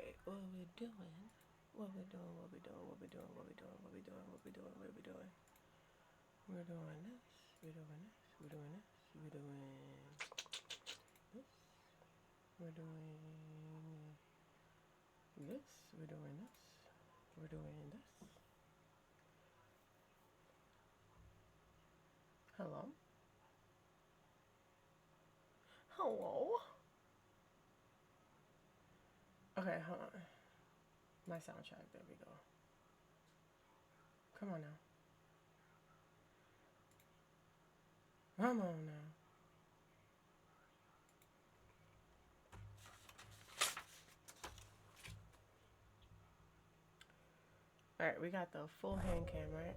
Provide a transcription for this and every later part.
Alright, what we doing? What we doing? What we doing? What we doing? What we doing? What we doing? What we doing? What we doing? We're doing this. We're doing this. We're doing this. We're doing this. We're doing this. We're doing this. We're doing this. Hello? Hello? Okay, hold on. My soundtrack. There we go. Come on now. Come on now. Alright, we got the full hand cam, right?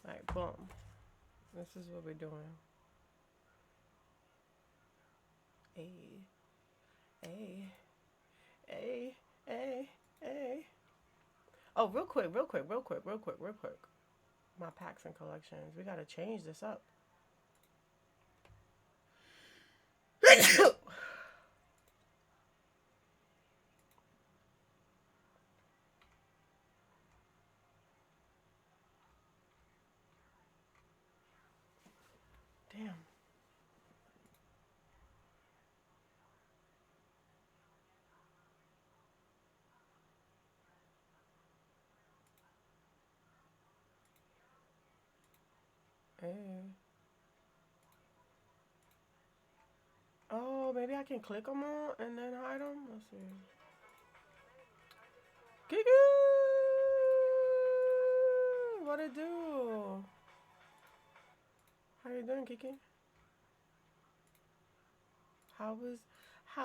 Alright, boom. This is what we're doing. Hey, hey, hey, hey, hey. Oh, real quick. My packs and collections. We gotta change this up. Damn. Hey. Oh, maybe I can click them all and then hide them. Let's see. Kiki! What it do? How you doing, Kiki? How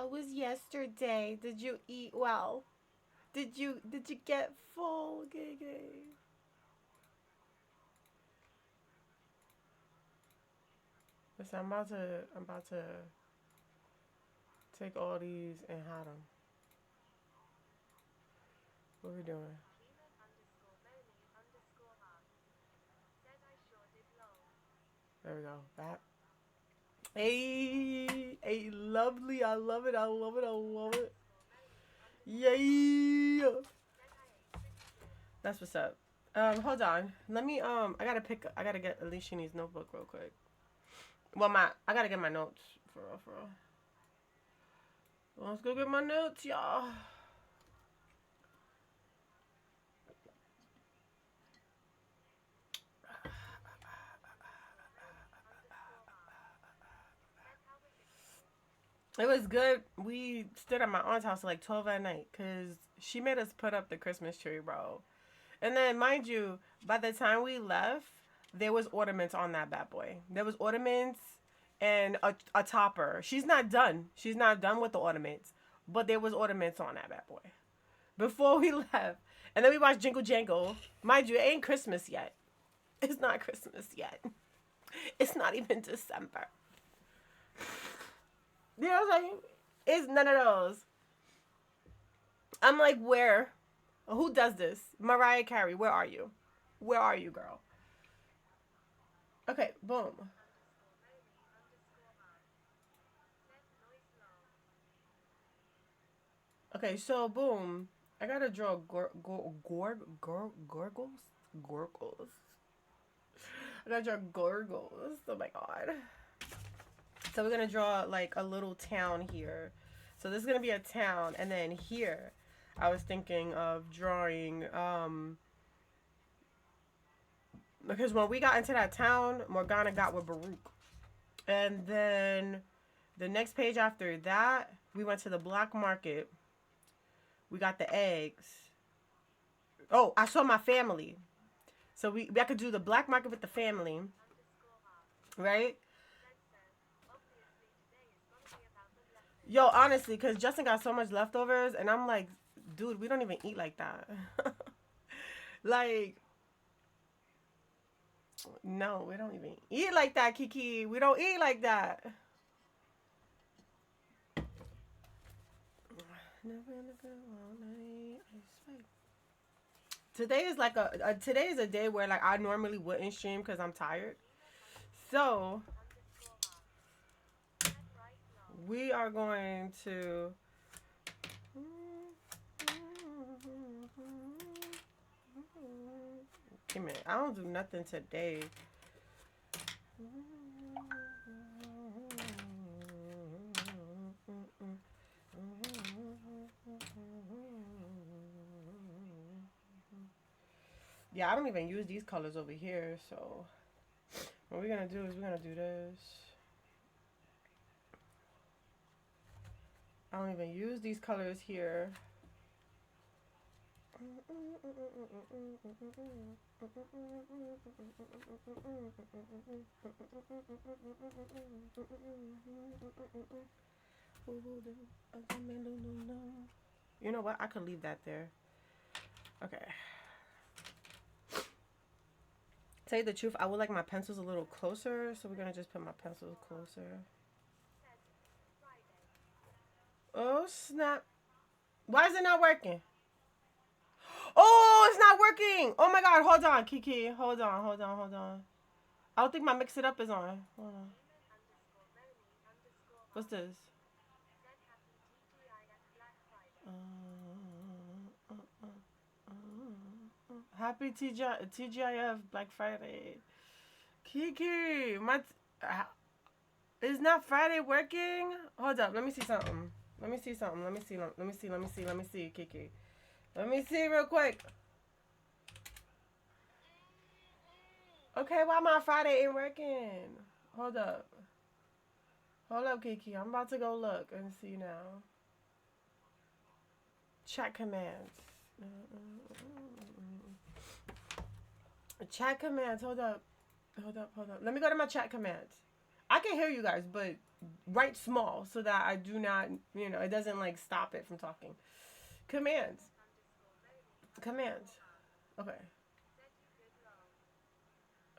was yesterday? Did you eat well? Did you get full, Kiki? Listen, I'm about to take all these and hide them. What we doing? There we go. Back. Hey, hey, lovely. I love it. I love it. I love it. Yeah. That's what's up. Hold on. Let me I gotta get Aleshanee's notebook real quick. Well, I gotta get my notes for real, for real. Let's go get my notes, y'all. It was good. We stood at my aunt's house at like 12 at night because she made us put up the Christmas tree, bro. And then, mind you, by the time we left, there was ornaments on that bad boy. There was ornaments and a topper. She's not done. She's not done with the ornaments, but there was ornaments on that bad boy before we left. And then we watched Jingle Jangle. Mind you, it ain't Christmas yet. It's not Christmas yet. It's not even December. You know what I'm saying? It's none of those. I'm like, where? Who does this? Mariah Carey, where are you? Where are you, girl? Okay, boom. Okay, so boom. I gotta draw gorgles. Gorgles. I gotta draw gorgles. Oh my god. So we're gonna draw like a little town here. So this is gonna be a town, and then here, I was thinking of drawing because when we got into that town, Morgana got with Baruch, and then the next page after that, we went to the black market. We got the eggs. Oh, I saw my family. So I could do the black market with the family, right? Yo, honestly, because Justin got so much leftovers, and I'm like, dude, we don't even eat like that. Like, no, we don't even eat like that, Kiki. We don't eat like that. Today is like today is a day where like I normally wouldn't stream because I'm tired. So we are going to. Give me. I don't do nothing today. Yeah, I don't even use these colors over here, so what we're gonna do is we're gonna do this. I don't even use these colors here. You know what? I could leave that there. Okay. Tell you the truth, I would like my pencils a little closer, so we're gonna just put my pencils closer. Oh snap! Why is it not working? Oh, it's not working! Oh my god, hold on, Kiki. Hold on, hold on, hold on. I don't think my mix it up is on. Hold on. What's this? Happy TGIF Black Friday. Kiki, is not Friday working? Hold up, let me see something. Let me see something. Let me see. Let me see. Let me see. Let me see, Kiki. Let me see real quick. Okay, why my Friday ain't working? Hold up. Hold up, Kiki. I'm about to go look and see now. Chat commands. Chat commands. Hold up. Hold up. Hold up. Let me go to my chat commands. I can hear you guys, but write small so that I do not, it doesn't like stop it from talking. Commands. Commands. Okay.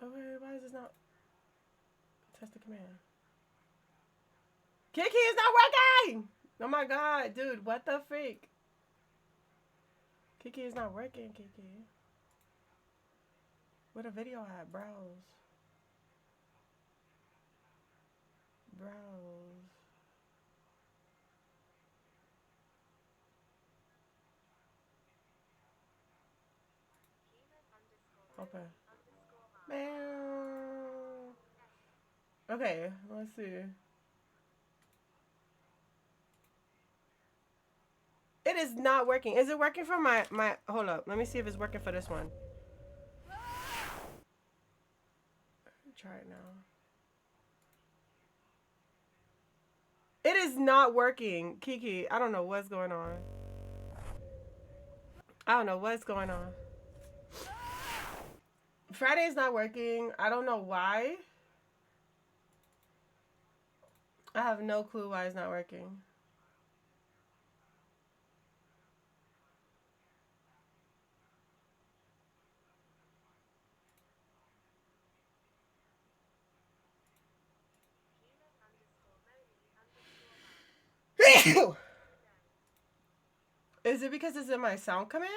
Okay, why is this not? Test the command. Kiki is not working! Oh my god, dude, what the freak? Kiki is not working, Kiki. Where the video at? Browse. Browse. Okay. Man. Okay, let's see. It is not working. Is it working for my hold up. Let me see if it's working for this one. Try it now. It is not working, Kiki. I don't know what's going on. I don't know what's going on. Friday's not working. I don't know why. I have no clue why it's not working. Is it because it's in my sound commands?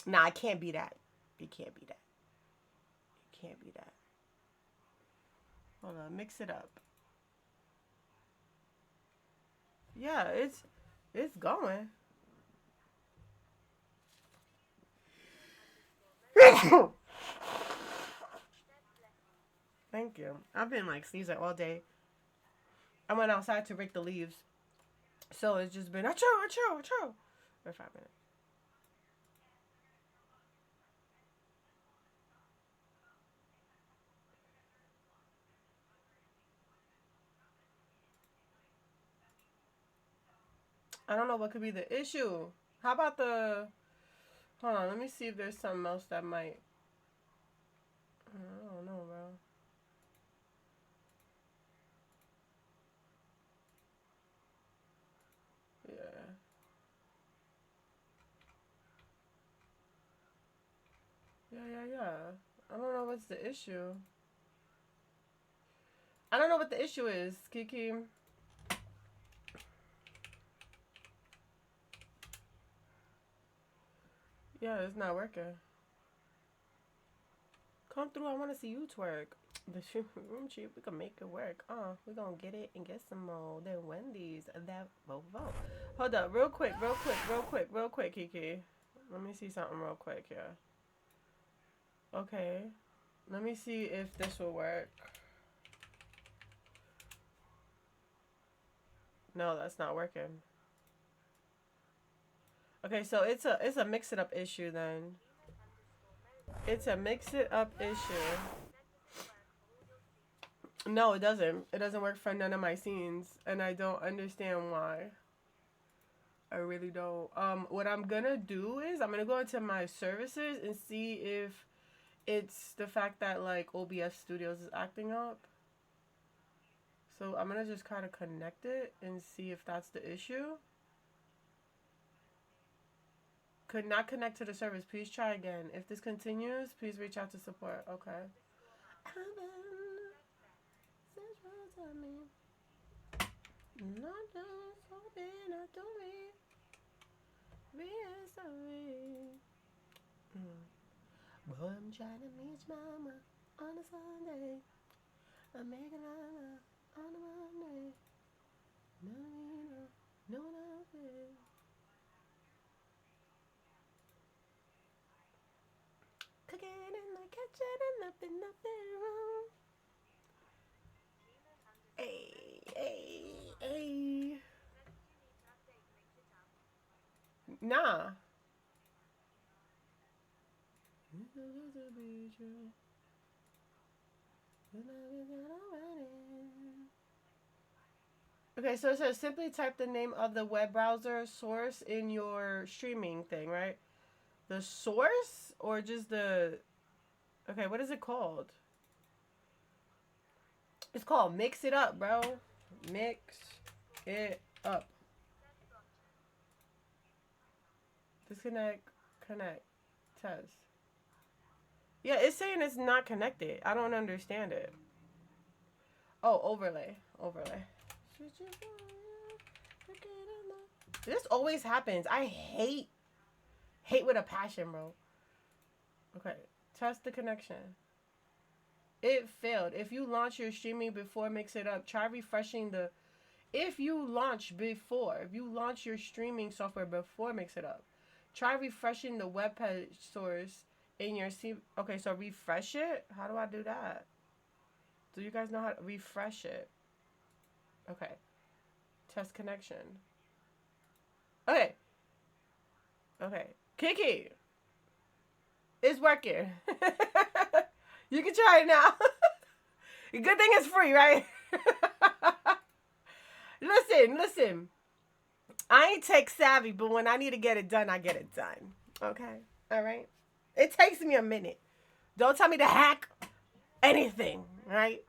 Nah, it can't be that. It can't be that. It can't be that. Hold on, mix it up. Yeah, it's going. Thank you. I've been like sneezing all day. I went outside to rake the leaves. So it's just been achoo for 5 minutes. I don't know what could be the issue. How about the hold on, let me see if there's something else that might I don't know, bro. Yeah. Yeah. I don't know what's the issue. I don't know what the issue is, Kiki. Yeah, it's not working. Come through. I want to see you twerk. The room cheap. We can make it work. We're gonna get it and get some more. Then Wendy's. That vote. Hold up, real quick, Kiki. Let me see something real quick here. Okay. Let me see if this will work. No, that's not working. Okay, so it's a mix it up issue then. It's a mix it up issue. No, it doesn't. It doesn't work for none of my scenes, and I don't understand why. I really don't. What I'm gonna do is I'm gonna go into my services and see if it's the fact that like OBS Studios is acting up. So I'm gonna just kind of connect it and see if that's the issue. Could not connect to the service. Please try again. If this continues, please reach out to support. Okay. Boy, I'm trying to meet mama on a Sunday. I'm making on a Monday. No, nothing. Cooking in the kitchen and nothing wrong. Hey. Nah. Okay, so it says simply type the name of the web browser source in your streaming thing, right? The source or just the... Okay, what is it called? It's called Mix It Up, bro. Mix it up. Disconnect, connect, test. Yeah, it's saying it's not connected. I don't understand it. Oh, overlay. This always happens. I hate with a passion, bro. Okay, test the connection. It failed. If you launch your streaming before Mix It Up, try refreshing the... If you launch your streaming software before Mix It Up, try refreshing the web page source in your... Okay, so refresh it? How do I do that? Do you guys know how to refresh it? Okay. Test connection. Okay. Kiki. It's working. You can try it now. Good thing it's free, right? Listen. I ain't tech savvy, but when I need to get it done, I get it done. Okay? All right? It takes me a minute. Don't tell me to hack anything, right?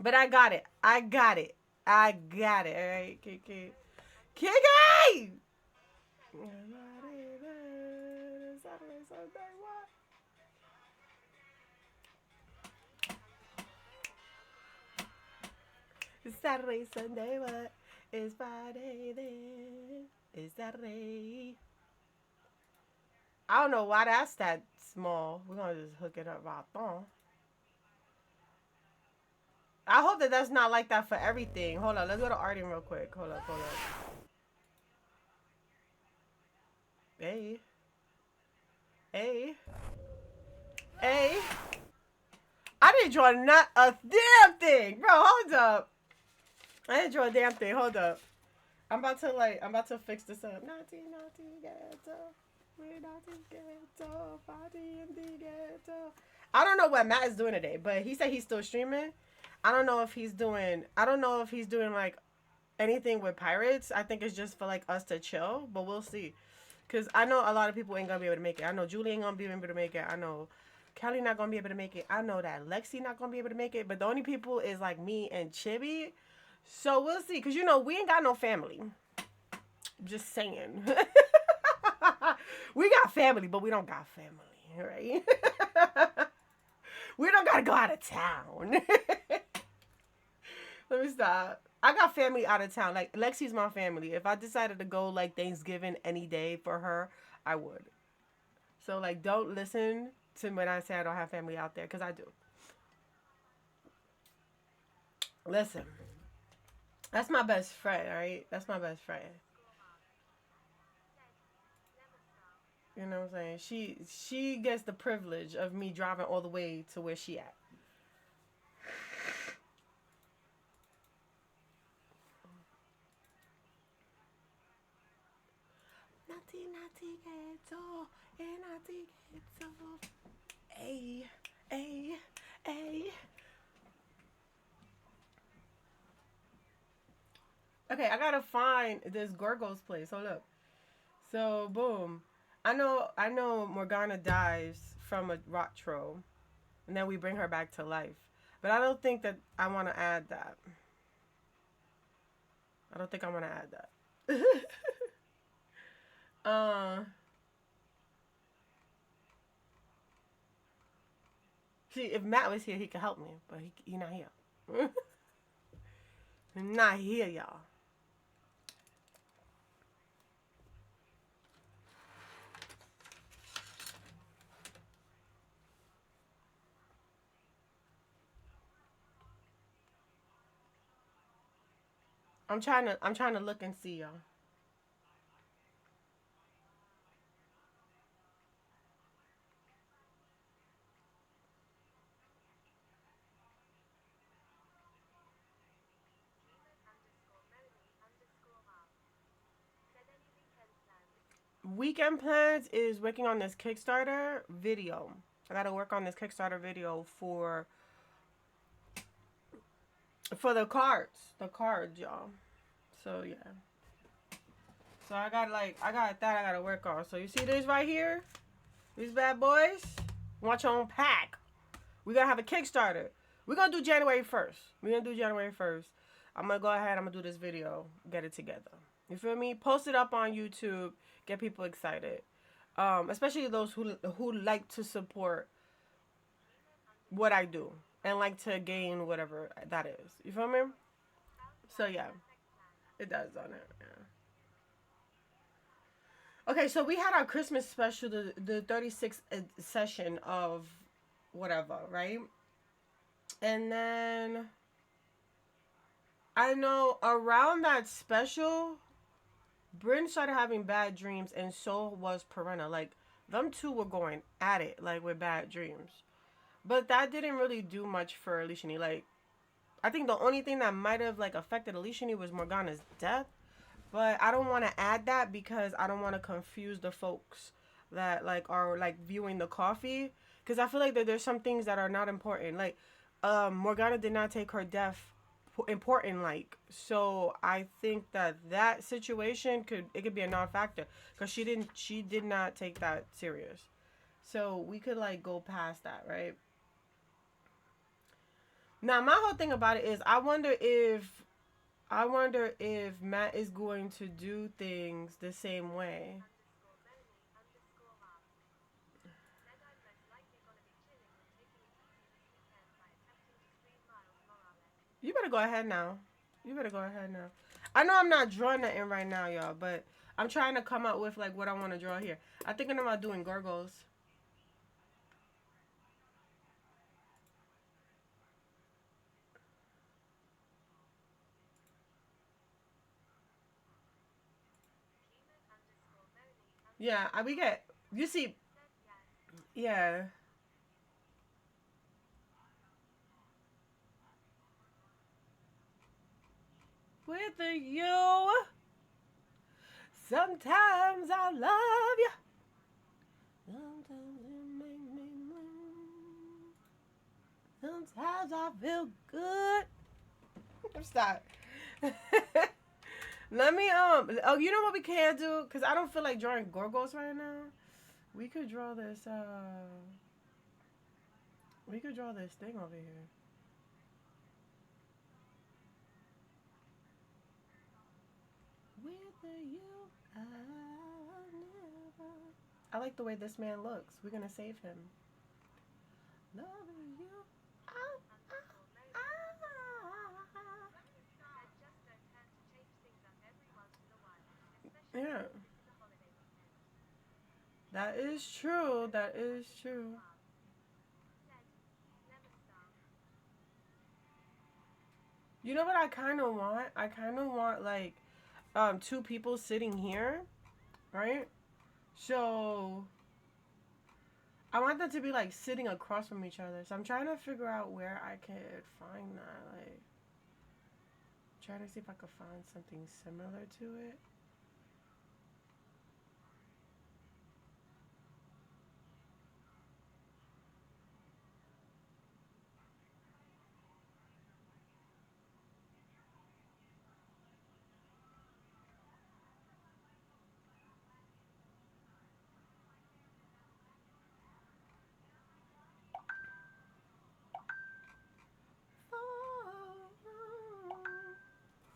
But I got it. All right, Kiki. Kiki! It's Saturday, Sunday, what? It's Friday then. It's Saturday. I don't know why that's that small. We're gonna just hook it up right on. I hope that that's not like that for everything. Hold on, let's go to Arden real quick. Hold up. Hey. I didn't draw not a damn thing, bro. Hold up. I didn't draw a damn thing. Hold up. I'm about to fix this up. Naughty ghetto. We're naughty ghetto. Party in the ghetto. I don't know what Matt is doing today, but he said he's still streaming. I don't know if he's doing like anything with pirates. I think it's just for like us to chill, but we'll see. Cause I know a lot of people ain't gonna be able to make it. I know Julie ain't gonna be able to make it. I know Kelly not gonna be able to make it. I know that Lexi not gonna be able to make it. But the only people is like me and Chibi. So we'll see. Cause we ain't got no family. Just saying. We got family, but we don't got family, right? We don't gotta go out of town. Let me stop. I got family out of town. Like, Lexi's my family. If I decided to go, like, Thanksgiving any day for her, I would. So, like, don't listen to when I say I don't have family out there, because I do. Listen, that's my best friend, all right? That's my best friend. You know what I'm saying? She gets the privilege of me driving all the way to where she at. Nati nati ghetto, nati ghetto. Ay, ay, ay. Okay, I gotta find this Gorgo's place. Hold up. So boom. I know Morgana dies from a rot troll, and then we bring her back to life. But I don't think that I wanna add that. I don't think I'm gonna add that. uh See, if Matt was here, he could help me, but he not here. He not here, y'all. I'm trying to look and see y'all. Weekend plans is working on this Kickstarter video. I gotta work on this Kickstarter video for the cards, y'all. So yeah. So I gotta work on. So you see this right here, these bad boys. Want your own pack. We're gonna have a Kickstarter. We're gonna do January 1st. We're gonna do January 1st. I'm gonna go ahead. I'm gonna do this video. Get it together. You feel me? Post it up on YouTube. Get people excited. Especially those who like to support what I do and like to gain whatever that is. You feel me? So yeah, it does on it. Yeah. Okay, so we had our Christmas special, the 36th session of whatever, right? And then I know around that special, Bryn started having bad dreams, and so was Perenna. Like, them two were going at it, like, with bad dreams. But that didn't really do much for Aleshanee. Like, I think the only thing that might have, like, affected Aleshanee was Morgana's death. But I don't want to add that because I don't want to confuse the folks that, like, are, like, viewing the coffee. Because I feel like that there's some things that are not important. Like, Morgana did not take her death important, like, so I think that situation could be a non-factor because she did not take that serious, so we could like go past that, right? Now my whole thing about it is I wonder if Matt is going to do things the same way. You better go ahead now. You better go ahead now. I know I'm not drawing that in right now, y'all, but I'm trying to come up with like what I want to draw here. I'm thinking about doing gargoyles. Yeah, we get. You see, yeah. With you, sometimes I love you. Sometimes you make me blue. Sometimes I feel good. Stop. Let me Oh, you know what we can do? Cause I don't feel like drawing gorgos right now. We could draw this. We could draw this thing over here. With you, I never. I like the way this man looks. We're gonna save him. Loving you. Ah, yeah, that is true. That is true. You know what I kind of want? I kind of want like two people sitting here, right? So I want them to be like sitting across from each other. So I'm trying to figure out where I could find that. Like, trying to see if I could find something similar to it.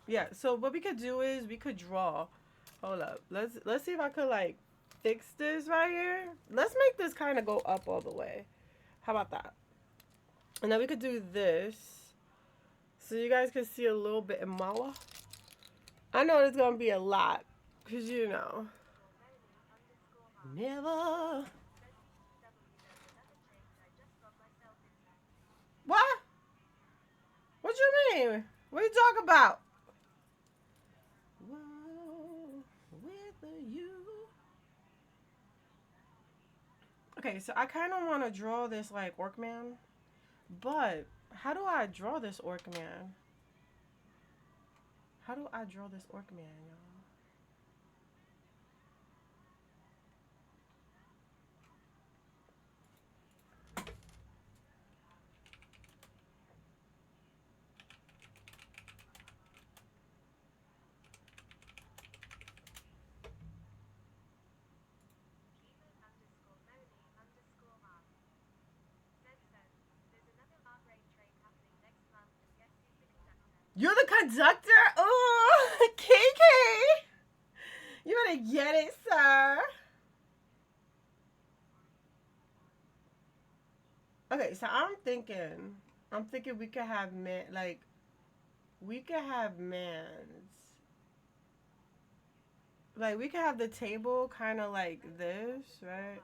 Yeah. So what we could do is we could draw. Hold up. Let's see if I could like fix this right here. Let's make this kind of go up all the way. How about that? And then we could do this. So you guys can see a little bit more. I know there's gonna be a lot. Cause you know. Never. What? What you mean? What are you talking about? Whoa, with you. Okay, so I kind of want to draw this like orc man, but how do I draw this orc man? How do I draw this orc man, y'all? You're the conductor? Oh, KK! You better get it, sir. Okay, so I'm thinking we could have man, like, we could have mans. Like, we could have the table kind of like this, right?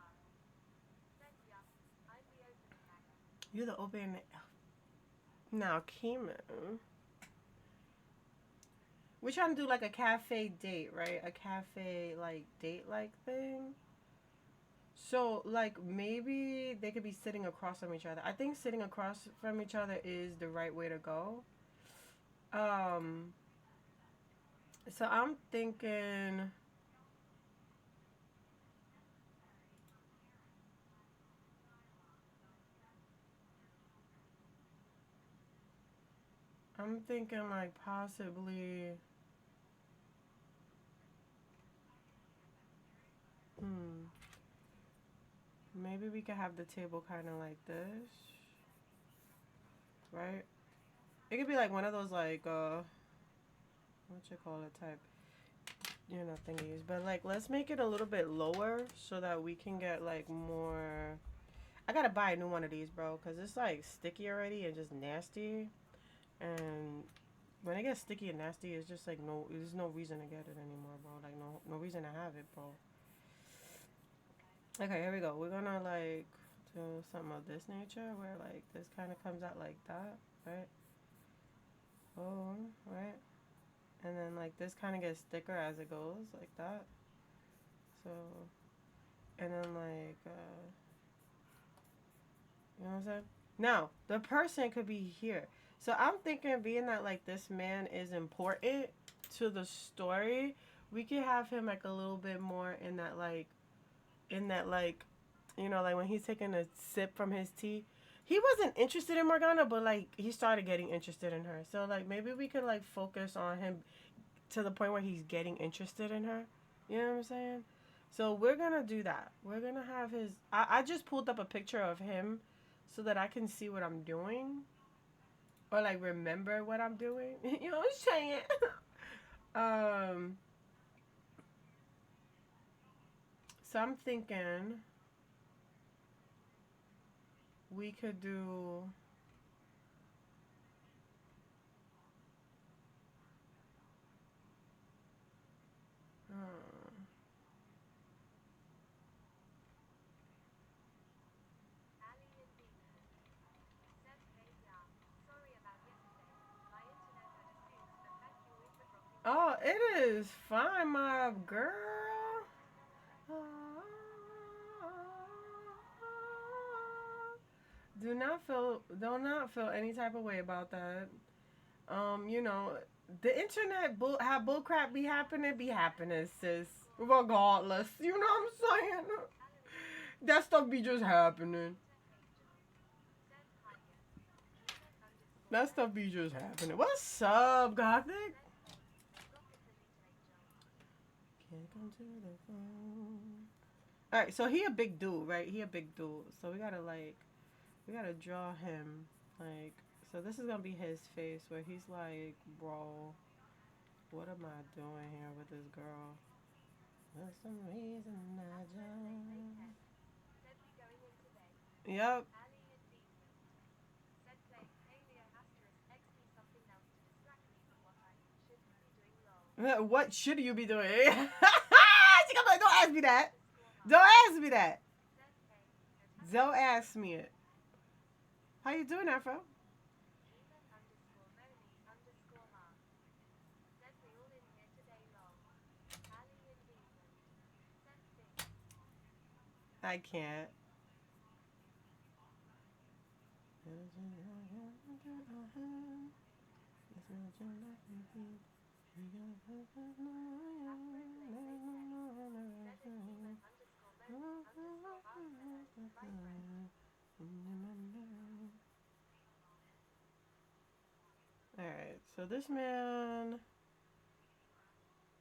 You're the open. Now, Kimo. We're trying to do like a cafe date, right? A cafe like date like thing. So like maybe they could be sitting across from each other. I think sitting across from each other is the right way to go. Um so I'm thinking like possibly hmm maybe we could have the table kind of like this, right? It could be like one of those like what you call it type thingies. But like let's make it a little bit lower so that we can get like more. I gotta buy a new one of these, bro, because it's like sticky already and just nasty. And when it gets sticky and nasty, it's just like there's no reason to get it anymore, bro. Like no reason to have it, bro. Okay, here we go. We're gonna like do something of this nature where like this kind of comes out like that, right? Oh, right. And then like this kind of gets thicker as it goes, like that. So, and then like you know what I'm saying? Now, the person could be here. So I'm thinking, being that like this man is important to the story, we could have him like a little bit more in that like, like when he's taking a sip from his tea. He wasn't interested in Morgana, but like he started getting interested in her. So like maybe we could like focus on him to the point where he's getting interested in her. You know what I'm saying? So we're gonna do that. We're gonna have his. I just pulled up a picture of him so that I can see what I'm doing or like remember what I'm doing. You know what I'm saying? um. So I'm thinking we could do. Uh, It is fine, my girl. Do not feel any type of way about that. You know, the internet have bull crap be happening, sis. Regardless, you know what I'm saying? That stuff be just happening. That stuff be just happening. What's up, Gothic? Can't come to the phone. All right, so he a big dude, right? He a big dude. So we gotta draw him like. So this is gonna be his face where he's like, bro, what am I doing here with this girl? For some reason I just. Yep. What should you be doing? She gonna be like, don't ask me that. Don't ask me that. Don't ask me it. How you doing, Afro? I can't. Alright, so this man,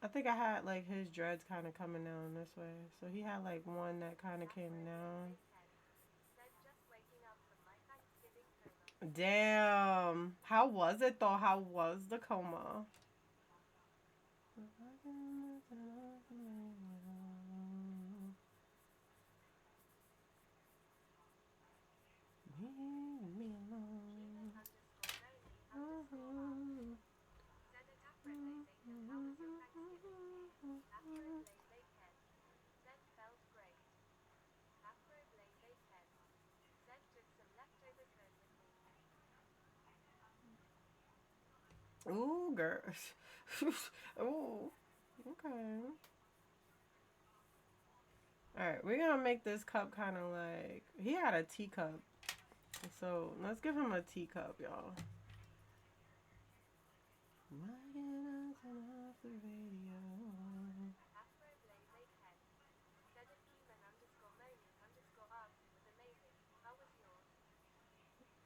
I think I had like his dreads kind of coming down this way. So he had like one that kind of came down. Damn. How was it though? How was the coma? Ooh, girls. Ooh. Okay. Alright, we're gonna make this cup kind of like. He had a teacup. So let's give him a teacup, y'all. Why can't I turn off the radio?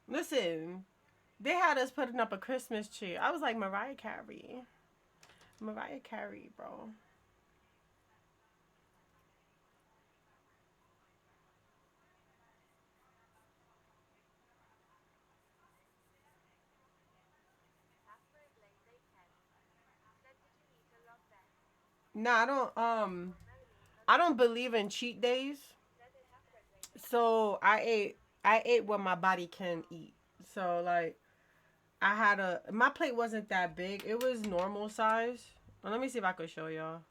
Listen, they had us putting up a Christmas tree. I was like, Mariah Carey. Mariah Carey, bro. No, I don't believe in cheat days. So I ate what my body can eat. So like I had a my plate wasn't that big. It was normal size. Well, let me see if I could show y'all.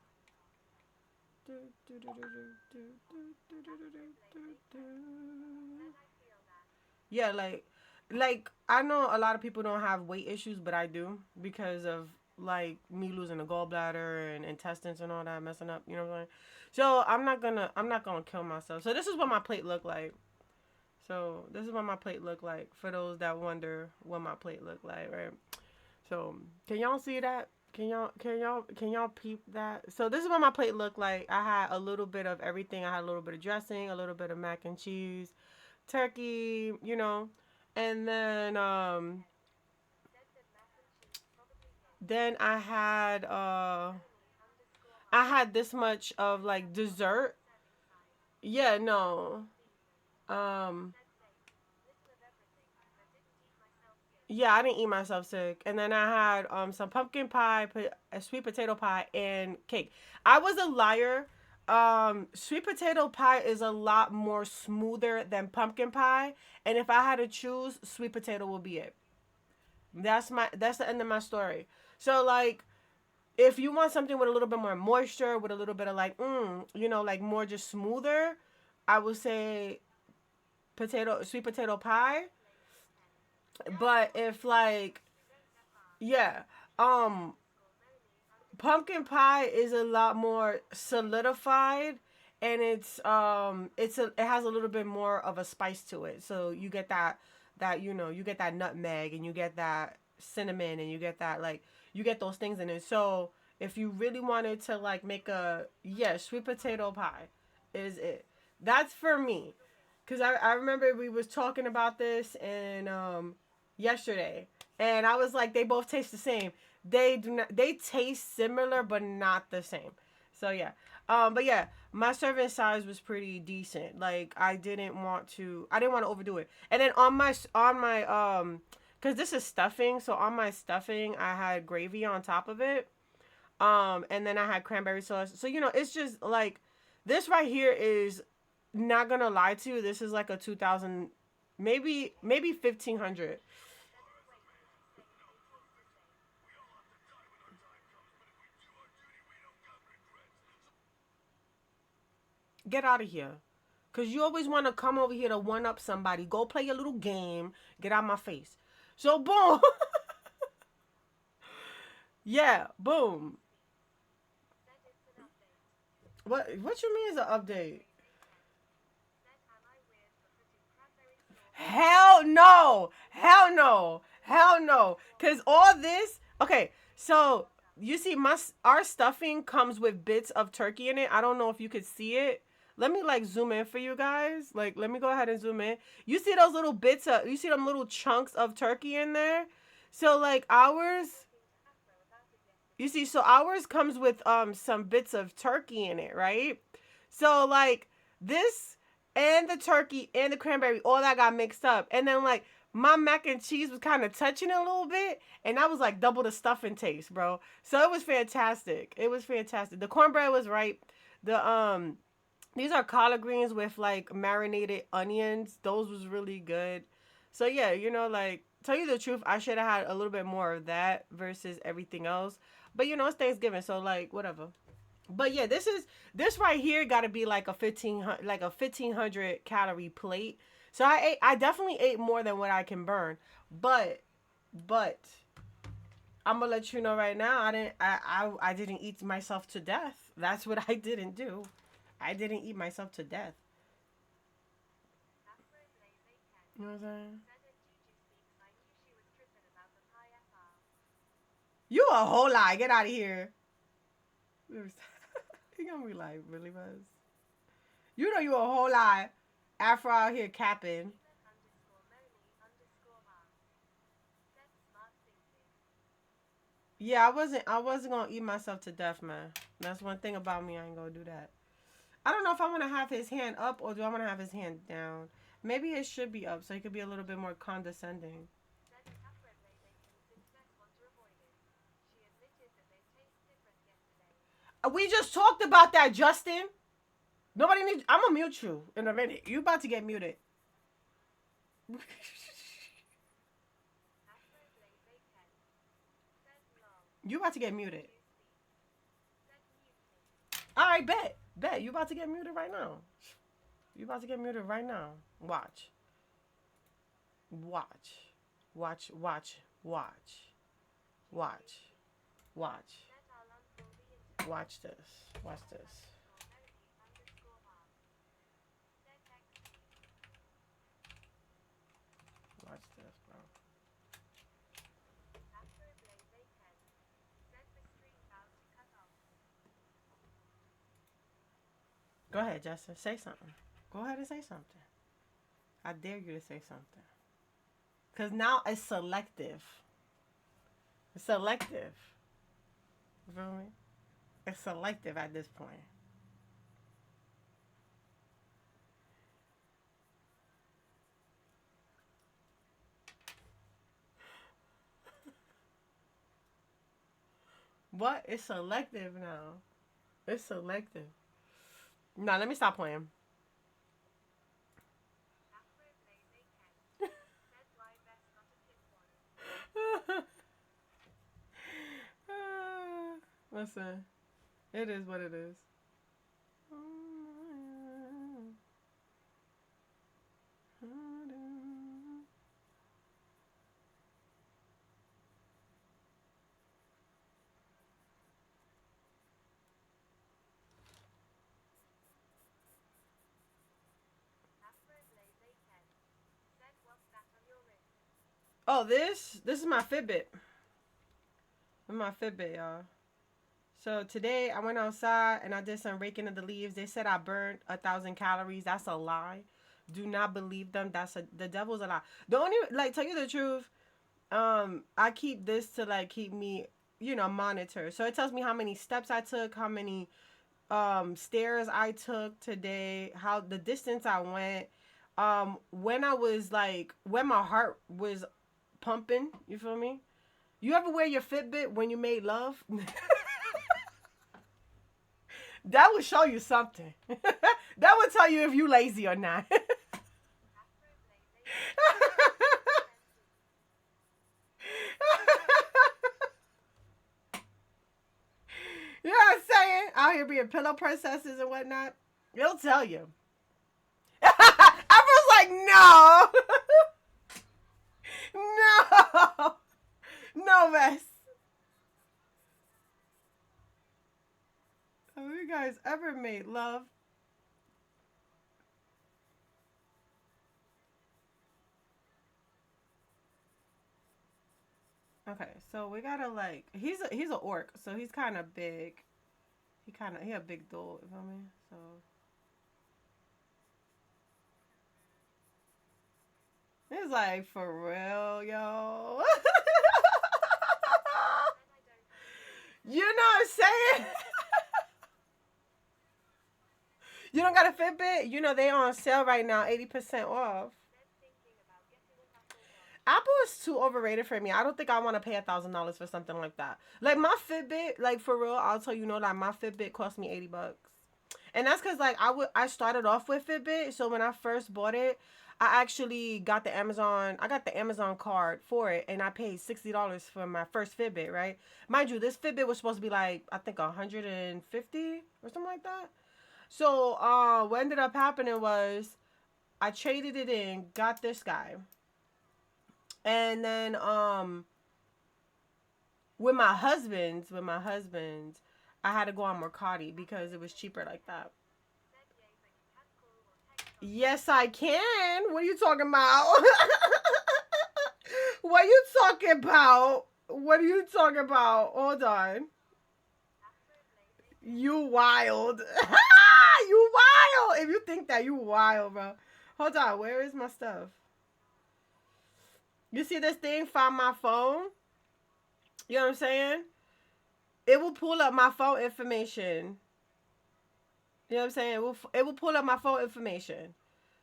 Yeah, like I know a lot of people don't have weight issues, but I do because of like me losing a gallbladder and intestines and all that messing up. You know what I'm saying? So I'm not gonna kill myself. So this is what my plate looked like. So this is what my plate looked like for those that wonder what my plate looked like, right? So can y'all see that? Can y'all peep that? So this is what my plate looked like. I had a little bit of everything. I had a little bit of dressing, a little bit of mac and cheese, turkey, and then I had this much of like dessert. Yeah, no. Um Yeah, I didn't eat myself sick. And then I had some pumpkin pie, a sweet potato pie, and cake. I was a liar. Sweet potato pie is a lot more smoother than pumpkin pie, and if I had to choose, sweet potato will be it. That's the end of my story. So like if you want something with a little bit more moisture, with a little bit of like like more just smoother, I would say sweet potato pie. But if like yeah, um pumpkin pie is a lot more solidified, and it has a little bit more of a spice to it. So you get that you get that nutmeg, and you get that cinnamon, and you get that, like, you get those things in it. So if you really wanted to, like, make a, yeah, sweet potato pie is it. That's for me. Cause I remember we was talking about this and yesterday, and I was like, they both taste the same. They do not. They taste similar, but not the same. So yeah. But yeah, my serving size was pretty decent. Like, I didn't want to. I didn't want to overdo it. And then cause this is stuffing. So on my stuffing, I had gravy on top of it. And then I had cranberry sauce. So it's just like this right here is, not gonna lie to you. This is like a 2000, maybe 1500. Get out of here. Cause you always want to come over here to one up somebody. Go play your little game. Get out my face. So boom. Yeah, boom. What you mean is an update? Hell no. Hell no. Hell no. Cause all this, okay, so you see our stuffing comes with bits of turkey in it. I don't know if you could see it. Let me, like, zoom in for you guys. Like, let me go ahead and zoom in. You see those little you see them little chunks of turkey in there? So, like, you see, so ours comes with some bits of turkey in it, right? So, like, this and the turkey and the cranberry, all that got mixed up. And then, like, my mac and cheese was kind of touching it a little bit, and that was like double the stuffing taste, bro. So it was fantastic. It was fantastic. The cornbread was right. The these are collard greens with, like, marinated onions. Those was really good. So yeah, like, tell you the truth, I should have had a little bit more of that versus everything else. But it's Thanksgiving, so, like, whatever. But yeah, this right here got to be like a 1500 calorie plate. So I definitely ate more than what I can burn. But I'm gonna let you know right now, I didn't eat myself to death. That's what I didn't do. I didn't eat myself to death. You know what I'm saying? You a whole lie. Get out of here. He gonna be like, really, Buzz? You know you a whole lie. Afro out here capping. Yeah, I wasn't gonna eat myself to death, man. That's one thing about me. I ain't gonna do that. I don't know if I want to have his hand up or do I want to have his hand down. Maybe it should be up so he could be a little bit more condescending. We just talked about that, Justin. Nobody needs. I'm gonna mute you in a minute. You about to get muted. You about to get muted. All right, bet. You about to get muted right now. You about to get muted right now. Watch, watch, watch, watch, watch. Watch this. Watch this. Watch this, bro. Go ahead, Justin. Say something. Go ahead and say something. I dare you to say something. Cause now it's selective. It's selective. You feel me? It's selective at this point. What? It's selective now. It's selective. Now let me stop playing. Listen, it is what it is. Oh, this is my Fitbit. My Fitbit, y'all. So today I went outside and I did some raking of the leaves. They said I burned 1,000 calories. That's a lie. Do not believe them. The devil's a lie. The only like tell you the truth. I keep this to like keep me, monitor. So it tells me how many steps I took, how many stairs I took today, how the distance I went, when I was like when my heart was pumping. You feel me? You ever wear your Fitbit when you made love? That would show you something. That would tell you if you lazy or not. You know what I'm saying? Out here being pillow princesses and whatnot. It'll tell you. I was like, no. No. No, mess. Have you guys ever made love? Okay, so we gotta like he's a orc, so he's kind of big. He a big dude. You feel me? So it's like for real, yo. You know what I'm saying? You don't got a Fitbit? You know they on sale right now, 80% off. Apple is too overrated for me. I don't think I want to pay $1,000 for something like that. Like my Fitbit, like for real, I'll tell you no, like my Fitbit cost me $80. And that's because like I started off with Fitbit, so when I first bought it, I actually got the Amazon. I got the Amazon card for it, and I paid $60 for my first Fitbit. Right, mind you, this Fitbit was supposed to be like I think 150 or something like that. So what ended up happening was I traded it in, got this guy, and then with my husband's, I had to go on Mercari because it was cheaper like that. Yes, I can. What are you talking about? What are you talking about? What are you talking about? Hold on. You wild. You wild. If you think that, you wild, bro. Hold on. Where is my stuff? You see this thing? Find my phone. You know what I'm saying? It will pull up my phone information. You know what I'm saying? It will pull up my phone information.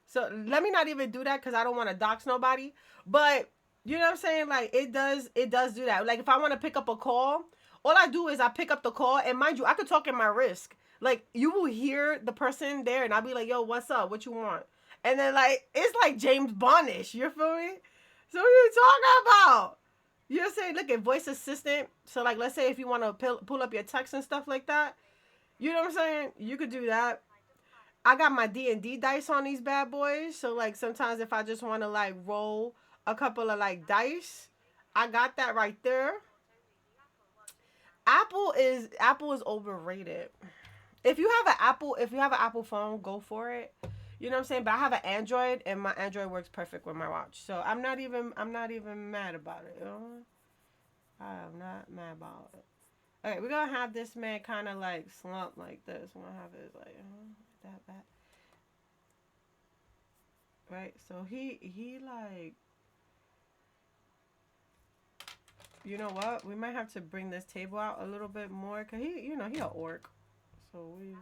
So let me not even do that because I don't want to dox nobody. But you know what I'm saying? Like it does do that. Like if I want to pick up a call, all I do is I pick up the call, and mind you, I could talk in my risk. Like you will hear the person there, and I'll be like, "Yo, what's up? What you want?" And then like it's like James Bondish. You feel me? So what are you talking about? You're saying, look at voice assistant. So like, let's say if you want to pull up your text and stuff like that, you know what I'm saying? You could do that. I got my D&D dice on these bad boys. So like sometimes if I just want to like roll a couple of like dice, I got that right there. Apple is overrated. If you have an Apple phone, go for it. You know what I'm saying? But I have an Android, and my Android works perfect with my watch. So I'm not even mad about it. You know? I'm not mad about it. Okay, we're gonna have this man kind of like slump like this. We're gonna have it like that bad, right? So he like, you know what? We might have to bring this table out a little bit more, cause he a orc. So we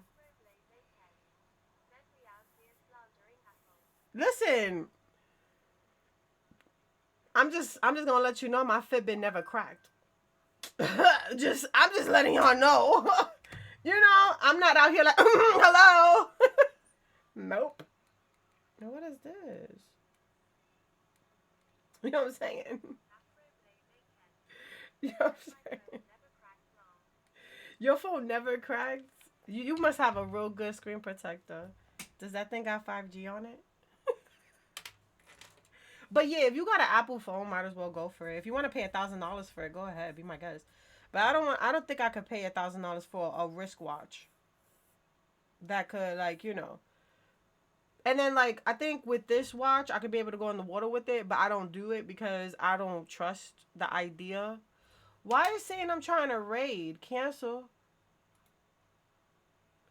listen. I'm just gonna let you know my Fitbit never cracked. I'm just letting y'all know. I'm not out here like hello. Nope. Now what is this? You know what I'm saying? You know what I'm saying? Your phone never cracks. You must have a real good screen protector. Does that thing got 5G on it? But yeah, if you got an Apple phone, might as well go for it. If you want to pay $1,000 for it, go ahead, be my guest. But I don't think I could pay $1,000 for a wristwatch that could like. And then like I think with this watch I could be able to go in the water with it, but I don't do it because I don't trust the idea. Why is it saying I'm trying to raid? Cancel.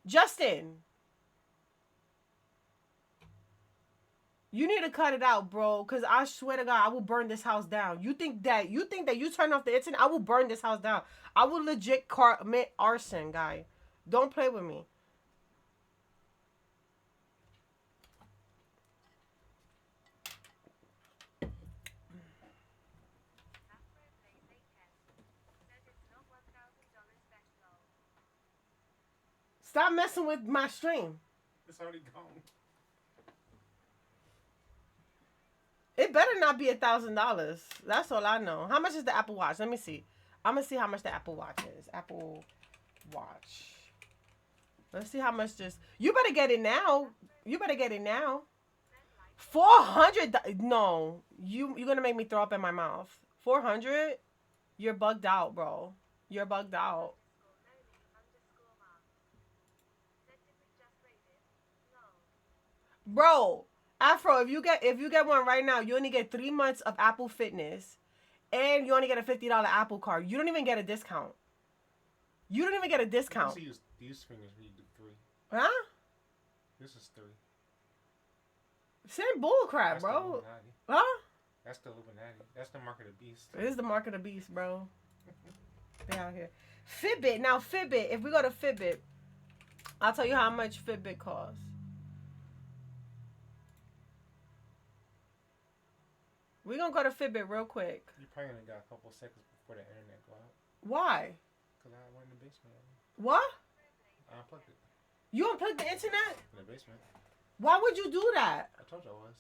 Justin, you need to cut it out, bro. Cause I swear to God, I will burn this house down. You turn off the internet, I will burn this house down. I will legit commit arson, guy. Don't play with me. Stop messing with my stream. It's already gone. It better not be $1,000. That's all I know. How much is the Apple Watch? Let me see. I'm gonna see how much the Apple Watch is. Apple Watch. Let's see how much this. You better get it now. You better get it now. $400. No, you're gonna make me throw up in my mouth. 400. You're bugged out, bro. You're bugged out. Bro, Afro, if you get one right now, you only get 3 months of Apple Fitness, and you only get a $50 Apple card. You don't even get a discount. You don't even get a discount. These fingers read the 3. Huh? This is 3. Same bullcrap, bro. Huh? That's the Illuminati. That's the mark of the beast. It is the mark of the beast, bro. They out here. Fitbit. Now, Fitbit. If we go to Fitbit, I'll tell you how much Fitbit costs. We're going to go to Fitbit real quick. You probably only got a couple seconds before the internet go out. Why? Because I went in the basement. What? I unplugged it. You unplugged the internet? In the basement. Why would you do that? I told you I was.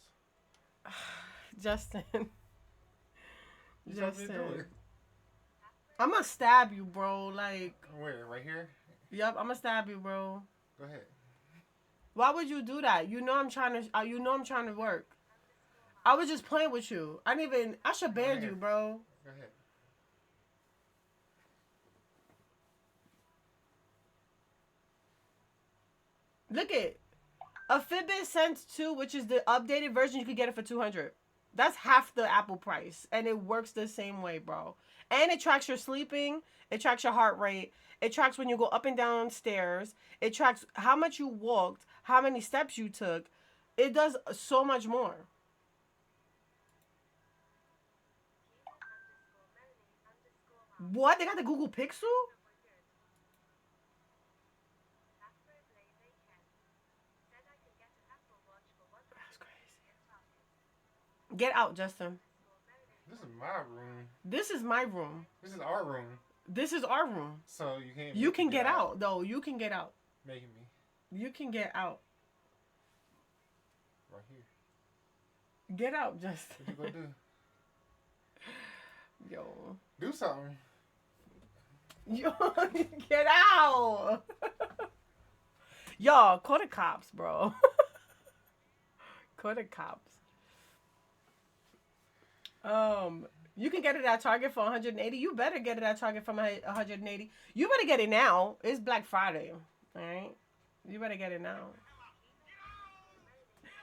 Justin. You told me to do it. I'm going to stab you, bro. Like. Where? Right here? Yep, I'm going to stab you, bro. Go ahead. Why would you do that? You know I'm trying to work. I was just playing with you. I should ban you, bro. Go ahead. Look it. A Fitbit Sense 2, which is the updated version, you could get it for $200. That's half the Apple price. And it works the same way, bro. And it tracks your sleeping. It tracks your heart rate. It tracks when you go up and down stairs. It tracks how much you walked, how many steps you took. It does so much more. What? They got the Google Pixel? That's crazy. Get out, Justin. This is my room. This is my room. This is our room. This is our room. So you can't. You can get out, though. You can get out. Making me. You can get out. Right here. Get out, Justin. What you gonna do? Yo. Do something. Yo, get out. Y'all, call the cops, bro. Call the cops. You can get it at Target for $180. You better get it at Target for $180. You better get it now. It's Black Friday. All right? You better get it now.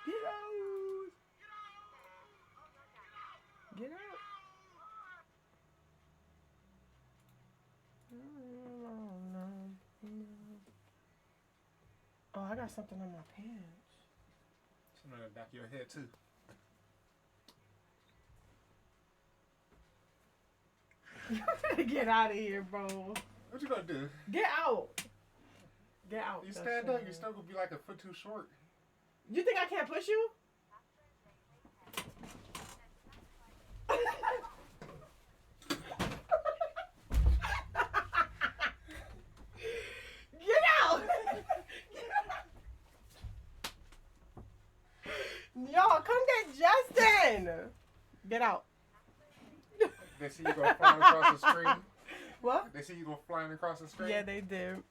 Get out. Get out. Oh, I got something on my pants. Something on the back of your head, too. You better get out of here, bro. What you gonna do? Get out. Get out. You stand up, you're still gonna be like a foot too short. You think I can't push you? Get out. Y'all, come get Justin. Get out. They see you go flying across the street. What? They see you go flying across the street. Yeah, they did.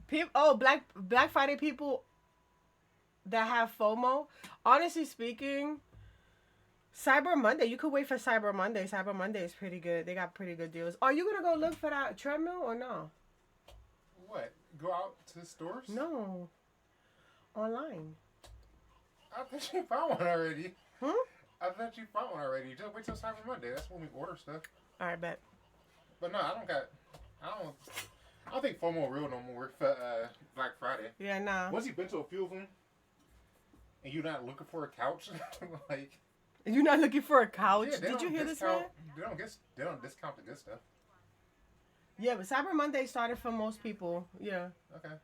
Black Friday people that have FOMO. Honestly speaking, Cyber Monday. You could wait for Cyber Monday. Cyber Monday is pretty good. They got pretty good deals. Are you gonna go look for that treadmill or no? What? go out to stores? No. Online. I thought you found one already. Hmm? I thought you found one already. Just wait till Cyber Monday. That's when we order stuff. Alright, bet. But no, I don't think FOMO real no more for Black Friday. Yeah, nah. Once you've been to a few of them and you're not looking for a couch, like You're not looking for a couch? yeah, Did you hear this, man? They don't discount the good stuff. Yeah, but Cyber Monday started for most people. Yeah. Okay.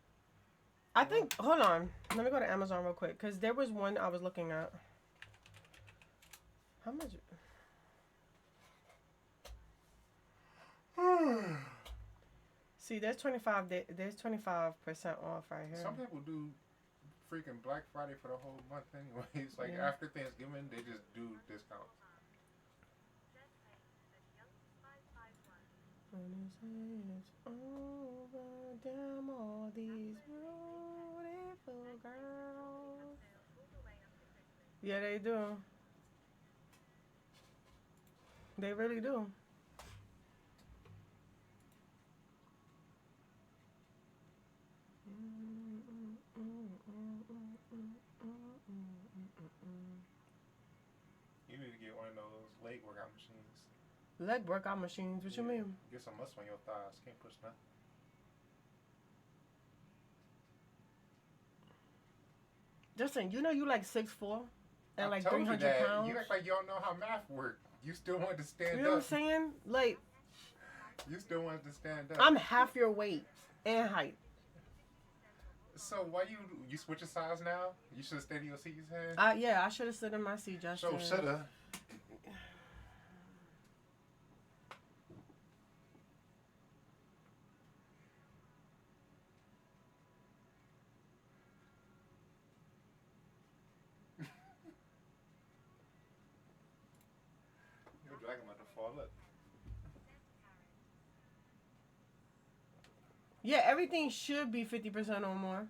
I think, hold on. Let me go to Amazon real quick. Because there was one I was looking at. How much? See, there's 25% off right here. Some people do freaking Black Friday for the whole month anyways. Like Yeah. after Thanksgiving, they just do discounts. When it's over, damn all these beautiful girls. Yeah, they do. They really do. You need to get one of those leg workout machines. Leg workout machines. What you mean? Get some muscle on your thighs. Can't push nothing. Justin, you know you like 6'4" and I like told you 300 that. pounds. You act like you don't know how math works. You still want to stand You know what I'm up. saying? Like, You still want to stand up. I'm half your weight and height. So why you switching sides now? You should have stayed in your seat, you said? Yeah, I should have stood in my seat, Justin. So shoulda. Your dragon about to fall up. Yeah, everything should be 50% or more.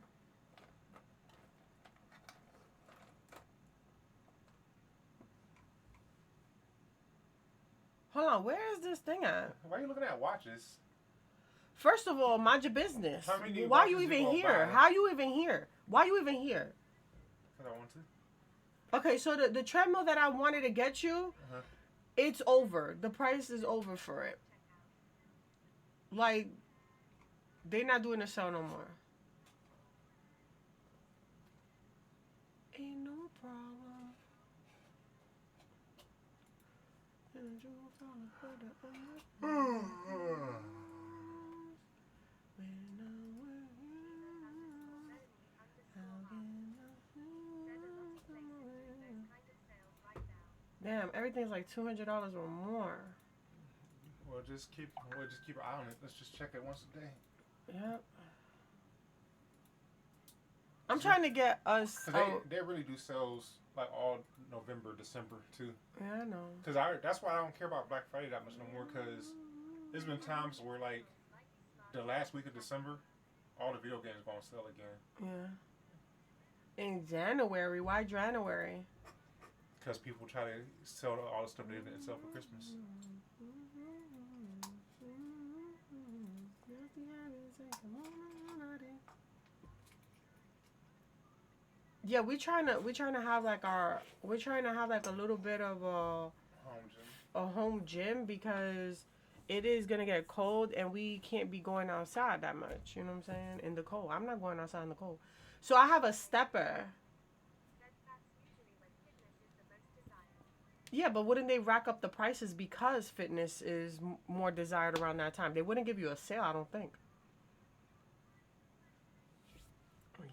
Hold on, where is this thing at? Why are you looking at watches? First of all, mind your business. How many Why you watches you even gonna here? buy? How you even here? Why you even here? Because I want to. Okay, so the treadmill that I wanted to get you, it's over. The price is over for it. Like, they not doing the show no more. Ain't no problem. Damn, everything's like $200 or more. We'll just keep an eye on it. Let's just check it once a day. Yep. I'm trying to get us. Cause they really do sales like all November, December too. Yeah, I know. Cause that's why I don't care about Black Friday that much no more. Cause there's been times where like the last week of December, all the video games gonna sell again. Yeah. In January, why January? Cause people try to sell all the stuff they didn't sell for Christmas. Yeah, we're trying to have like a little bit of a home gym because it is gonna get cold and we can't be going outside that much. You know what I'm saying? In the cold, I'm not going outside in the cold. So I have a stepper. Yeah, but wouldn't they rack up the prices because fitness is more desired around that time? They wouldn't give you a sale, I don't think.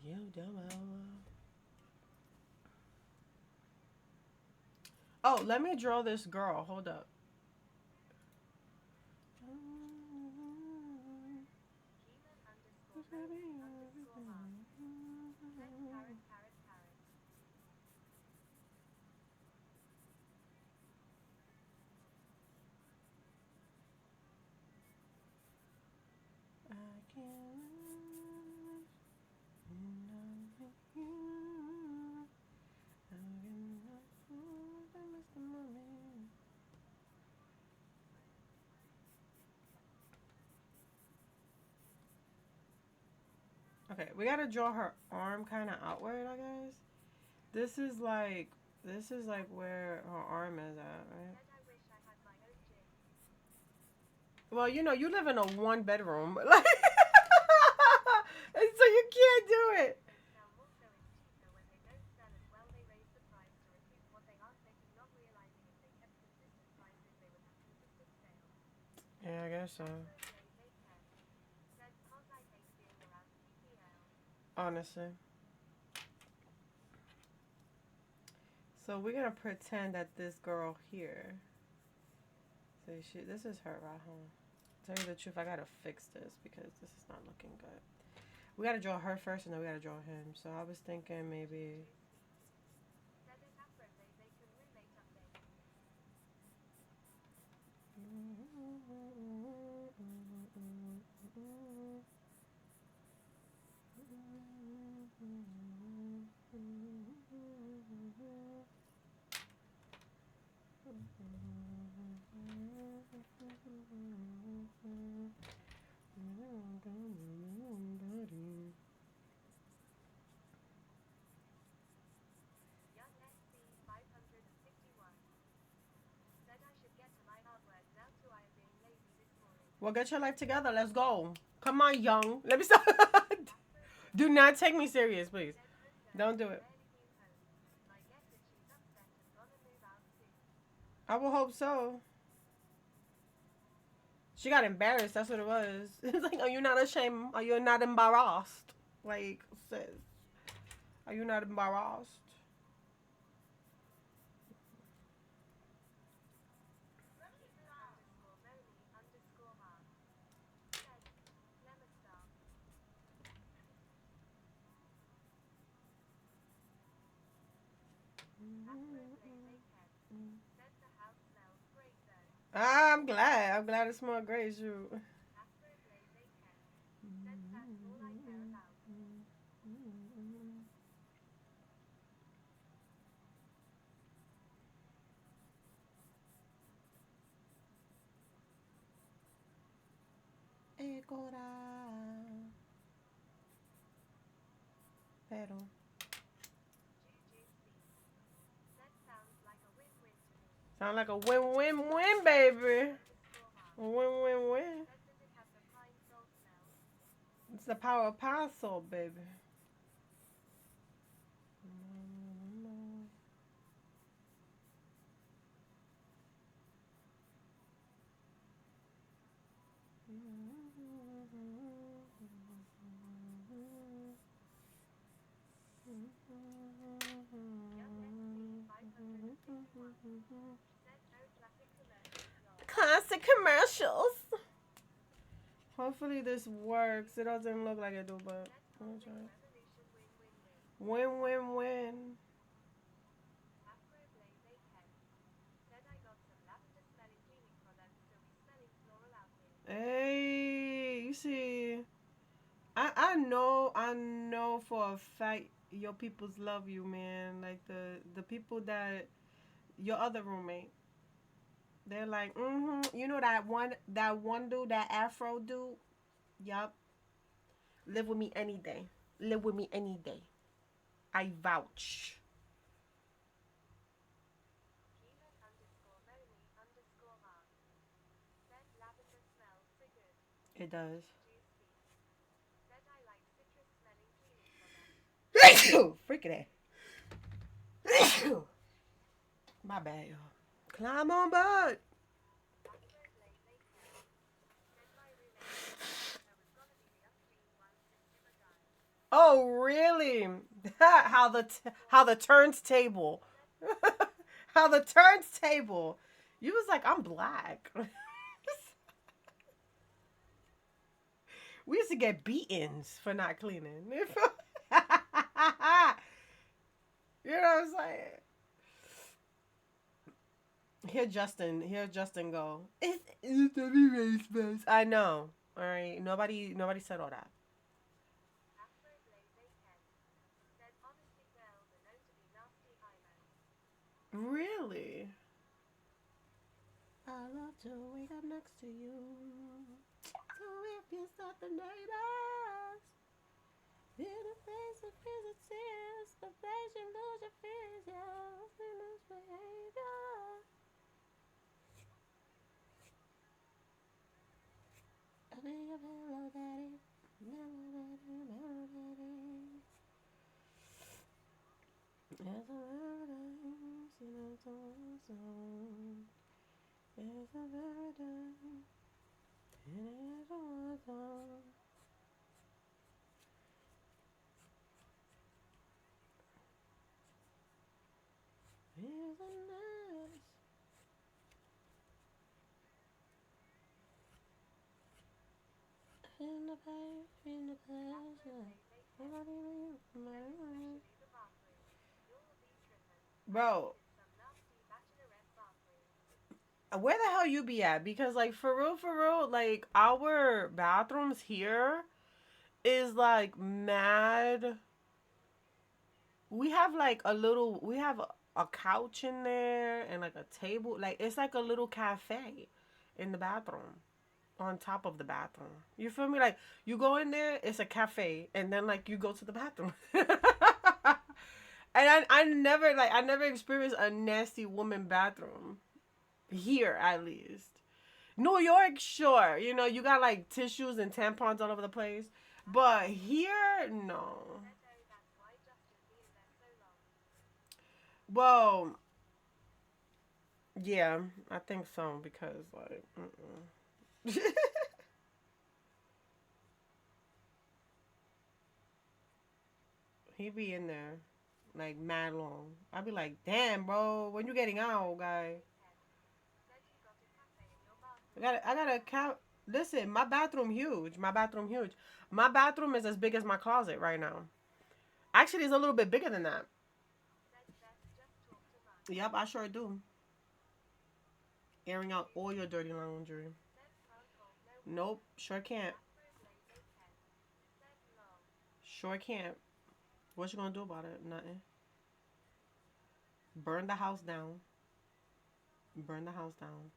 You dumb. Oh, let me draw this girl. Hold up. Okay, we gotta draw her arm kind of outward, I guess. This is like this is like where her arm is at, right? Well, you know, you live in a one bedroom, but like, and so you can't do it. Yeah, I guess so. Honestly. So we're gonna pretend that this girl here. So this is her right home. Tell you the truth, I gotta fix this because this is not looking good. We gotta draw her first, and then we gotta draw him. So I was thinking maybe. Well, get your life together. Let's go. Come on, young. Let me stop. Do not take me serious, please. Don't do it. I will hope so. She got embarrassed. That's what it was. It's like, are you not ashamed? Are you not embarrassed? Like, sis, are you not embarrassed? I'm glad. I'm glad it smelled great, shoot. Pero. Sound like a win-win-win, baby. Win-win-win. It's the power of pie salt, baby. Classic commercials. Hopefully this works. It doesn't look like it do, but I'm try. Win, win, win. Hey, you see, I know for a fact your peoples love you, man. Like the people that your other roommate, they're like, you know that one dude, that Afro dude. Yup, live with me any day. Live with me any day. I vouch. It does. Freaking that. My bad, y'all. Climb on board. Oh, really? How the turns table. How the turns table. You was like, I'm black. We used to get beatings for not cleaning. You know what I'm saying? Here Justin go. It's the race best. I know. All right. Nobody said all that. Really? I love to wake up next to you. So if you start the neighbors. In the face of his tears, the face you lose your fears, yeah, sinners behavior. I'll be your pillow daddy, never daddy, never daddy. As a paradise in a song, as a paradise in a song. Here's a nice in the pain, in the pleasure. Bro, where the hell you be at? Because like for real, like our bathrooms here is like mad. We have like a little, we have a couch in there and like a table. Like it's like a little cafe in the bathroom on top of the bathroom. You feel me? Like you go in there, it's a cafe, and then like you go to the bathroom. And I never experienced a nasty woman bathroom here at least. New York, sure, you know you got like tissues and tampons all over the place, but here, no. Well, yeah, I think so because like, he be in there like mad long. I be like, damn, bro, when you getting out, guy? I got a count. Listen, my bathroom huge. My bathroom huge. My bathroom is as big as my closet right now. Actually, it's a little bit bigger than that. Yep, I sure do. Airing out all your dirty laundry. Nope, sure can't. Sure can't. What you gonna do about it? Nothing. Burn the house down. Burn the house down.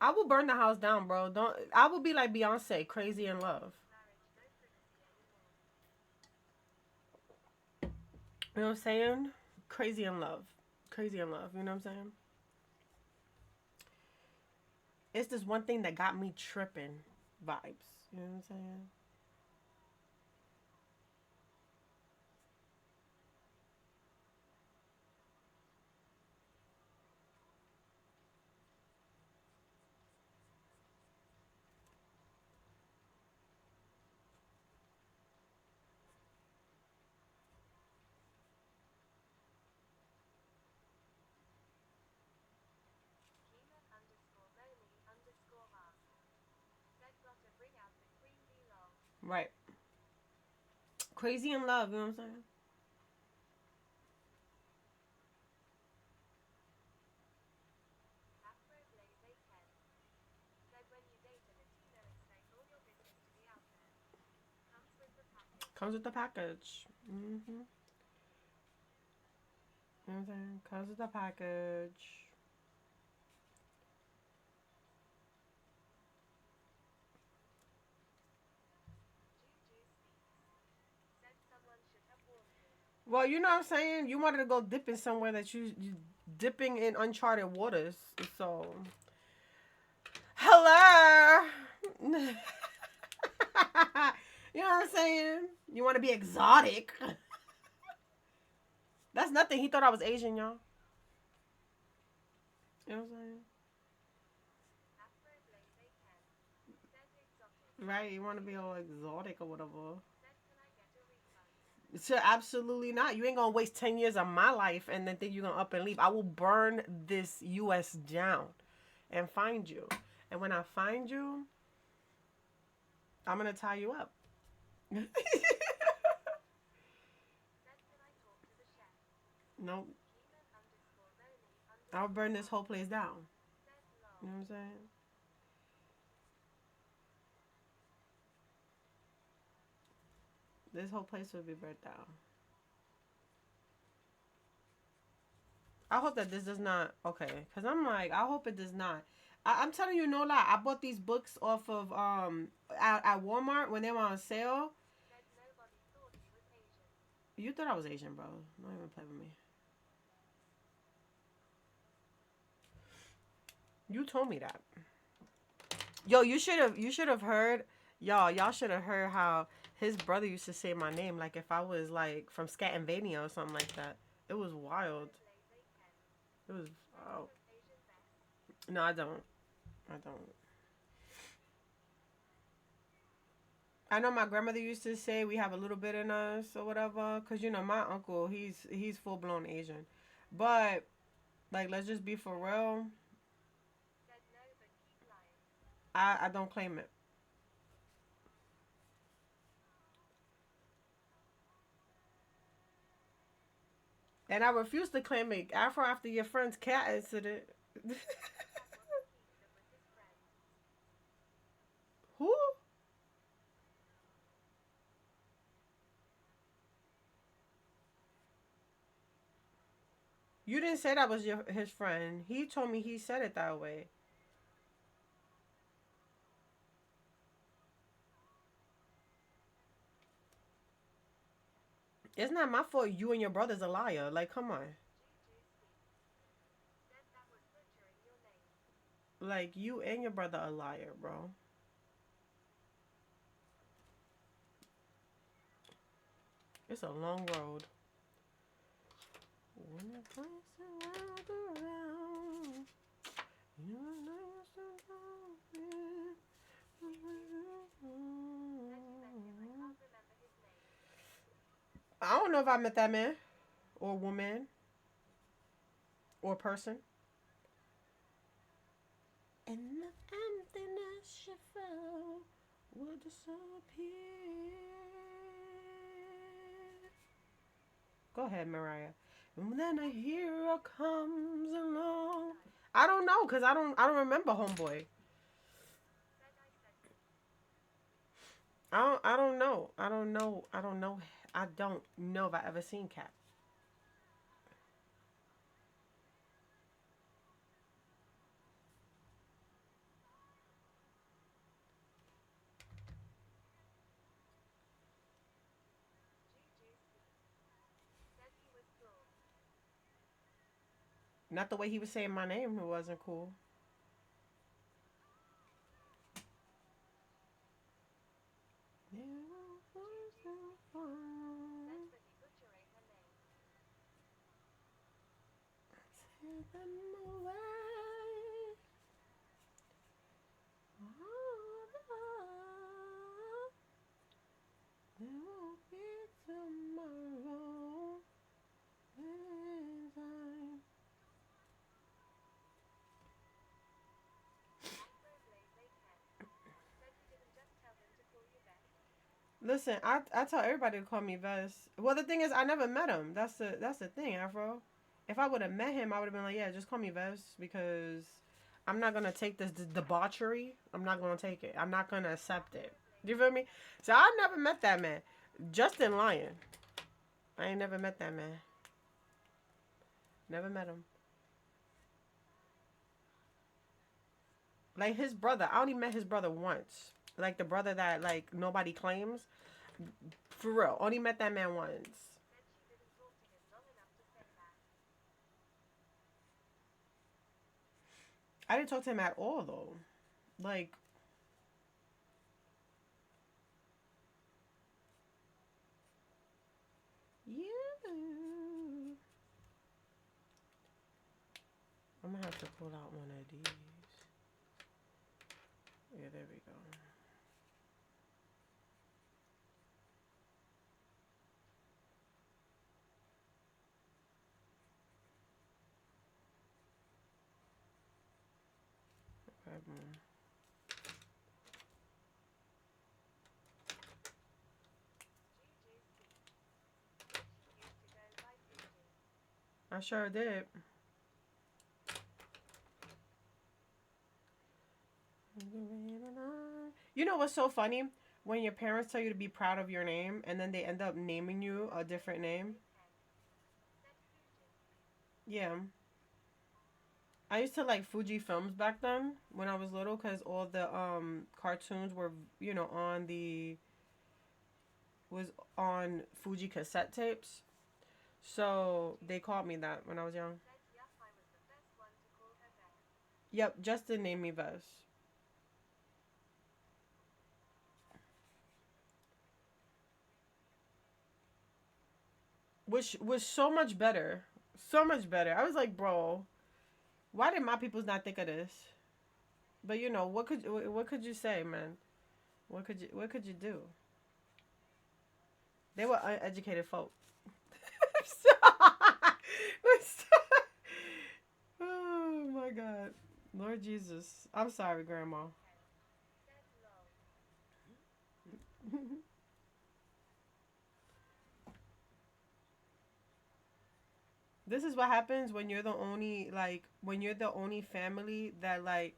I will burn the house down, bro. Don't. I will be like Beyonce, crazy in love. You know what I'm saying? Crazy in love. Crazy in love. You know what I'm saying? It's this one thing that got me tripping vibes. You know what I'm saying? Right. Crazy in love. You know what I'm saying? Comes with the package. Mm-hmm. You know what I'm saying? Comes with the package. Well, you know what I'm saying? You wanted to go dipping somewhere that you dipping in uncharted waters. So, hello. You know what I'm saying? You want to be exotic. That's nothing. He thought I was Asian, y'all. You know what I'm saying? Right? You want to be all exotic or whatever. So absolutely not. You ain't gonna waste 10 years of my life and then think you're gonna up and leave. I will burn this U.S. down and find you. And when I find you, I'm gonna tie you up. Nope. I'll burn this whole place down. You know what I'm saying? This whole place will be burnt down. I hope that this does not. Okay, because I'm like, I hope it does not. I'm telling you, no lie. I bought these books off of at Walmart when they were on sale. You thought I was Asian, bro. Don't even play with me. You told me that. Yo, you should have heard. Y'all should have heard how his brother used to say my name like if I was like from Scatanvania or something like that. It was wild. It was. Oh. No, I don't. I don't. I know my grandmother used to say we have a little bit in us or whatever, cause you know my uncle he's full blown Asian, but like let's just be for real. I don't claim it, and I refuse to claim it. After your friend's cat incident. Who? You didn't say that was his friend. He told me he said it that way. It's not my fault. You and your brother's a liar. Like, come on. Like you and your brother a liar, bro. It's a long road. When it turns around, you know I don't know if I met that man or woman or person. And the emptiness she felt will disappear. Go ahead, Mariah. And then a hero comes along. I don't know, cause I don't remember Homeboy. I don't know. I don't know. I don't know. I don't know if I ever seen Cat. Not the way he was saying my name. It wasn't cool. Listen, I tell everybody to call me Vess. Well, the thing is, I never met him. That's the thing, Afro. If I would have met him, I would have been like, yeah, just call me Vess because I'm not gonna take this debauchery. I'm not gonna take it. I'm not gonna accept it. Do you feel me? So I never met that man. Justin Lyon. I ain't never met that man. Never met him. Like his brother, I only met his brother once. Like the brother that like nobody claims. For real, only met that man once. I didn't talk to him at all though. Like yeah, I'm gonna have to pull out one of these. Yeah, there we go. Bedroom. I sure did. You know what's so funny? When your parents tell you to be proud of your name and then they end up naming you a different name. Yeah. I used to like Fuji films back then when I was little because all the cartoons were, on the was on Fuji cassette tapes. So they called me that when I was young. Yep, Justin named me Vess. Which was so much better. So much better. I was like, bro, why did my peoples not think of this? But what could you say, man? What could you do? They were uneducated folk. Oh my God. Lord Jesus. I'm sorry, Grandma. This is what happens when you're the only family that like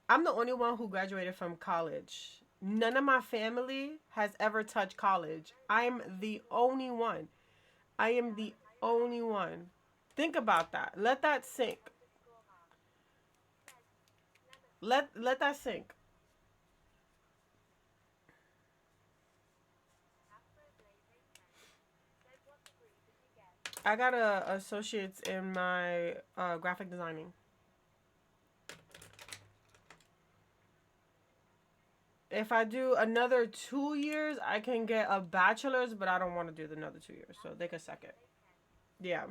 I'm the only one who graduated from college. None of my family has ever touched college. I'm the only one. I am the only one. Think about that. Let that sink. Let that sink. I got a associates in my graphic designing. If I do another 2 years, I can get a bachelor's, but I don't want to do the another 2 years, so they can suck it. Yeah.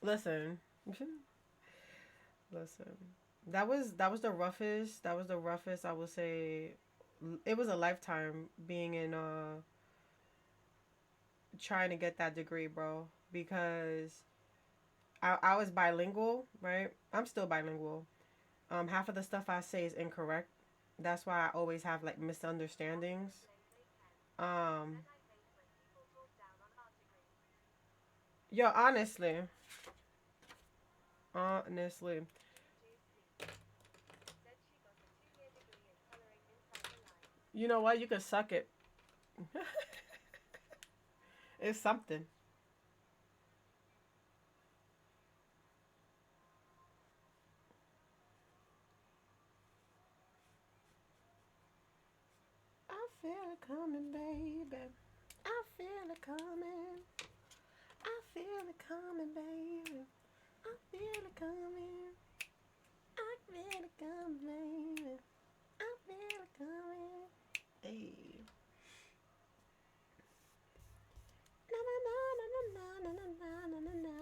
Listen, listen. That was the roughest. That was the roughest. I would say, it was a lifetime being in trying to get that degree, bro. Because I was bilingual, right? I'm still bilingual. Half of the stuff I say is incorrect. That's why I always have like misunderstandings. Um, yo, honestly, you know what? You can suck it. It's something. I feel it coming, baby. I feel it coming. I feel it coming, baby. I feel it coming. I feel it coming, baby. I feel it coming. Hey. Na na na na na na na na na na na.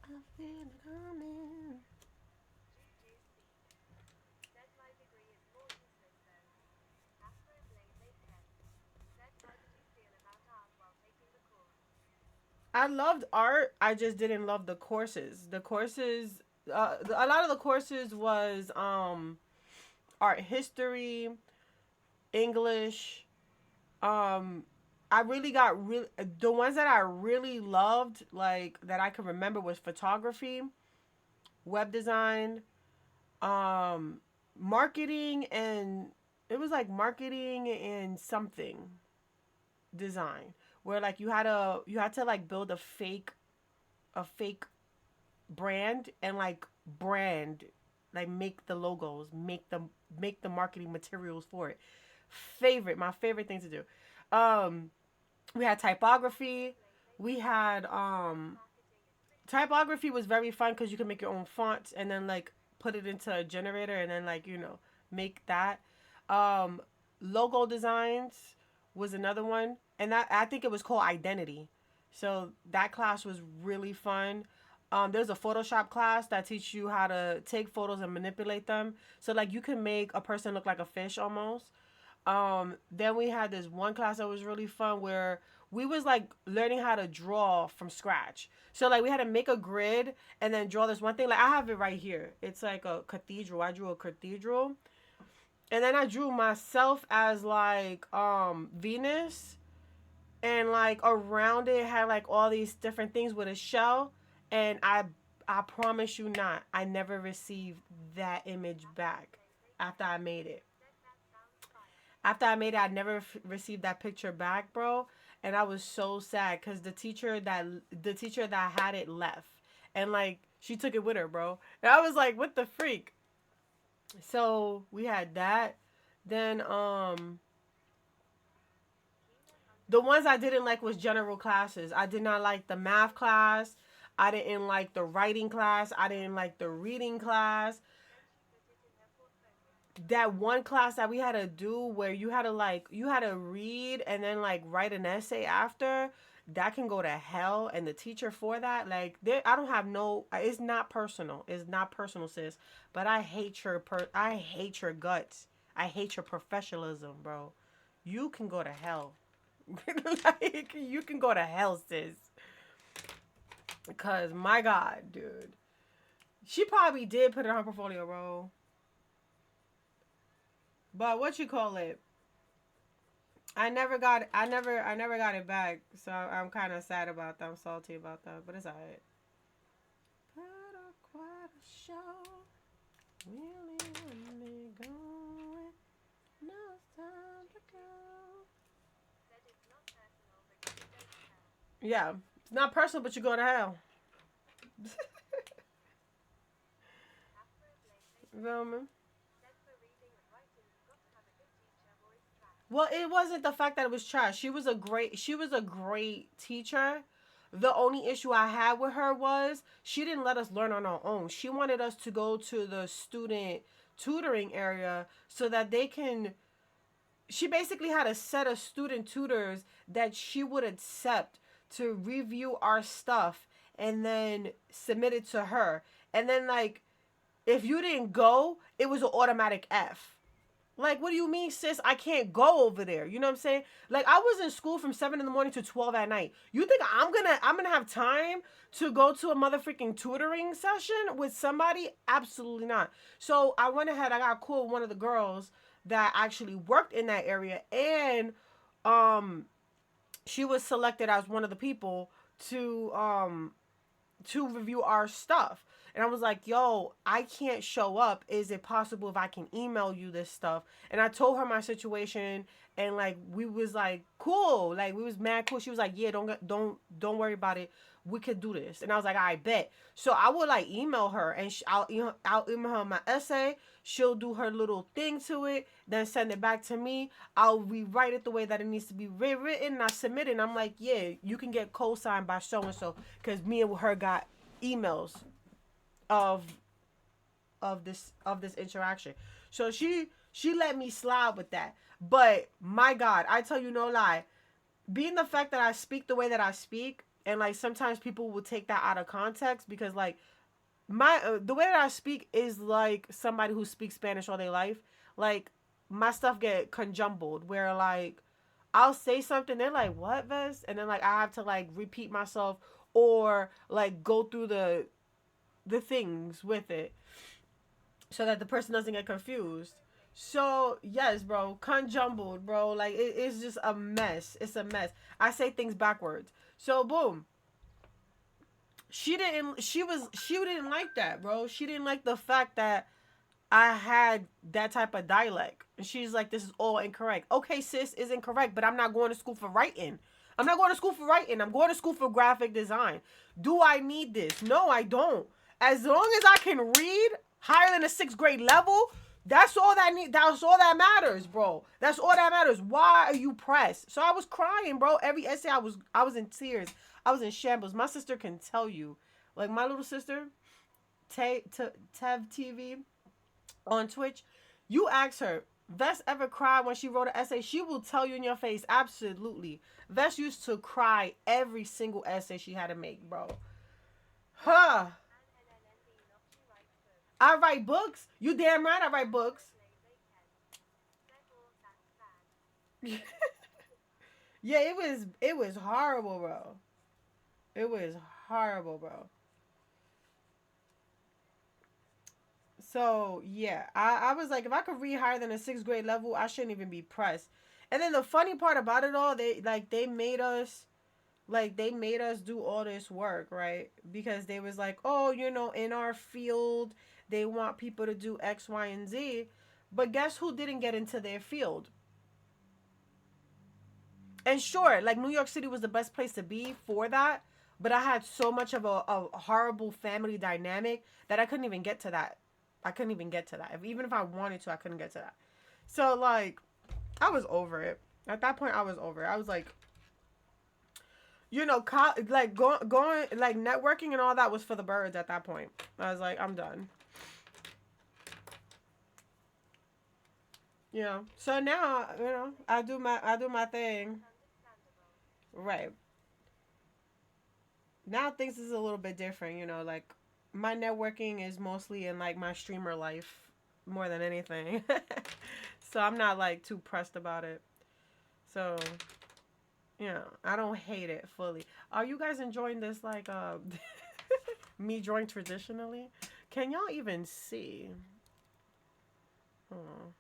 I feel it coming. I loved art. I just didn't love the courses. A lot of the courses was art history, English. Um, I really got really the ones that I really loved, like that I could remember, was photography, web design, um, marketing, and it was like marketing and something design, where like you had to like build a fake brand and like brand, like make the logos, make the marketing materials for it. My favorite thing to do. Um, we had typography. We had typography was very fun because you can make your own fonts and then like put it into a generator and then like make that. Um, logo designs was another one, and that I think it was called identity. So that class was really fun. There's a Photoshop class that teaches you how to take photos and manipulate them. So like you can make a person look like a fish almost. Then we had this one class that was really fun where we was like learning how to draw from scratch. So like we had to make a grid and then draw this one thing. Like I have it right here. It's like a cathedral. I drew a cathedral. And then I drew myself as like Venus, and like around it had like all these different things with a shell, and I promise you not, I never received that image back after I made it. After I made it, I never received that picture back, bro. And I was so sad because the teacher that had it left, and like she took it with her, bro. And I was like, what the freak? So we had that. Then the ones I didn't like was general classes. I did not like the math class. I didn't like the writing class. I didn't like the reading class. That one class that we had to do where you had to read and then like write an essay after, that can go to hell. And the teacher for that, like there, I don't have no, it's not personal, it's not personal, sis, but I hate your guts. I hate your professionalism, bro. You can go to hell. Like you can go to hell, sis, because my god, dude, she probably did put it on her portfolio, bro. But what you call it? I never got it back. So I'm kind of sad about that. I'm salty about that, but it's alright. Put on quite a show. Really want me going. Now it's time to go. Yeah, it's not personal, but you go to hell. Velma. Well, it wasn't the fact that it was trash. She was a great teacher. The only issue I had with her was she didn't let us learn on our own. She wanted us to go to the student tutoring area so that they can, she basically had a set of student tutors that she would accept to review our stuff and then submit it to her. And then like if you didn't go, it was an automatic F. Like, what do you mean, sis? I can't go over there. You know what I'm saying? Like, I was in school from 7 in the morning to 12 at night. You think I'm gonna have time to go to a mother freaking tutoring session with somebody? Absolutely not. So I went ahead. I got cool with one of the girls that actually worked in that area, and um, she was selected as one of the people to review our stuff. And I was like, yo, I can't show up. Is it possible if I can email you this stuff? And I told her my situation, and like we was like cool. Like we was mad cool. She was like, yeah, don't worry about it. We could do this. And I was like, I bet. So I would like email her, and I'll email her my essay. She'll do her little thing to it, then send it back to me. I'll rewrite it the way that it needs to be rewritten, and I submit it. And I'm like, yeah, you can get co-signed by so and so, because me and her got emails of this interaction. So she let me slide with that. But my God, I tell you no lie, being the fact that I speak the way that I speak, and like sometimes people will take that out of context, because like my the way that I speak is like somebody who speaks Spanish all their life. Like my stuff get conjumbled where like I'll say something, they're like, what, Ves? And then like I have to like repeat myself, or like go through the things with it so that the person doesn't get confused. So yes, bro, conjumbled, bro. Like it's just a mess. It's a mess. I say things backwards. So boom. She didn't like that, bro. She didn't like the fact that I had that type of dialect. And she's like, this is all incorrect. Okay, sis, is incorrect, but I'm not going to school for writing. I'm not going to school for writing. I'm going to school for graphic design. Do I need this? No, I don't. As long as I can read higher than a 6th grade level, that's all that matters, bro. That's all that matters. Why are you pressed? So I was crying, bro. Every essay I was in tears. I was in shambles. My sister can tell you. Like my little sister, Tev TV on Twitch, you ask her, Vess ever cried when she wrote an essay? She will tell you in your face, absolutely. Vess used to cry every single essay she had to make, bro. Huh. I write books. You damn right I write books. Yeah, it was horrible, bro. It was horrible, bro. So yeah, I was like, if I could read higher than a sixth grade level, I shouldn't even be pressed. And then the funny part about it all, they made us do all this work, right? Because they was like, oh, in our field, they want people to do X, Y, and Z. But guess who didn't get into their field? And sure, like New York City was the best place to be for that, but I had so much of a horrible family dynamic that I couldn't even get to that. I couldn't even get to that. Even if I wanted to, I couldn't get to that. So like, I was over it. At that point, I was over it. I was like, like going, like networking and all that was for the birds at that point. I was like, I'm done. So now, I do my thing. Right. Now things is a little bit different, like my networking is mostly in like my streamer life more than anything. So I'm not like too pressed about it. So, I don't hate it fully. Are you guys enjoying this like me drawing traditionally? Can y'all even see? Oh.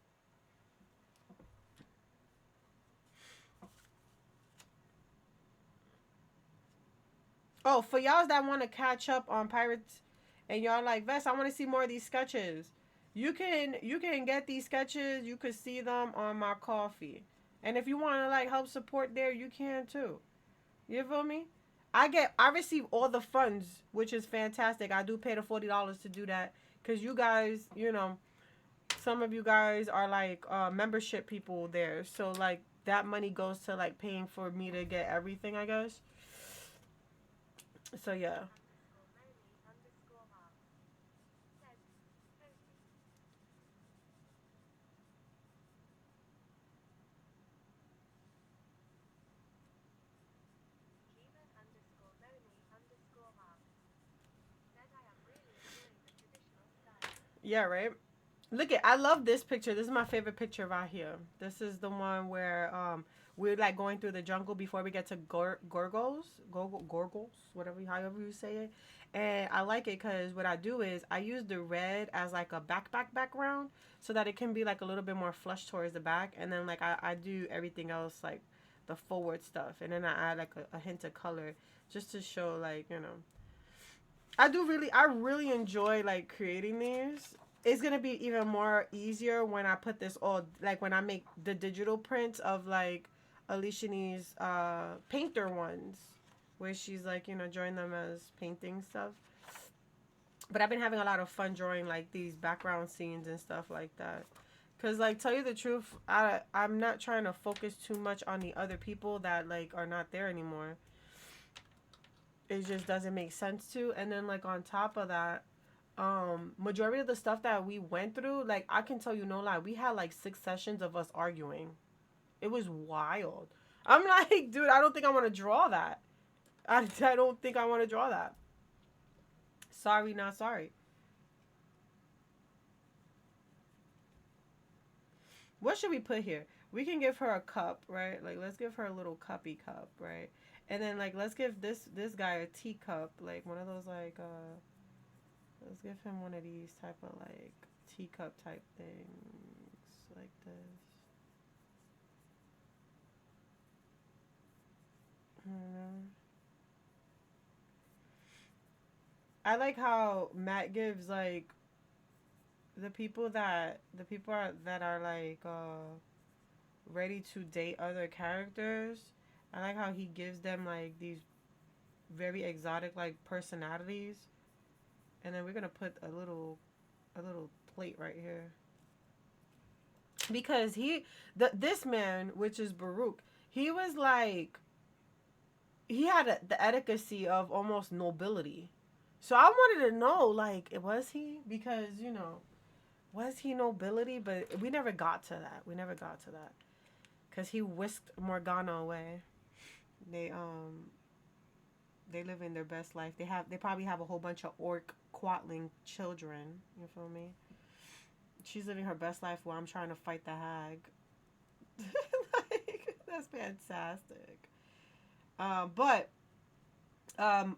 Oh, for y'all that want to catch up on Pirates and y'all like, Vest, I want to see more of these sketches. You can get these sketches. You could see them on my coffee. And if you want to like help support there, you can too. You feel me? I receive all the funds, which is fantastic. I do pay the $40 to do that cuz you guys, some of you guys are like membership people there. So like that money goes to like paying for me to get everything, I guess. So yeah. Yeah, right. Look at I love this picture. This is my favorite picture right here. This is the one where we're like going through the jungle before we get to gorgles, whatever however you say it. And I like it because what I do is I use the red as like a background so that it can be like a little bit more flush towards the back, and then like I do everything else like the forward stuff, and then I add like a hint of color just to show like I really enjoy like creating these. It's gonna be even more easier when I put this all like when I make the digital prints of like Aleshanee's painter ones, where she's like drawing them as painting stuff. But I've been having a lot of fun drawing like these background scenes and stuff like that. Cause like tell you the truth, I'm not trying to focus too much on the other people that like are not there anymore. It just doesn't make sense to. And then like on top of that, majority of the stuff that we went through, like I can tell you no lie, we had like 6 sessions of us arguing. It was wild. I'm like, dude, I don't think I want to draw that. I don't think I want to draw that. Sorry, not sorry. What should we put here? We can give her a cup, right? Like let's give her a little cuppy cup, right? And then like let's give this guy a teacup, like one of those like let's give him one of these type of like teacup type things like this. I don't know. I like how Matt gives like the people that are like ready to date other characters. I like how he gives them like these very exotic like personalities, and then we're gonna put a little plate right here because this man, which is Baruch, he was like he had the etiquette of almost nobility. So I wanted to know, like, was he? Because was he nobility? But we never got to that. We never got to that because he whisked Morgana away. They they live in their best life. They probably have a whole bunch of orc quatling children. You feel me? She's living her best life while I'm trying to fight the hag. Like, That's fantastic. But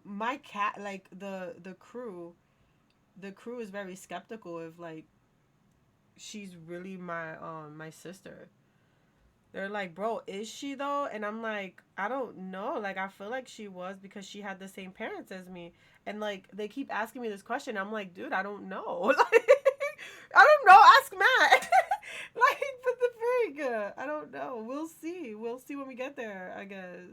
my cat, like the crew is very skeptical if like she's really my sister. They're like, bro, is she though? And I'm like, I don't know. Like, I feel like she was because she had the same parents as me. And like, they keep asking me this question. I'm like, dude, I don't know. Like, I don't know. Ask Matt. Like, what the freak? I don't know. We'll see. We'll see when we get there, I guess.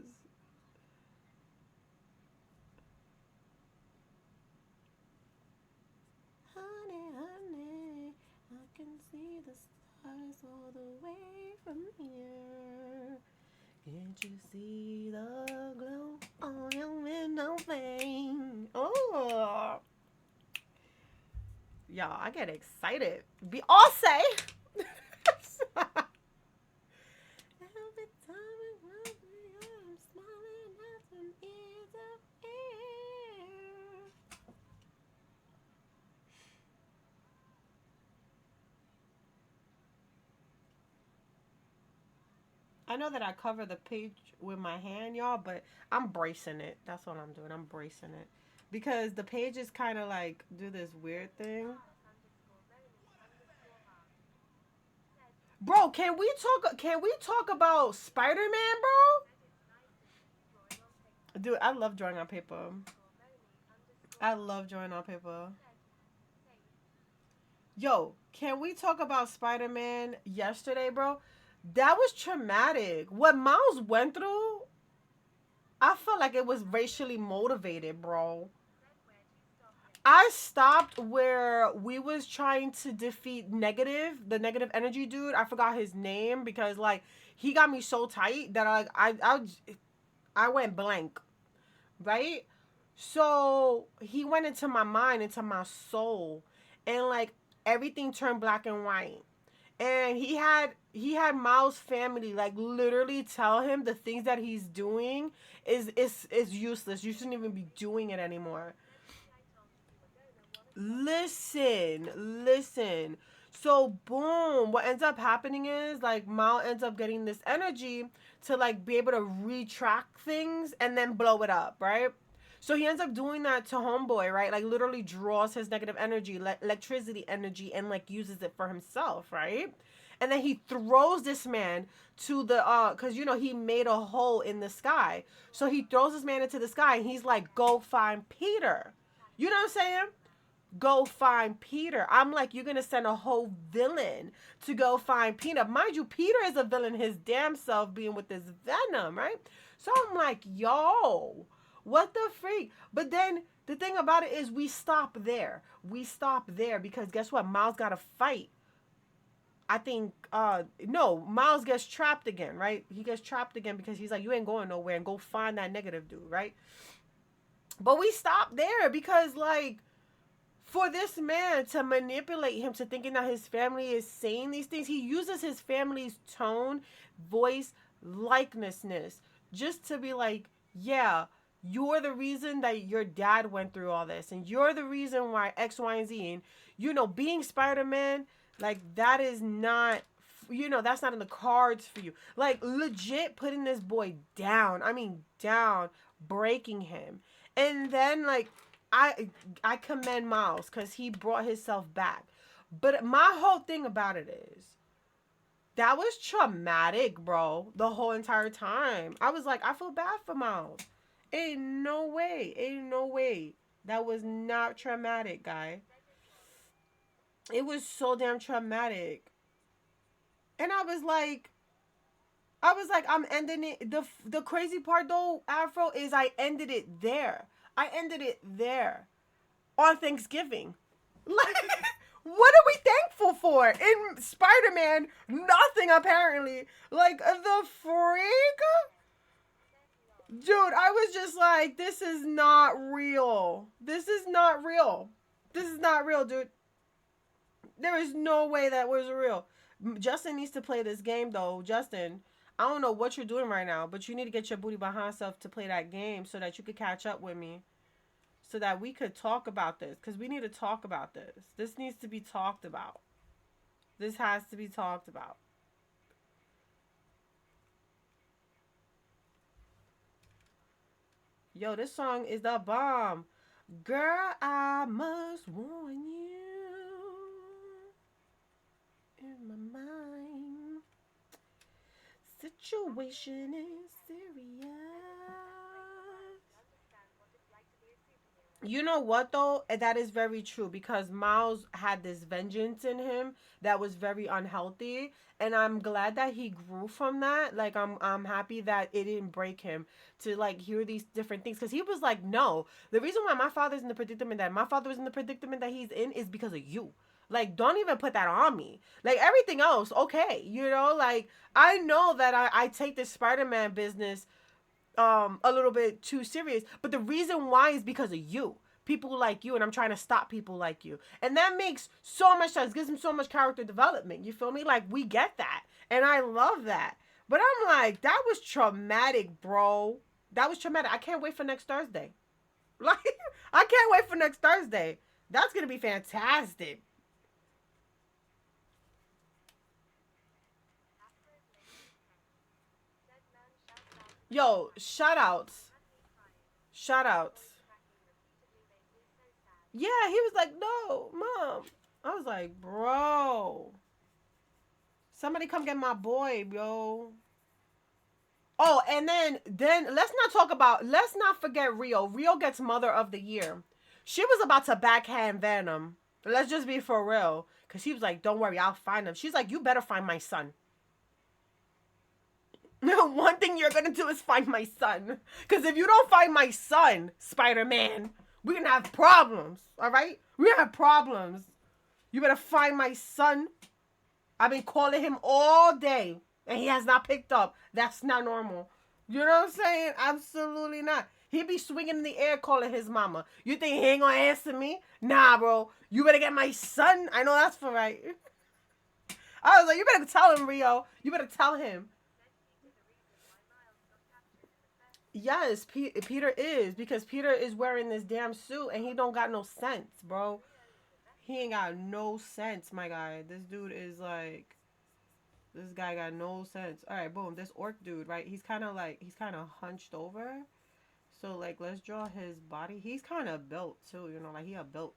Honey, honey, I can see the stars all the way from here. Can't you see the glow on your window pane? Oh, y'all, I get excited. Be all say. Every time I run, I'm smiling at from ear to ear. I know that I cover the page with my hand, y'all, but I'm bracing it. That's what I'm doing. I'm bracing it. Because the pages kind of like do this weird thing. Bro, can we talk about Spider-Man, bro? Dude, I love drawing on paper. I love drawing on paper. Yo, can we talk about Spider-Man yesterday, bro? That was traumatic. What Miles went through, I felt like it was racially motivated, bro. I stopped where we was trying to defeat the negative energy dude. I forgot his name because like he got me so tight that I went blank, right? So he went into my mind, into my soul, and like everything turned black and white. And he had Miles' family like literally tell him the things that he's doing is useless. You shouldn't even be doing it anymore. Listen. So boom, what ends up happening is like Mal ends up getting this energy to like be able to retract things and then blow it up, right? So he ends up doing that to Homeboy, right? Like literally draws his negative energy, electricity energy, and like uses it for himself, right? And then he throws this man to the cause you know he made a hole in the sky. So he throws this man into the sky and he's like, go find Peter. You know what I'm saying? Go find Peter. I'm like, you're gonna send a whole villain to go find Peter. Mind you, Peter is a villain his damn self being with this venom, right? So I'm like, yo, what the freak? But then the thing about it is we stop there. We stop there because guess what? Miles gotta fight. I think no, Miles gets trapped again, right? He gets trapped again because he's like, you ain't going nowhere and go find that negative dude, right? But we stop there because like for this man to manipulate him to thinking that his family is saying these things, he uses his family's tone, voice, likenesness just to be like, yeah, you're the reason that your dad went through all this, and you're the reason why X, Y, and Z. And, being Spider Man, like, that is not, that's not in the cards for you. Like, legit putting this boy down. I mean, down, breaking him. And then, like, I I commend Miles because he brought himself back. But my whole thing about it is that was traumatic, bro. The whole entire time, I was like, I feel bad for Miles. Ain't no way, ain't no way. That was not traumatic, guy. It was so damn traumatic, and I'm ending it. The crazy part though, Afro, is I ended it there. I ended it there on Thanksgiving. Like, what are we thankful for? In Spider Man, nothing apparently. Like, the freak? Dude, I was just like, this is not real. This is not real. This is not real, dude. There is no way that was real. Justin needs to play this game, though. Justin, I don't know what you're doing right now, but you need to get your booty behind yourself to play that game so that you could catch up with me. So that we could talk about this. Because we need to talk about this. This needs to be talked about. This has to be talked about. Yo, this song is the bomb. Girl, I must warn you. In my mind, situation is serious. You know what though? That is very true because Miles had this vengeance in him that was very unhealthy, and I'm glad that he grew from that. Like I'm happy that it didn't break him to like hear these different things because he was like, no, the reason why my father's in the predicament that my father was in the predicament that he's in is because of you. Like, don't even put that on me. Like everything else, okay, like I know that I take this Spider-Man business a little bit too serious, but the reason why is because of you, people like you, and I'm trying to stop people like you, and that makes so much sense, gives him so much character development, you feel me? Like, we get that, and I love that. But I'm like, that was traumatic, bro. That was traumatic. I can't wait for next Thursday. Like, I can't wait for next Thursday. That's gonna be fantastic. Yo, shout outs. Shout outs. Yeah, he was like, no, mom. I was like, bro, somebody come get my boy, yo. Oh, and then let's not forget Rio. Rio gets Mother of the Year. She was about to backhand Venom. Let's just be for real. Cause he was like, don't worry, I'll find him. She's like, you better find my son. One thing you're gonna do is find my son. Cause if you don't find my son, Spider-Man, we're gonna have problems. Alright? We're gonna have problems. You better find my son. I've been calling him all day and he has not picked up. That's not normal. You know what I'm saying? Absolutely not. He be swinging in the air calling his mama. You think he ain't gonna answer me? Nah, bro. You better get my son. I know that's for right. I was like, you better tell him, Rio. You better tell him. Yes, Peter is because Peter is wearing this damn suit and he don't got no sense, bro. He ain't got no sense, my guy. This dude is like, this guy got no sense. All right, boom. This orc dude, right? He's kind of hunched over. So like, let's draw his body. He's kind of built too, like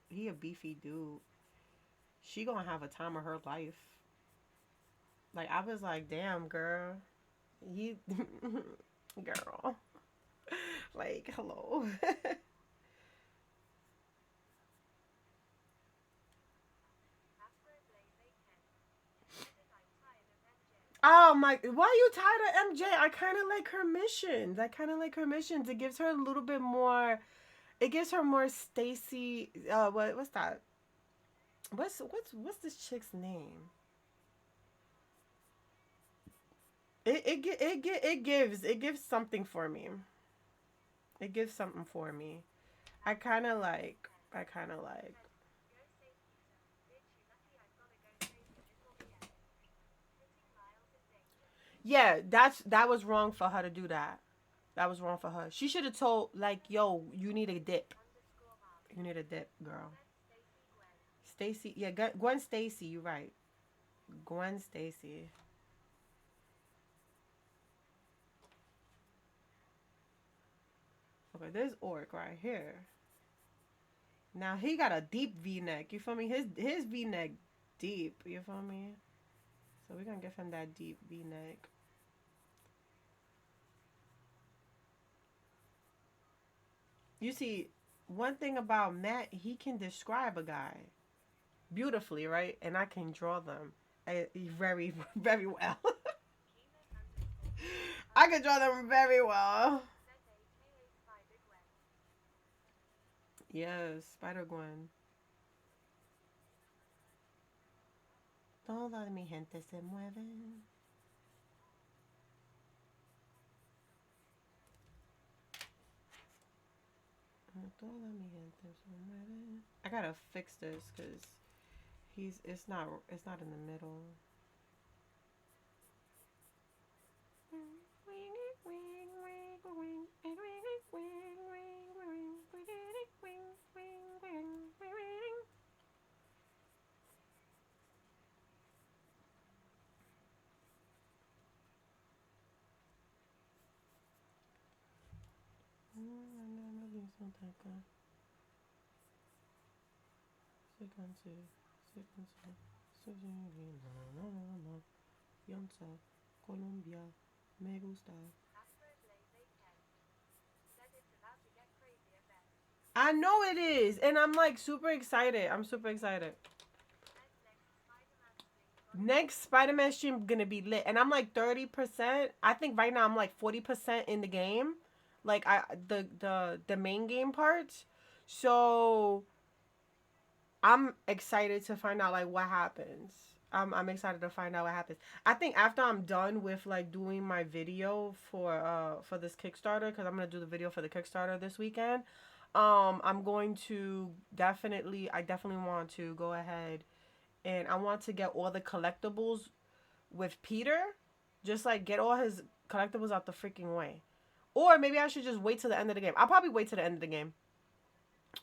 he a beefy dude. She gonna have a time of her life. Like I was like, damn, girl, you, girl, like hello. Oh my! Why you tired of MJ? I kind of like her missions. I kind of like her missions. It gives her a little bit more. It gives her more Stacy. What's that? What's this chick's name? It gives something for me. It gives something for me. I kind of like. Yeah, that was wrong for her to do that. That was wrong for her. She should have told like, yo, you need a dip. You need a dip, girl. Stacy, yeah, Gwen Stacy. You're right. Gwen Stacy. Okay, there's Orc right here. Now he got a deep V neck. You feel me? His V neck deep. You feel me? So we're gonna give him that deep V neck. You see, one thing about Matt, he can describe a guy beautifully, right? And I can draw them very, very well. I can draw them very well. Yes, Spider Gwen. Toda mi gente se mueve. Toda mi gente se mueve. I gotta fix this because it's not in the middle. Colombia, me gusta. I know it is, and I'm like super excited. I'm super excited. Next Spider-Man stream gonna be lit, and I'm like 30%. I think right now I'm like 40% in the game, like the main game parts. So I'm excited to find out like what happens. I'm excited to find out what happens. I think after I'm done with like doing my video for this Kickstarter, because I'm gonna do the video for the Kickstarter this weekend. I'm going to I definitely want to go ahead and I want to get all the collectibles with Peter. Just like get all his collectibles out the freaking way. Or maybe I should just wait till the end of the game. I'll probably wait till the end of the game.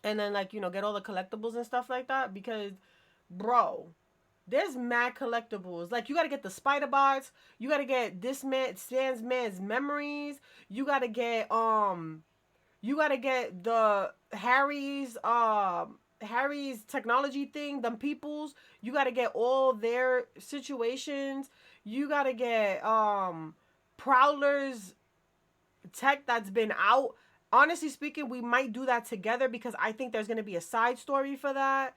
And then like, get all the collectibles and stuff like that. Because, bro, there's mad collectibles. Like you gotta get the spider bots. You gotta get this man's memories. You gotta get the Harry's technology thing, them peoples. You gotta get all their situations. You gotta get Prowler's tech that's been out. Honestly speaking, we might do that together because I think there's gonna be a side story for that.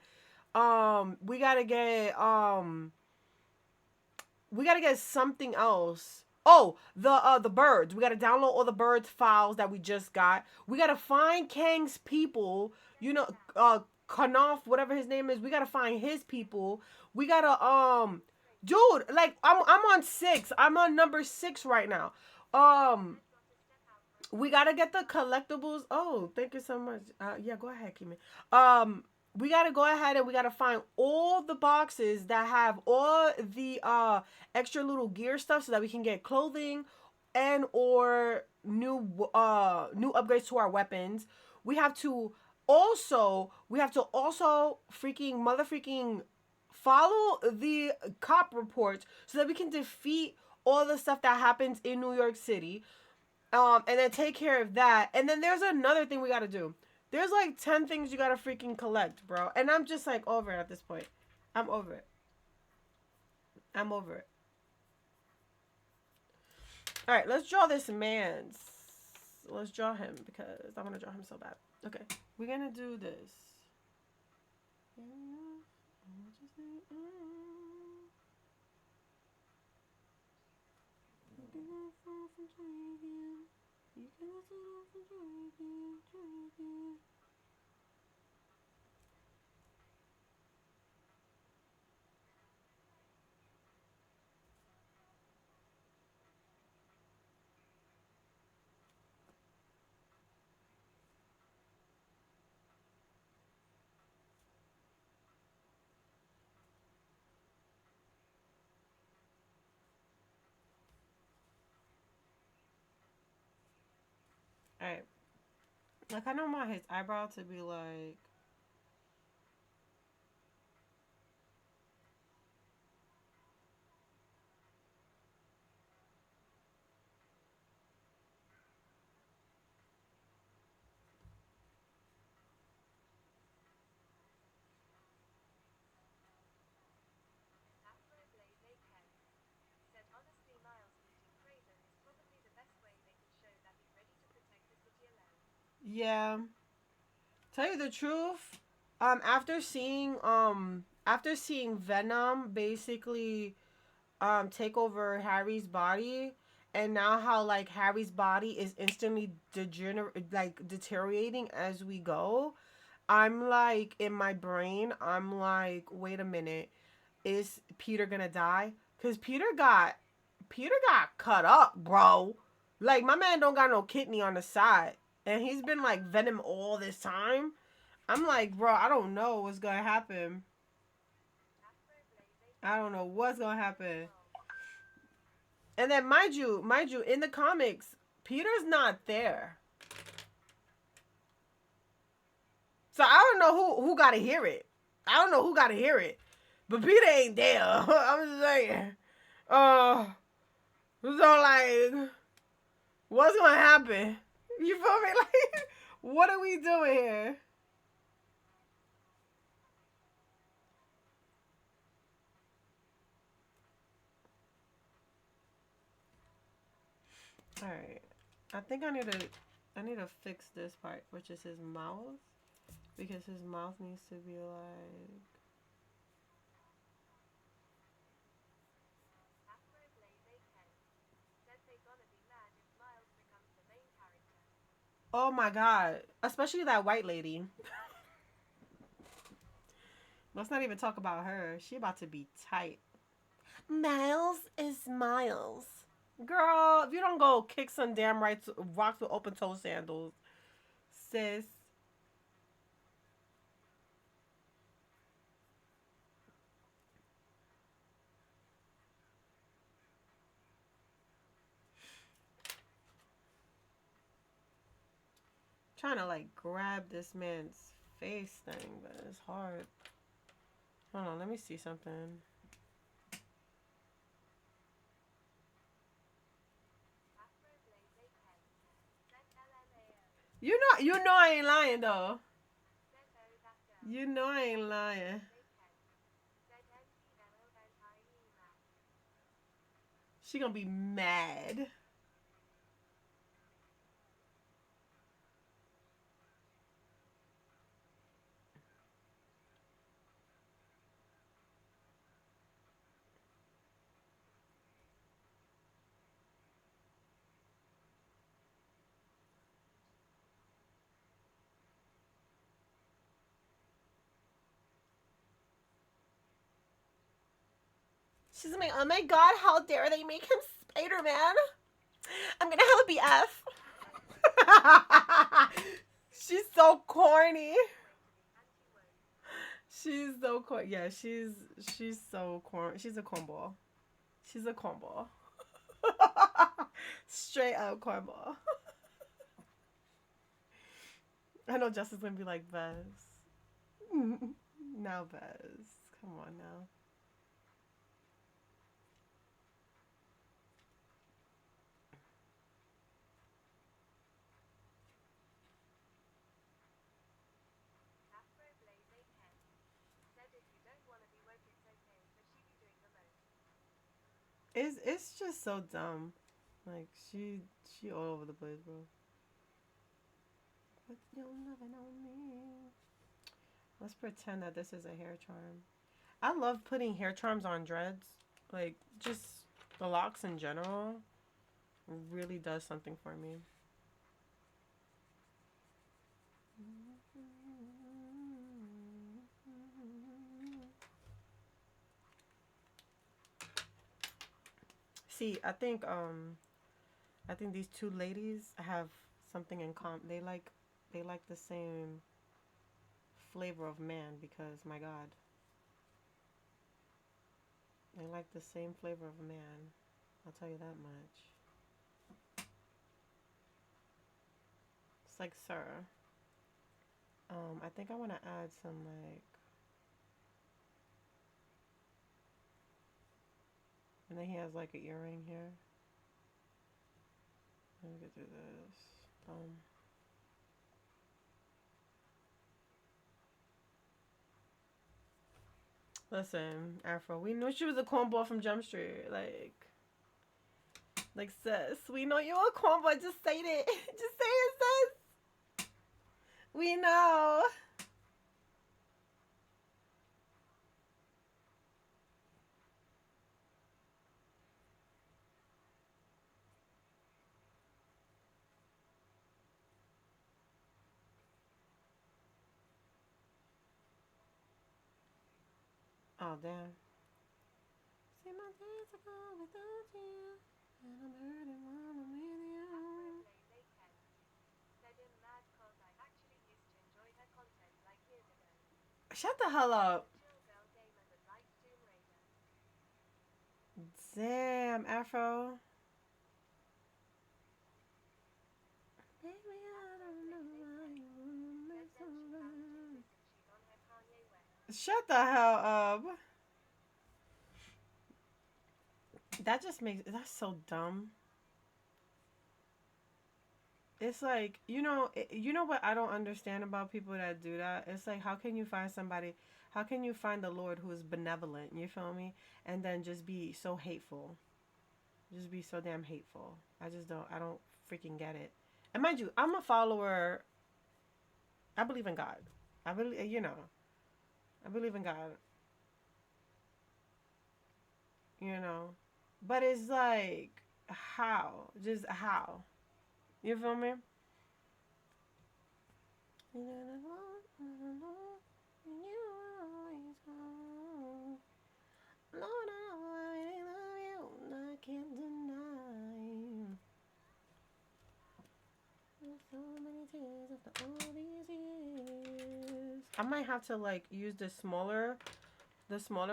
We gotta get something else. Oh, the birds. We gotta download all the birds files that we just got. We gotta find Kang's people. Knopf, whatever his name is. We gotta find his people. We gotta dude, like I'm on 6. I'm on number 6 right now. We gotta get the collectibles. Oh, thank you so much. Yeah, go ahead, Kimi. We gotta go ahead and we gotta find all the boxes that have all the extra little gear stuff so that we can get clothing and or new upgrades to our weapons. We have to also freaking follow the cop reports so that we can defeat all the stuff that happens in New York City. And then take care of that. And then there's another thing we gotta do. There's like 10 things you gotta freaking collect, bro. And I'm just like over it at this point. I'm over it. Alright, let's draw this man's. Let's draw him because I want to draw him so bad. Okay, we're gonna do this. Alright. I kind of want his eyebrow to be like. Yeah. Tell you the truth, after seeing Venom basically take over Harry's body, and now how like Harry's body is instantly deteriorating as we go, I'm like in my brain, I'm like, wait a minute, is Peter gonna die? Cause Peter got cut up, bro. Like my man don't got no kidney on the side. And he's been like Venom all this time. I'm like, bro, I don't know what's gonna happen. I don't know what's gonna happen. And then mind you, in the comics, Peter's not there. So I don't know who gotta hear it. I don't know who gotta hear it. But Peter ain't there. I'm just saying. So like, what's gonna happen? You feel me? Like, What are we doing here? All right. I think I need to fix this part, which is his mouth, because his mouth needs to be like. Oh my god! Especially that white lady. Let's not even talk about her. She about to be tight. Miles is Miles. Girl, if you don't go kick some damn rights rocks with open toe sandals, sis. Trying to like grab this man's face thing, but it's hard. Hold on, let me see something. You know I ain't lying though. You know I ain't lying. She gonna be mad. She's like, oh my god, how dare they make him Spider Man? I'm gonna have a BF. She's so corny. She's so corny. Yeah, she's so corny. She's a cornball. She's a cornball. Straight up cornball. I know Justin's gonna be like, Bez. Now, Bez. Come on now. It's just so dumb. Like she all over the place, bro. But you'll never know me. Let's pretend that this is a hair charm. I love putting hair charms on dreads. Like just the locks in general really does something for me. See, I think these two ladies have something in common. They like the same flavor of man because my god, they like the same flavor of man. I'll tell you that much. It's like, sir. I think I want to add some like, and then he has like an earring here. Let me get through this. Listen, Afro, we knew she was a cornball from Jump Street. Like sis, we know you're a cornball. Just say it. Just say it, sis. We know. Oh damn. See my days ago without you, and I'm hurting while I'm with you. Shut the hell up. Damn, Afro. Baby, I don't know why you want me so bad. Shut the hell up. That just makes that's so dumb. it's like, you know what I don't understand about people that do that? It's like, how can you find somebody, how can you find the Lord who is benevolent, you feel me? And then just be so hateful. Just be so damn hateful. I don't freaking get it. And mind you, I'm a follower. I believe in God. I believe, I believe in God, you know. But it's like, how? Just how? You feel me? Lord, I love you. I can't deny. So many tears after all these years. I might have to like use the smaller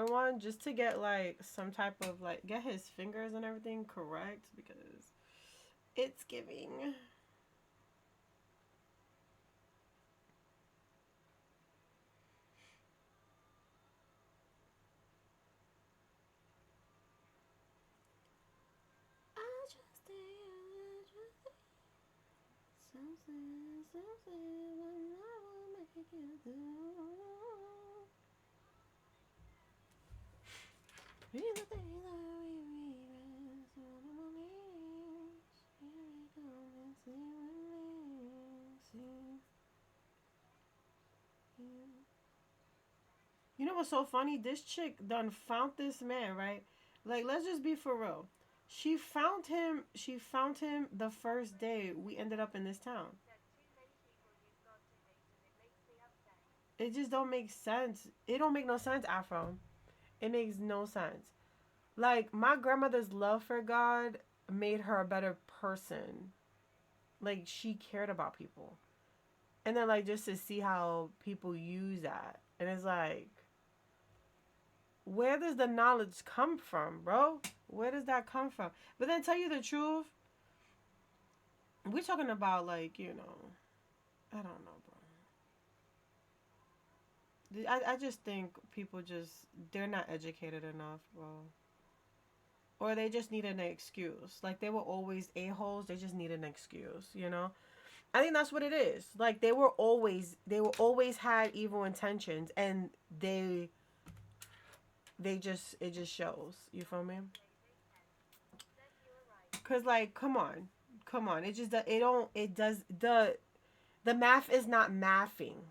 one, just to get like some type of like get his fingers and everything correct, because it's giving. I trust you, something, something, but I will make you do. Be the thing that we rest on my knees. Here we come and sing with me. See. You know what's so funny? This chick done found this man, right? Like, let's just be for real. She found him. She found him the first day we ended up in this town. It just don't make sense. It don't make no sense, Afro. It makes no sense. Like, my grandmother's love for God made her a better person. Like, she cared about people. And then, like, just to see how people use that. And it's like, where does the knowledge come from, bro? Where does that come from? But then, tell you the truth, we're talking about, like, I don't know, bro. I just think people they're not educated enough, bro. Or they just need an excuse. Like, they were always a-holes. They just need an excuse. I think that's what it is. Like, they were always had evil intentions, and it just shows. You feel me? Cause, like, come on. It just it don't it does the math is not mathing.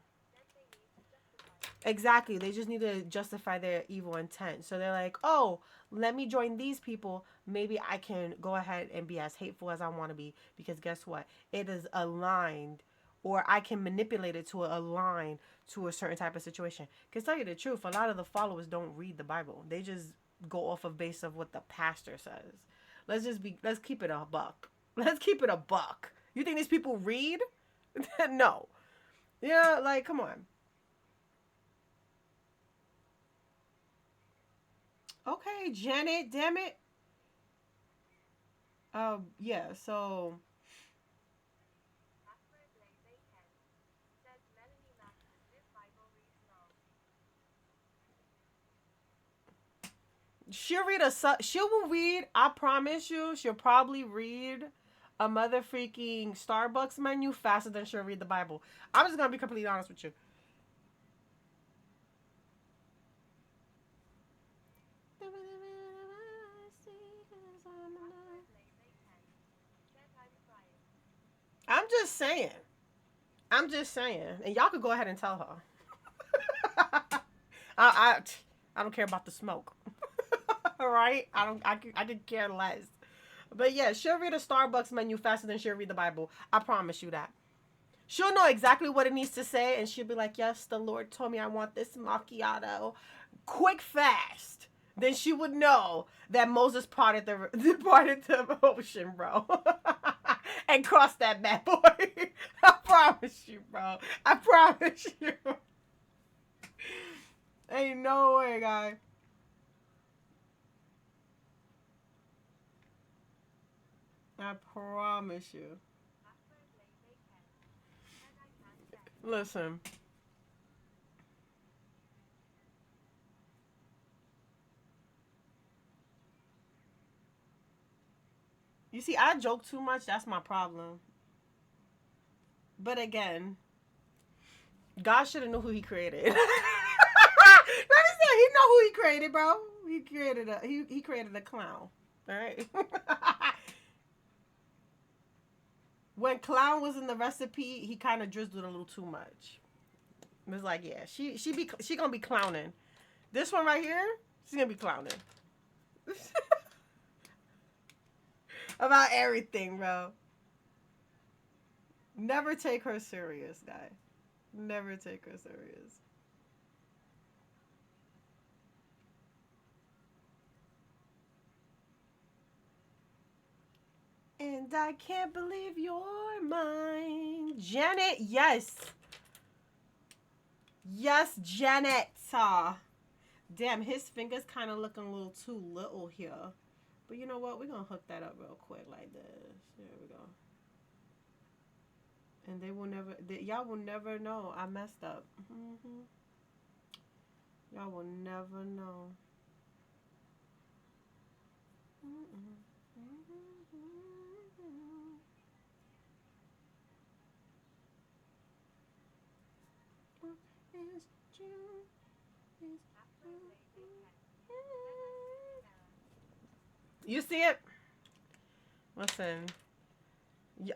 Exactly. They just need to justify their evil intent. So they're like, oh, let me join these people. Maybe I can go ahead and be as hateful as I want to be, because guess what? It is aligned, or I can manipulate it to align to a certain type of situation. Because tell you the truth, a lot of the followers don't read the Bible. They just go off of base of what the pastor says. Let's keep it a buck. Let's keep it a buck. You think these people read? No. Yeah, like, come on. Okay, Janet, damn it. Yeah, so she will read, I promise you, she'll probably read a mother freaking Starbucks menu faster than she'll read the Bible. I'm just gonna be completely honest with you. I'm just saying. I'm just saying. And y'all could go ahead and tell her. I I don't care about the smoke. All right? I could care less. But yeah, she'll read a Starbucks menu faster than she'll read the Bible. I promise you that. She'll know exactly what it needs to say, and she'll be like, yes, the Lord told me I want this macchiato. Quick, fast. Then she would know that Moses parted parted the ocean, bro. And crossed that bad boy. I promise you, bro. I promise you. Ain't no way, guy. I promise you. Listen. You see, I joke too much. That's my problem. But again, God should have knew who he created. Let me say, he know who he created, bro. He created a clown. All right. When clown was in the recipe, he kind of drizzled a little too much. It was like, yeah, she gonna be clowning. This one right here, she's gonna be clowning about everything, bro. Never take her serious, guy. Never take her serious. And I can't believe you're mine. Janet, yes. Yes, Janet. Damn, his fingers kind of looking a little too little here. But you know what? We're going to hook that up real quick like this. There we go. And y'all will never know I messed up. Y'all will never know. You see it? Listen,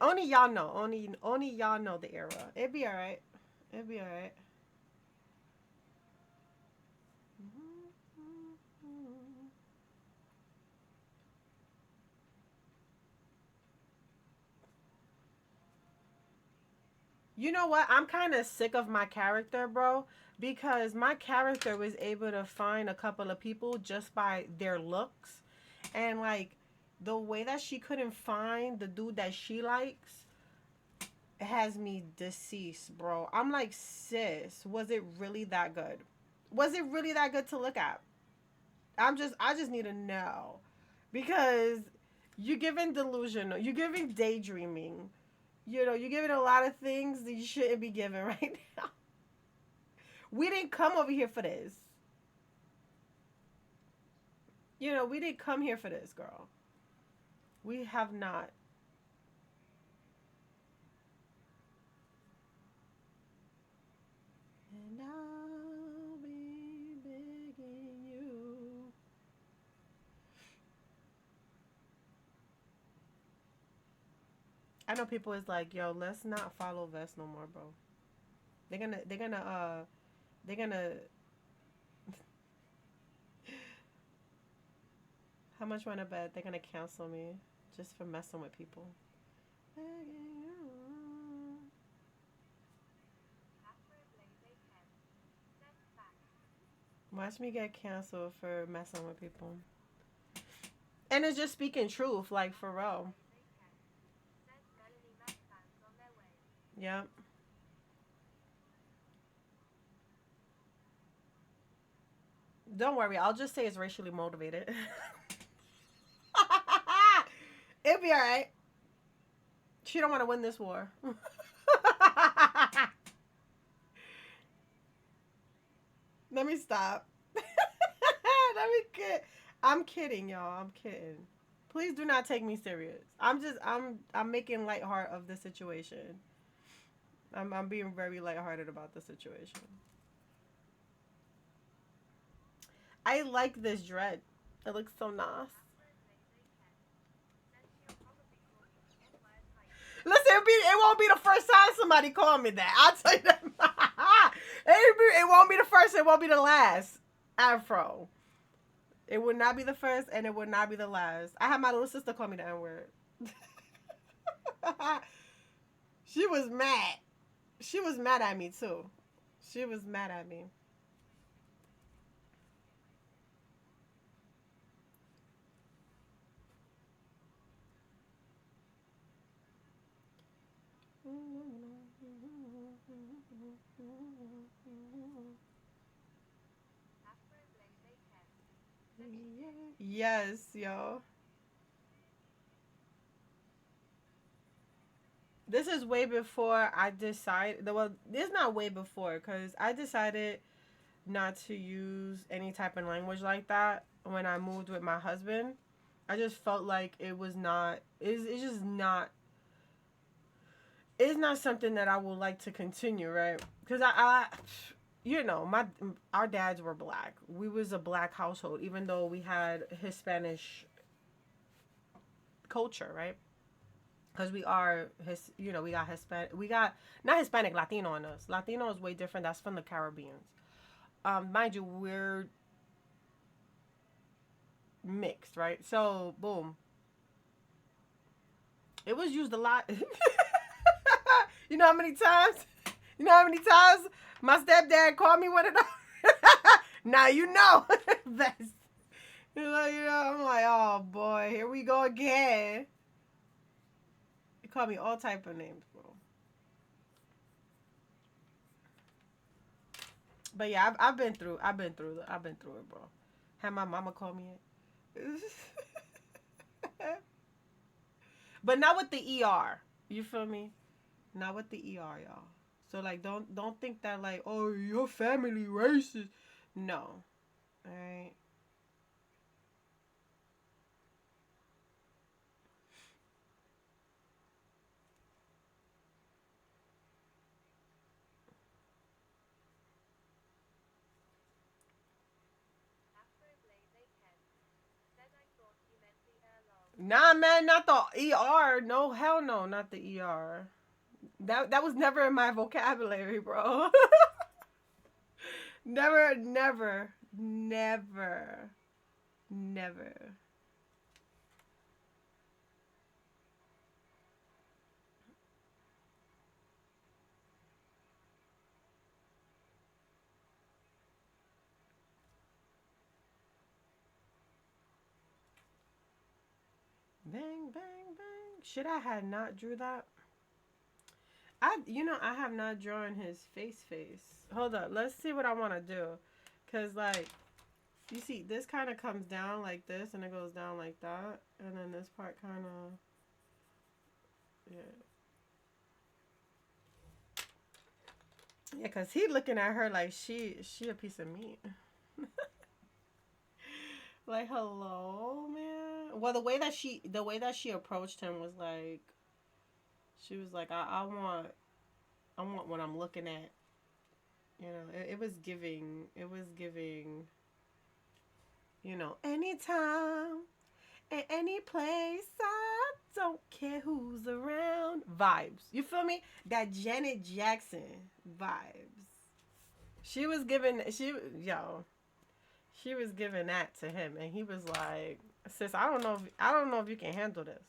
only y'all know. Only y'all know the era. It'd be all right. It'd be all right. You know what? I'm kind of sick of my character, bro, because my character was able to find a couple of people just by their looks, and like the way that she couldn't find the dude that she likes has me deceased, bro. I'm like, sis, was it really that good? Was it really that good to look at? I just need to know, because you're giving delusional, you're giving daydreaming, you're giving a lot of things that you shouldn't be giving right now. We didn't come over here for this. We didn't come here for this, girl. We have not. And I'll be begging you. I know people is like, yo, let's not follow Vest no more, bro. They're gonna how much want to bet they're gonna cancel me just for messing with people. Watch me get canceled for messing with people. And it's just speaking truth, like for real. Yep. Don't worry, I'll just say it's racially motivated. It'll be alright. She don't want to win this war. Let me stop. Let me kid. I'm kidding, y'all. I'm kidding. Please do not take me serious. I'm making lightheart of the situation. I'm being very lighthearted about the situation. I like this dread. It looks so nice. Listen, it won't be the first time somebody called me that. I'll tell you that. It won't be the first. It won't be the last. Afro. It would not be the first, and it would not be the last. I had my little sister call me the N-word. She was mad. She was mad at me, too. She was mad at me. Yes, yo. This is way before I decided. Well, it's not way before, because I decided not to use any type of language like that when I moved with my husband. I just felt like it was not. It's just not. it's not something that I would like to continue, right? Because I you know, my our dads were black. We was a black household, even though we had Hispanic culture, right? Because we are his, you know, we got Hispanic, we got not Hispanic, Latino in us. Latino is way different. That's from the Caribbean. Mind you, we're mixed, right? So boom, it was used a lot. You know how many times? You know how many times my stepdad called me one of those? Now you know. That's, I'm like, oh boy, here we go again. He called me all type of names, bro. But yeah, I've been through it, bro. Had my mama call me it. But not with the ER. You feel me? Not with the ER, y'all. So like, don't think that like, oh, your family racist. No, all right. Nah, man, not the ER. No, hell no, not the ER. That was never in my vocabulary, bro. Never, never, never, never. Bang, bang, bang. Should I had not drew that? I have not drawn his face. Hold up, let's see what I want to do. Cause like, you see, this kind of comes down like this, and it goes down like that, and then this part kind of, yeah, yeah. Cause he looking at her like she a piece of meat. Like, hello, man. Well, the way that she approached him was like, she was like, I want what I'm looking at. You know, it was giving, anytime, in any place, I don't care who's around. Vibes. You feel me? That Janet Jackson vibes. She was giving, yo, she was giving that to him, and he was like, sis, I don't know if you can handle this.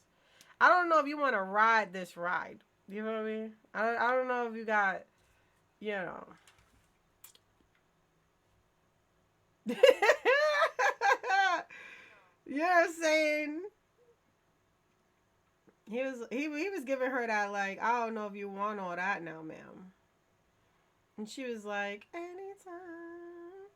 I don't know if you want to ride this ride. You know what I mean? I don't know if you got, you know. You know what I'm saying? He was giving her that like, I don't know if you want all that now, ma'am. And she was like, anytime.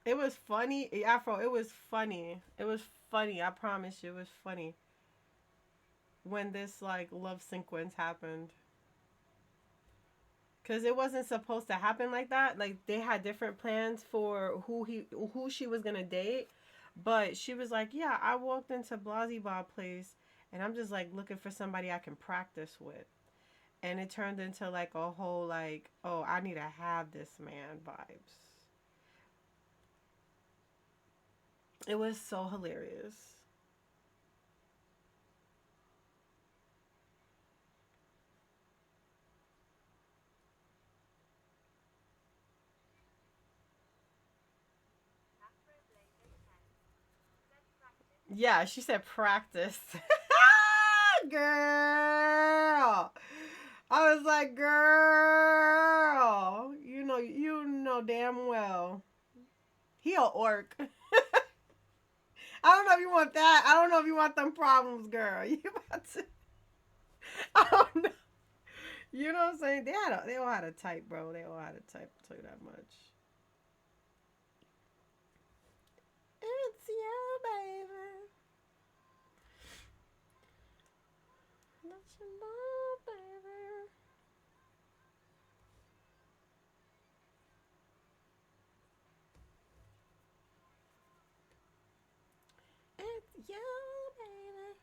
It was funny, Afro. It was funny. It was funny. I promise you, it was funny when this like love sequence happened. Cause it wasn't supposed to happen like that. Like they had different plans for who she was gonna date, but she was like, "Yeah, I walked into Blasey Bob place, and I'm just like looking for somebody I can practice with." And it turned into like a whole like, "Oh, I need to have this man" vibes. It was so hilarious. Yeah, she said practice. Girl. I was like, girl, you know damn well. He a orc. I don't know if you want that. I don't know if you want them problems, girl. You about to I don't know. You know what I'm saying? They all had a type, bro. They all had a type, I'll tell you that much. It's you, baby. Let you know, baby. You, baby.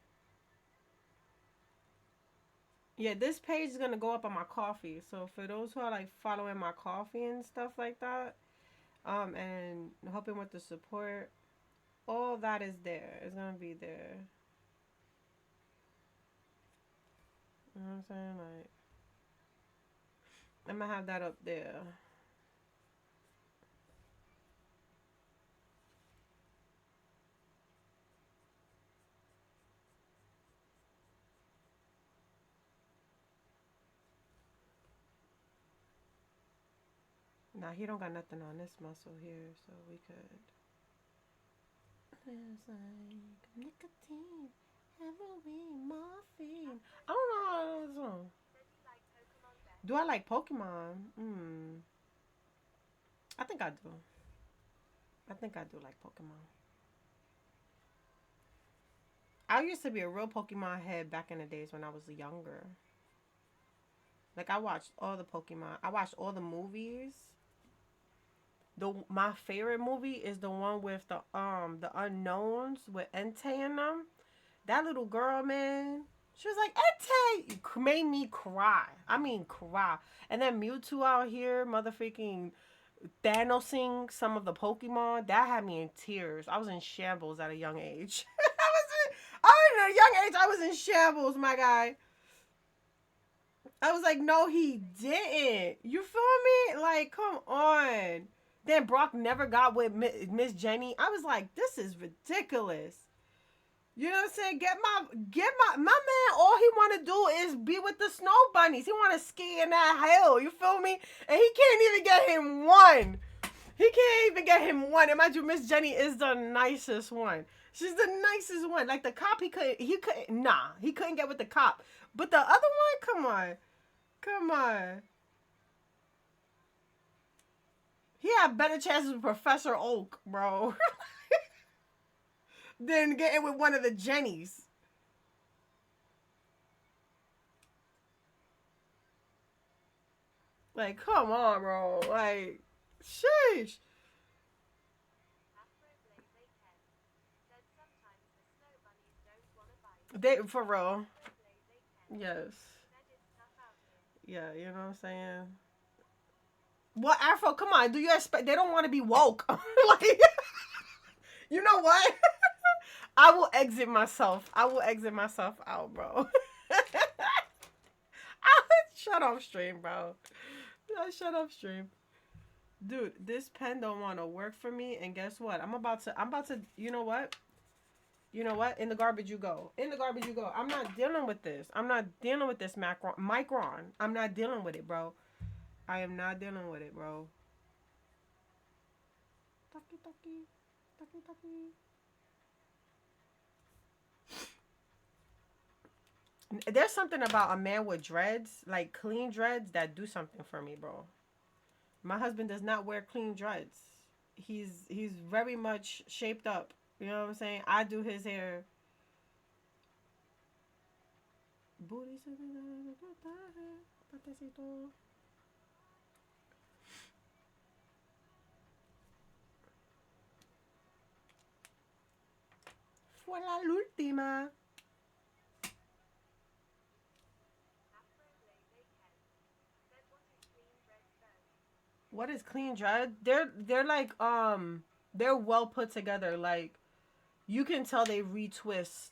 Yeah, this page is gonna go up on my coffee. So for those who are like following my coffee and stuff like that, and helping with the support, all that is there. It's gonna be there. You know what I'm saying? Like, I'm gonna have that up there. Nah, he don't got nothing on this muscle here, so we could. It's like nicotine, heroin, morphine. I don't know how to know this song. Do I like Pokemon? I think I do. I think I do like Pokemon. I used to be a real Pokemon head back in the days when I was younger. Like I watched all the Pokemon. I watched all the movies. My favorite movie is the one with the unknowns with Entei in them. That little girl, man, she was like, Entei! You made me cry. I mean, cry. And then Mewtwo out here, motherfucking Thanosing some of the Pokemon. That had me in tears. I was in shambles at a young age. I was in a young age, I was in shambles, my guy. I was like, no, he didn't. You feel me? Like, come on. Then Brock never got with Miss Jenny. I was like, this is ridiculous. You know what I'm saying? My man, all he want to do is be with the snow bunnies. He want to ski in that hill. You feel me? And he can't even get him one. He can't even get him one. And mind you, Miss Jenny is the nicest one. She's the nicest one. Like the cop, he couldn't get with the cop. But the other one, come on. Come on. He had better chances with Professor Oak, bro. than getting with one of the Jennies. Like, come on, bro. Like, sheesh. They, for real. Yes. Yeah, you know what I'm saying? What Afro? Come on, do you expect they don't want to be woke? Like, you know what? I will exit myself. I will exit myself out, bro. I shut off stream, bro. I shut off stream. Dude, this pen don't want to work for me, and guess what? I'm about to, you know what? You know what? In the garbage you go. In the garbage you go. I'm not dealing with this. I'm not dealing with this Micron. I'm not dealing with it, bro. I am not dealing with it, bro. Taki taki. Taki taki. There's something about a man with dreads, like clean dreads, that do something for me, bro. My husband does not wear clean dreads. He's very much shaped up. You know what I'm saying? I do his hair. Booty. Fue la última. What is clean dread? They're like they're well put together. Like you can tell they retwist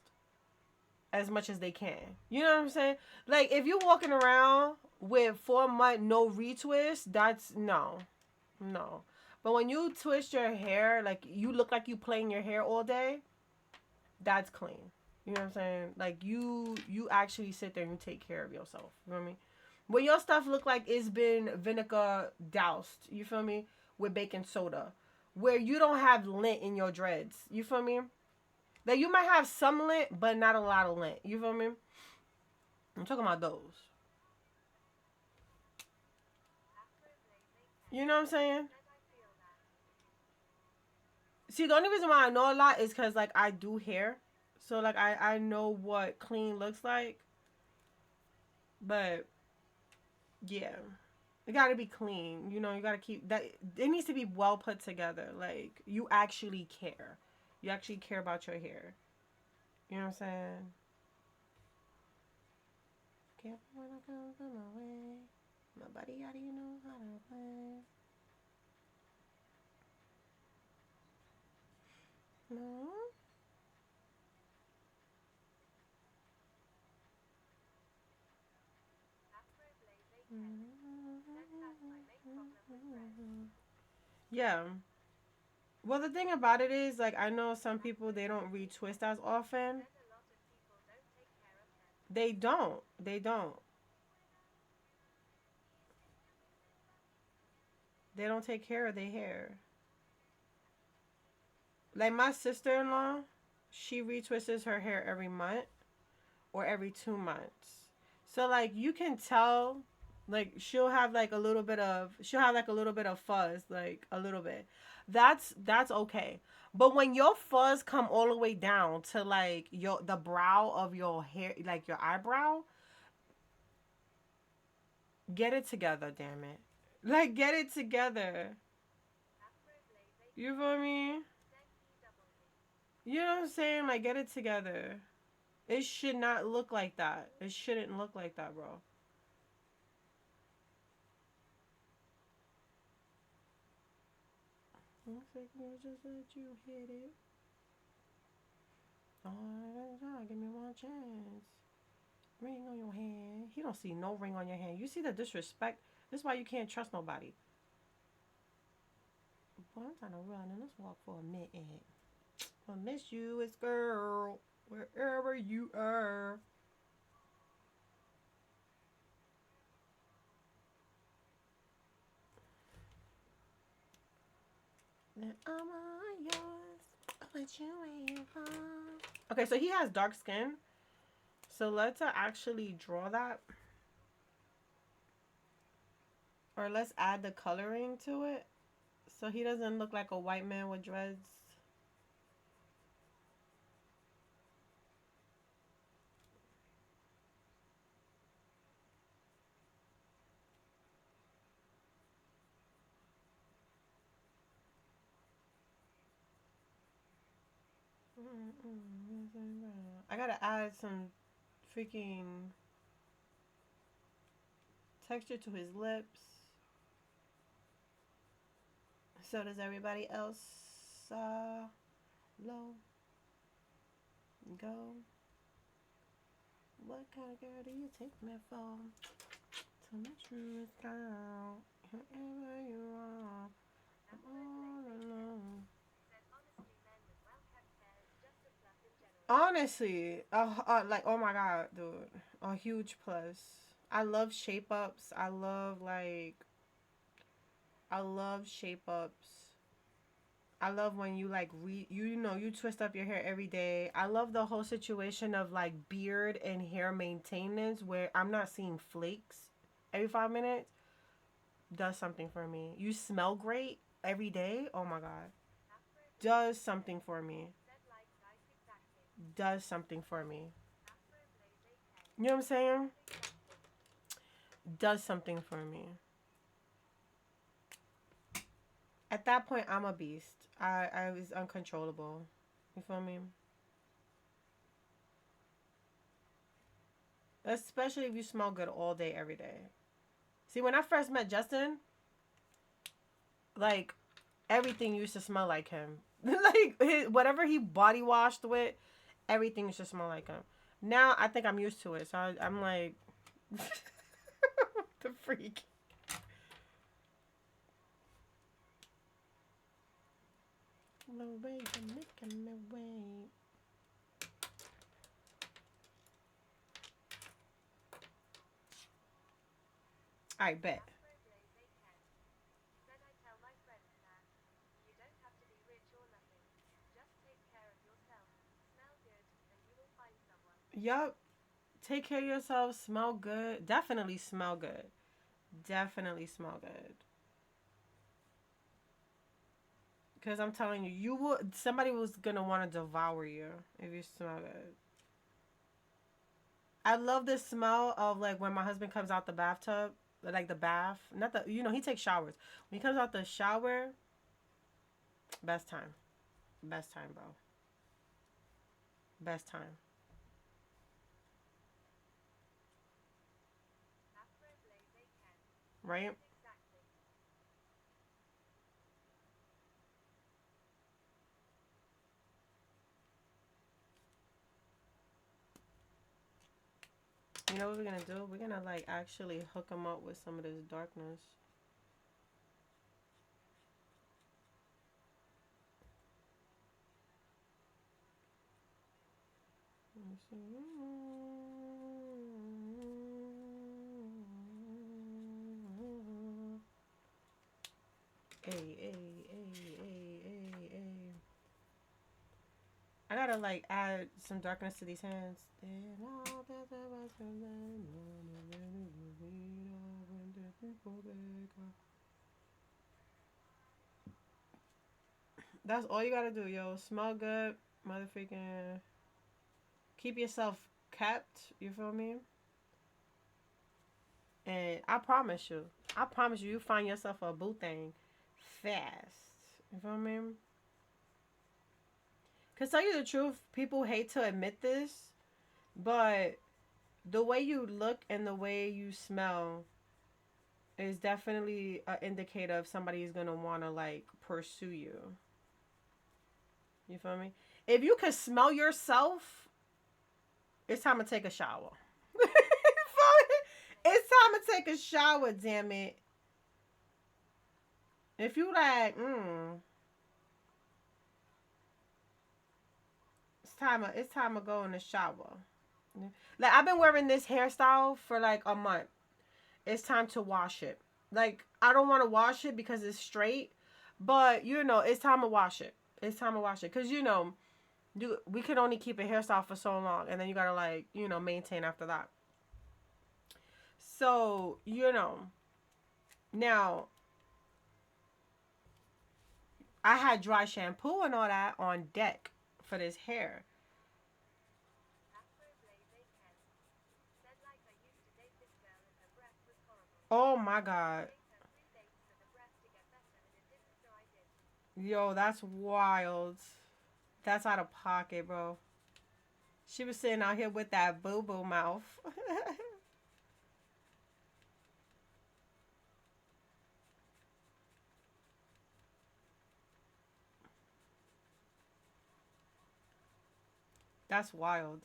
as much as they can. You know what I'm saying? Like if you're walking around with 4 month no retwist, that's no. But when you twist your hair, like you look like you playing your hair all day, that's clean. You know what I'm saying? Like you actually sit there and you take care of yourself. You know what I mean? When your stuff look like it's been vinegar doused, you feel me? With baking soda. Where you don't have lint in your dreads. You feel me? Like you might have some lint, but not a lot of lint. You feel me? I'm talking about those. You know what I'm saying? See, the only reason why I know a lot is because like I do hair. So like I know what clean looks like. But yeah. It gotta be clean. You know, you gotta keep that. It needs to be well put together. Like, you actually care. You actually care about your hair. You know what I'm saying? Can't when I come from my way. My body, how do you know how to play? No. Yeah. Well, the thing about it is, like, I know some people they don't retwist as often. They don't. They don't. They don't take care of their hair. Like my sister-in-law, she retwists her hair every month or every 2 months. So like you can tell, like she'll have like a little bit of fuzz, like a little bit. That's okay. But when your fuzz come all the way down to like the brow of your hair, like your eyebrow, get it together, damn it. Like get it together. You feel me? You know what I'm saying? Like get it together. It should not look like that. It shouldn't look like that, bro. Looks like we'll just let you hit it. Oh, give me one chance. Ring on your hand. He don't see no ring on your hand. You see the disrespect? This is why you can't trust nobody. Boy, I'm trying to run and let's walk for a minute. I miss you, it's girl. Wherever you are. Then I'm all yours. What you waiting for? Okay, so he has dark skin. So let's actually draw that. Or let's add the coloring to it. So he doesn't look like a white man with dreads. I gotta add some freaking texture to his lips. So does everybody else. Low. Go. What kind of girl do you take me for? Tell me truth, girl. Whoever you are, I'm all alone. Honestly, like oh my god, dude, a huge plus. I love shape ups. I love shape ups. I love when you like you know you twist up your hair every day. I love the whole situation of like beard and hair maintenance where I'm not seeing flakes every 5 minutes. Does something for me. You smell great every day. Oh my god. Does something for me. Does something for me. You know what I'm saying? Does something for me. At that point, I'm a beast. I was uncontrollable. You feel me? Especially if you smell good all day, every day. See, when I first met Justin, like everything used to smell like him. Like whatever he body washed with, everything used to smell like him. Now I think I'm used to it, so I'm like, the freak. No way, you're making me wait. I bet. Yup. Take care of yourself. Smell good. Definitely smell good. Definitely smell good. Because I'm telling you, somebody was gonna want to devour you if you smell good. I love the smell of like when my husband comes out the bathtub, like the bath. Not the, he takes showers. When he comes out the shower, best time, best time, bro. Best time. Right? You know what we're gonna do? We're gonna like actually hook them up with some of this darkness. Let me see. Hey, hey, hey, hey, hey, hey. I gotta like add some darkness to these hands. That's all you gotta do, yo. Smell good, motherfucking. Keep yourself kept. You feel me? And I promise you, you find yourself a boo thing fast. You feel me? Cause tell you the truth, people hate to admit this, but the way you look and the way you smell is definitely an indicator of somebody is gonna wanna like pursue you. You feel me? If you can smell yourself, it's time to take a shower. You feel me? It's time to take a shower, damn it. If you like, it's time to go in the shower. Like I've been wearing this hairstyle for like a month. It's time to wash it. Like I don't want to wash it because it's straight, but you know it's time to wash it. It's time to wash it because you know we can only keep a hairstyle for so long, and then you gotta like maintain after that. So now I had dry shampoo and all that on deck for this hair. Oh my god. Yo, that's wild. That's out of pocket, bro. She was sitting out here with that boo boo mouth. That's wild.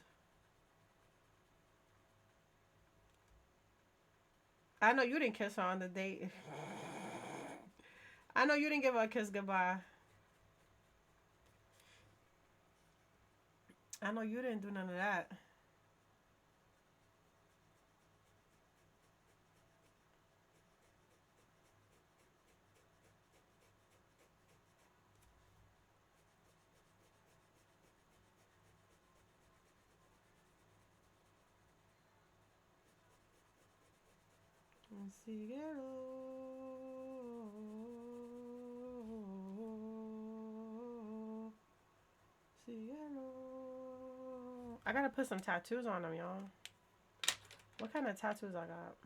I know you didn't kiss her on the date. I know you didn't give her a kiss goodbye. I know you didn't do none of that. I gotta put some tattoos on them, y'all. What kind of tattoos I got?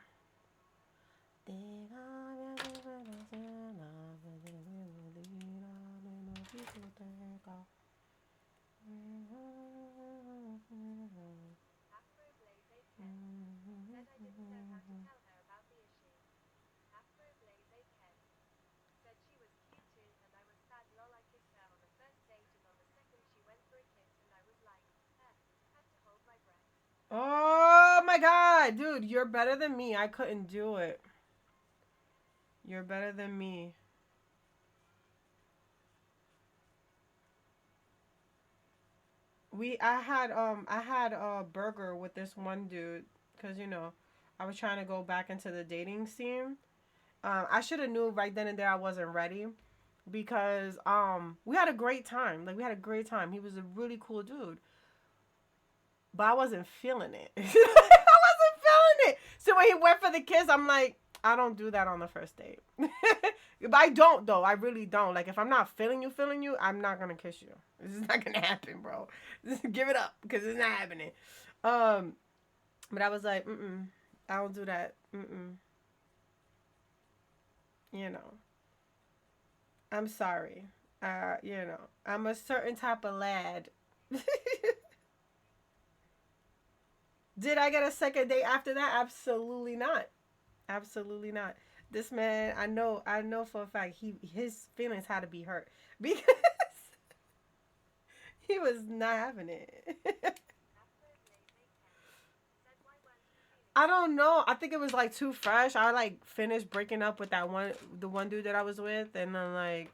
Oh my god, dude, you're better than me. I couldn't do it. You're better than me. I had a burger with this one dude because I was trying to go back into the dating scene. I should have knew right then and there I wasn't ready because we had a great time. Like we had a great time. He was a really cool dude, but I wasn't feeling it. I wasn't feeling it. So when he went for the kiss, I'm like, I don't do that on the first date. But I don't though. I really don't. Like if I'm not feeling you, I'm not gonna kiss you. This is not gonna happen, bro. Just give it up because it's not happening. Um, but I was like, I don't do that. You know, I'm sorry. I'm a certain type of lad. Did I get a second date after that? Absolutely not. Absolutely not. This man, I know for a fact his feelings had to be hurt because he was not having it. I don't know. I think it was like too fresh. I like finished breaking up with the one dude that I was with, and then like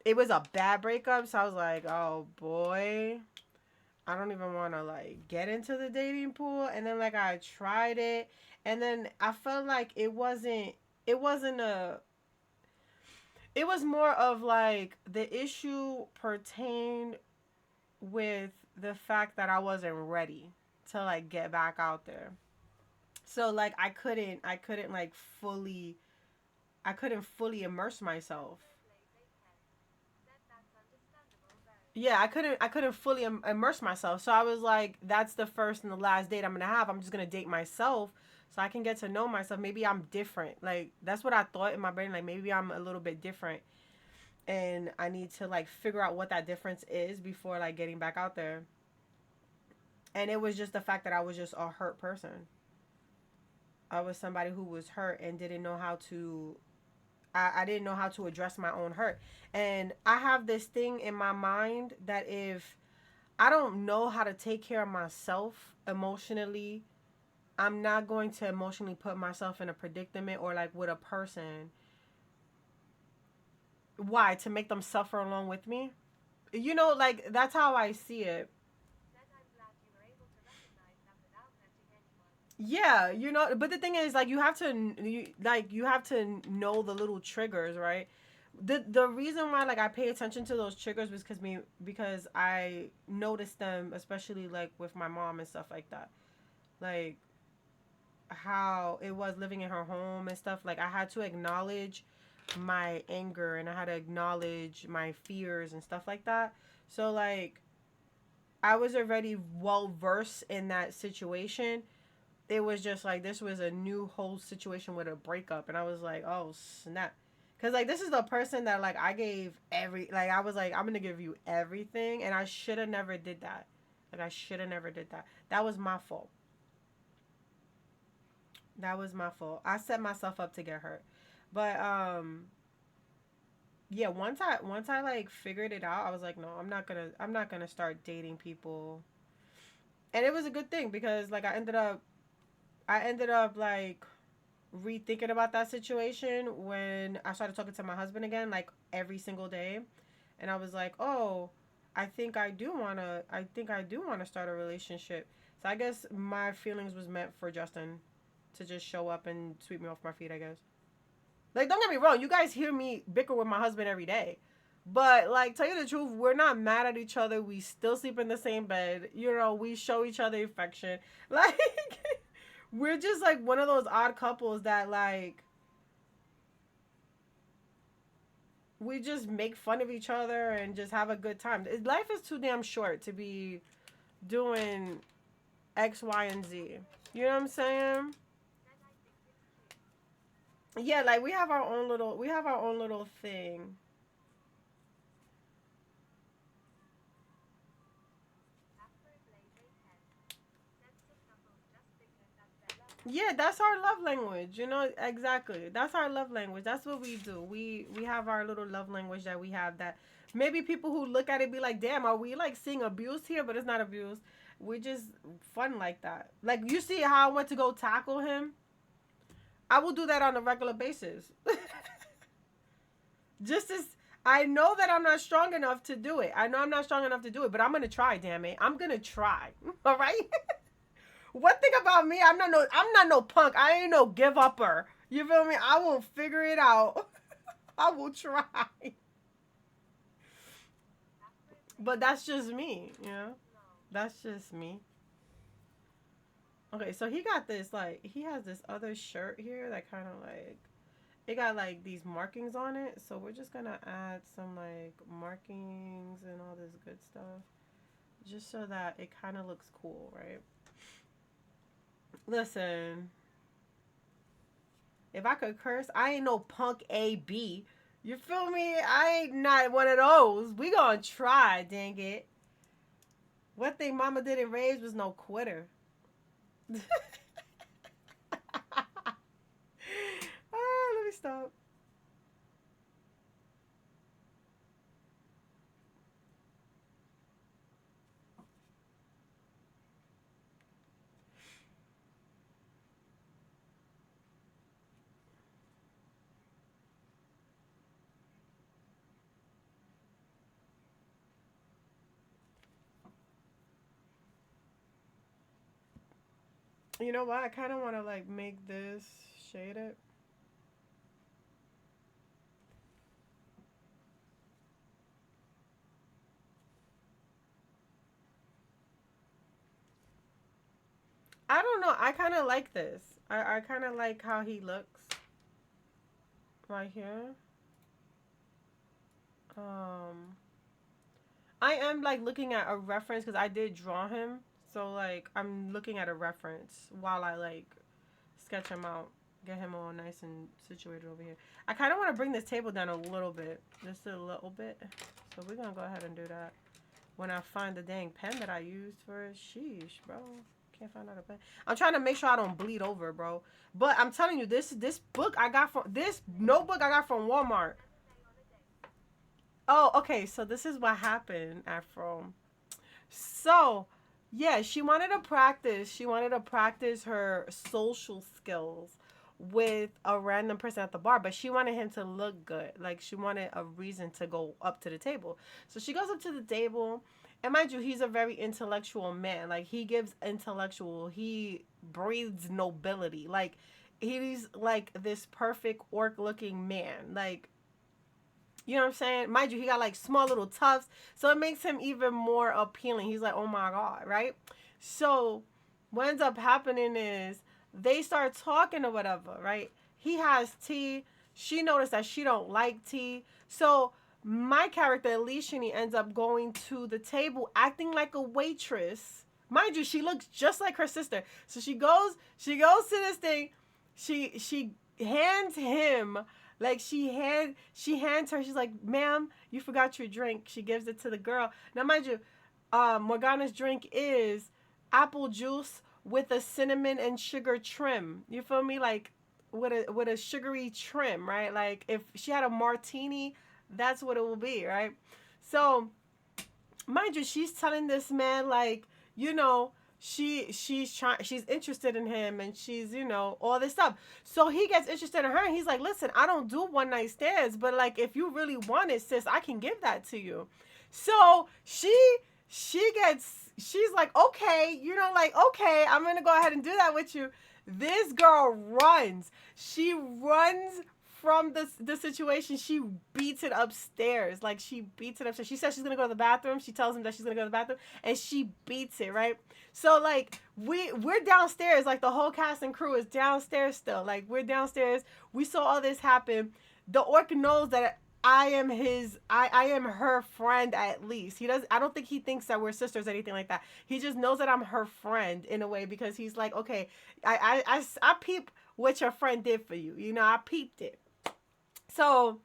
it was a bad breakup. So I was like, oh boy, I don't even want to like get into the dating pool. And then like I tried it, and then I felt like it wasn't a it was more of like the issue pertained with the fact that I wasn't ready to like get back out there. So like I couldn't like fully I couldn't fully immerse myself. Yeah, I couldn't fully immerse myself. So I was like, that's the first and the last date I'm gonna have. I'm just gonna date myself so I can get to know myself. Maybe I'm different. Like that's what I thought in my brain. Like maybe I'm a little bit different, and I need to like figure out what that difference is before like getting back out there. And it was just the fact that I was just a hurt person. I was somebody who was hurt and didn't know how to I didn't know how to address my own hurt. And I have this thing in my mind that if I don't know how to take care of myself emotionally, I'm not going to emotionally put myself in a predicament or like with a person. Why? To make them suffer along with me? You know, like that's how I see it. Yeah, you know, but the thing is like you have to know the little triggers, right? The reason why like I pay attention to those triggers was because I noticed them, especially like with my mom and stuff like that. Like how it was living in her home and stuff. Like I had to acknowledge my anger and I had to acknowledge my fears and stuff like that. So like I was already well versed in that situation. It was just like this was a new whole situation with a breakup, and I was like, oh snap. Cause like this is the person that like I gave I was like I'm gonna give you everything, and I should have never did that. Like I should have never did that. That was my fault. That was my fault. I set myself up to get hurt. But yeah, once I like figured it out, I was like, no, I'm not gonna start dating people. And it was a good thing because like I ended up like rethinking about that situation when I started talking to my husband again, like every single day. And I was like, oh, I think I do wanna start a relationship. So I guess my feelings was meant for Justin to just show up and sweep me off my feet, I guess. Like, don't get me wrong, you guys hear me bicker with my husband every day. But like, tell you the truth, we're not mad at each other. We still sleep in the same bed. You know, we show each other affection. Like, we're just like one of those odd couples that like we just make fun of each other and just have a good time. Life is too damn short to be doing X, Y, and Z. You know what I'm saying? Yeah, like we have our own little thing. Yeah, that's our love language. You know exactly. That's our love language. That's what we do. We have our little love language that we have that maybe people who look at it be like, "Damn, are we like seeing abuse here?" But it's not abuse. We just fun like that. Like you see how I went to go tackle him? I will do that on a regular basis. Just as I know that I'm not strong enough to do it. I know I'm not strong enough to do it, but I'm gonna try. Damn it, I'm gonna try. All right. One thing about me, I'm not no punk. I ain't no give upper. You feel me? I will figure it out. I will try. But that's just me, you know? That's just me. Okay, so he got this like he has this other shirt here that kind of like it got like these markings on it. So we're just gonna add some like markings and all this good stuff just so that it kind of looks cool, right? Listen, if I could curse, I ain't no punk AB. You feel me? I ain't not one of those. We gonna try, dang it. One thing mama didn't raise was no quitter. Let me stop. You know what? I kind of want to like make this shaded. I don't know. I kind of like this. I kind of like how he looks right here. Um, I am like looking at a reference because I did draw him. So like I'm looking at a reference while I like sketch him out, get him all nice and situated over here. I kind of want to bring this table down a little bit, just a little bit. So we're gonna go ahead and do that. When I find the dang pen that I used for it, sheesh, bro. Can't find out a pen. I'm trying to make sure I don't bleed over, bro. But I'm telling you, this book I got from this notebook I got from Walmart. Oh, okay. So this is what happened, Afro. So, yeah, she wanted to practice. She wanted to practice her social skills with a random person at the bar, but she wanted him to look good. Like she wanted a reason to go up to the table. So she goes up to the table, and mind you, he's a very intellectual man. Like he gives intellectual. He breathes nobility. Like he's like this perfect orc-looking man. Like you know what I'm saying? Mind you, he got like small little tufts. So it makes him even more appealing. He's like, oh my God, right? So what ends up happening is they start talking or whatever, right? He has tea. She noticed that she don't like tea. So my character, Aleshanee, ends up going to the table acting like a waitress. Mind you, she looks just like her sister. So she goes to this thing. She hands him like she hands her. She's like, "Ma'am, you forgot your drink." She gives it to the girl. Now, mind you, Morgana's drink is apple juice with a cinnamon and sugar trim. You feel me? Like with a sugary trim, right? Like if she had a martini, that's what it will be, right? So mind you, she's telling this man like, you know, she's interested in him and she's, you know, all this stuff. So he gets interested in her and he's like, listen, I don't do one night stands, but like if you really want it, sis, I can give that to you. So she's like, okay, you know, like, okay, I'm gonna go ahead and do that with you. This girl runs. She runs from the situation. She beats it upstairs. Like she beats it upstairs. She says she's gonna go to the bathroom. She tells him that she's gonna go to the bathroom, and she beats it, right? So like we're downstairs. Like the whole cast and crew is downstairs still. Like we're downstairs. We saw all this happen. The orc knows that I am her friend. At least he does. I don't think he thinks that we're sisters or anything like that. He just knows that I'm her friend in a way, because he's like, okay, I peep what your friend did for you. You know, I peeped it. So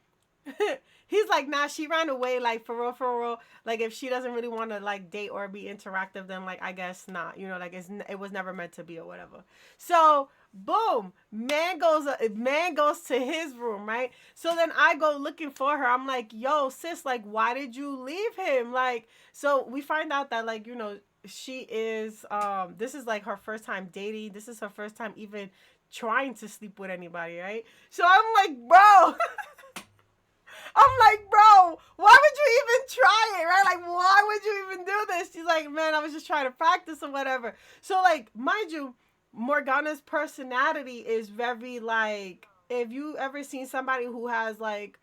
he's like, nah, she ran away. Like for real, for real. Like if she doesn't really want to like date or be interactive, then like I guess not. You know, like it was never meant to be or whatever. So boom, man goes to his room, right? So then I go looking for her. I'm like, yo, sis, like why did you leave him? Like, so we find out that like, you know, she is this is like her first time dating. This is her first time even trying to sleep with anybody, right? So I'm like, bro, why would you even try it, right? Like, why would you even do this? She's like, man, I was just trying to practice or whatever. So, like, mind you, Morgana's personality is very, like, if you ever seen somebody who has, like,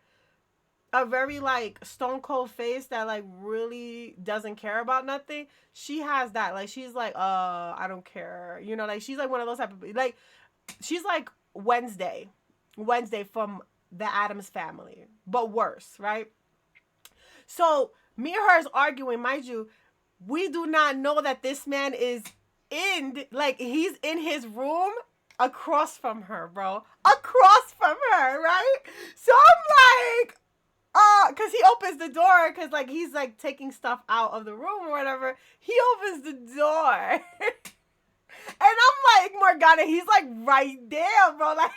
a very, like, stone cold face that, like, really doesn't care about nothing, she has that. Like, she's like, I don't care. You know, like, she's, like, one of those type of, like, she's, like, Wednesday from the Addams family, but worse, right? So me and her is arguing, mind you. We do not know that this man is like he's in his room across from her, bro, across from her, right? So I'm like, because he opens the door, because like he's like taking stuff out of the room or whatever. He opens the door. I'm like, Morgana, he's like right there, bro. Like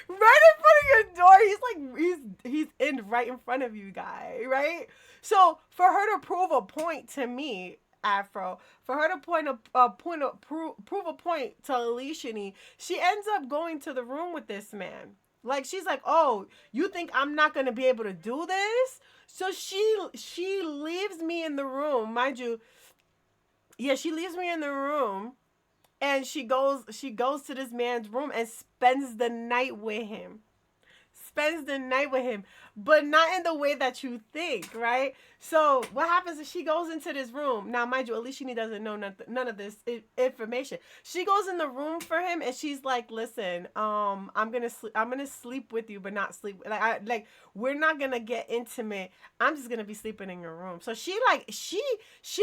right in front of your door. He's like he's in right in front of you, guy, right? So for her to prove a point to me, Afro, for her to prove a point to Aleshanee, she ends up going to the room with this man. Like she's like, "Oh, you think I'm not gonna be able to do this?" So she leaves me in the room, mind you. Yeah, she leaves me in the room, and she goes to this man's room and spends the night with him. Spends the night with him, but not in the way that you think, right? So what happens is she goes into this room. Now, mind you, Aleshanee doesn't know none of this information. She goes in the room for him, and she's like, "Listen, I'm gonna sleep with you, but not sleep like we're not gonna get intimate. I'm just gonna be sleeping in your room." So she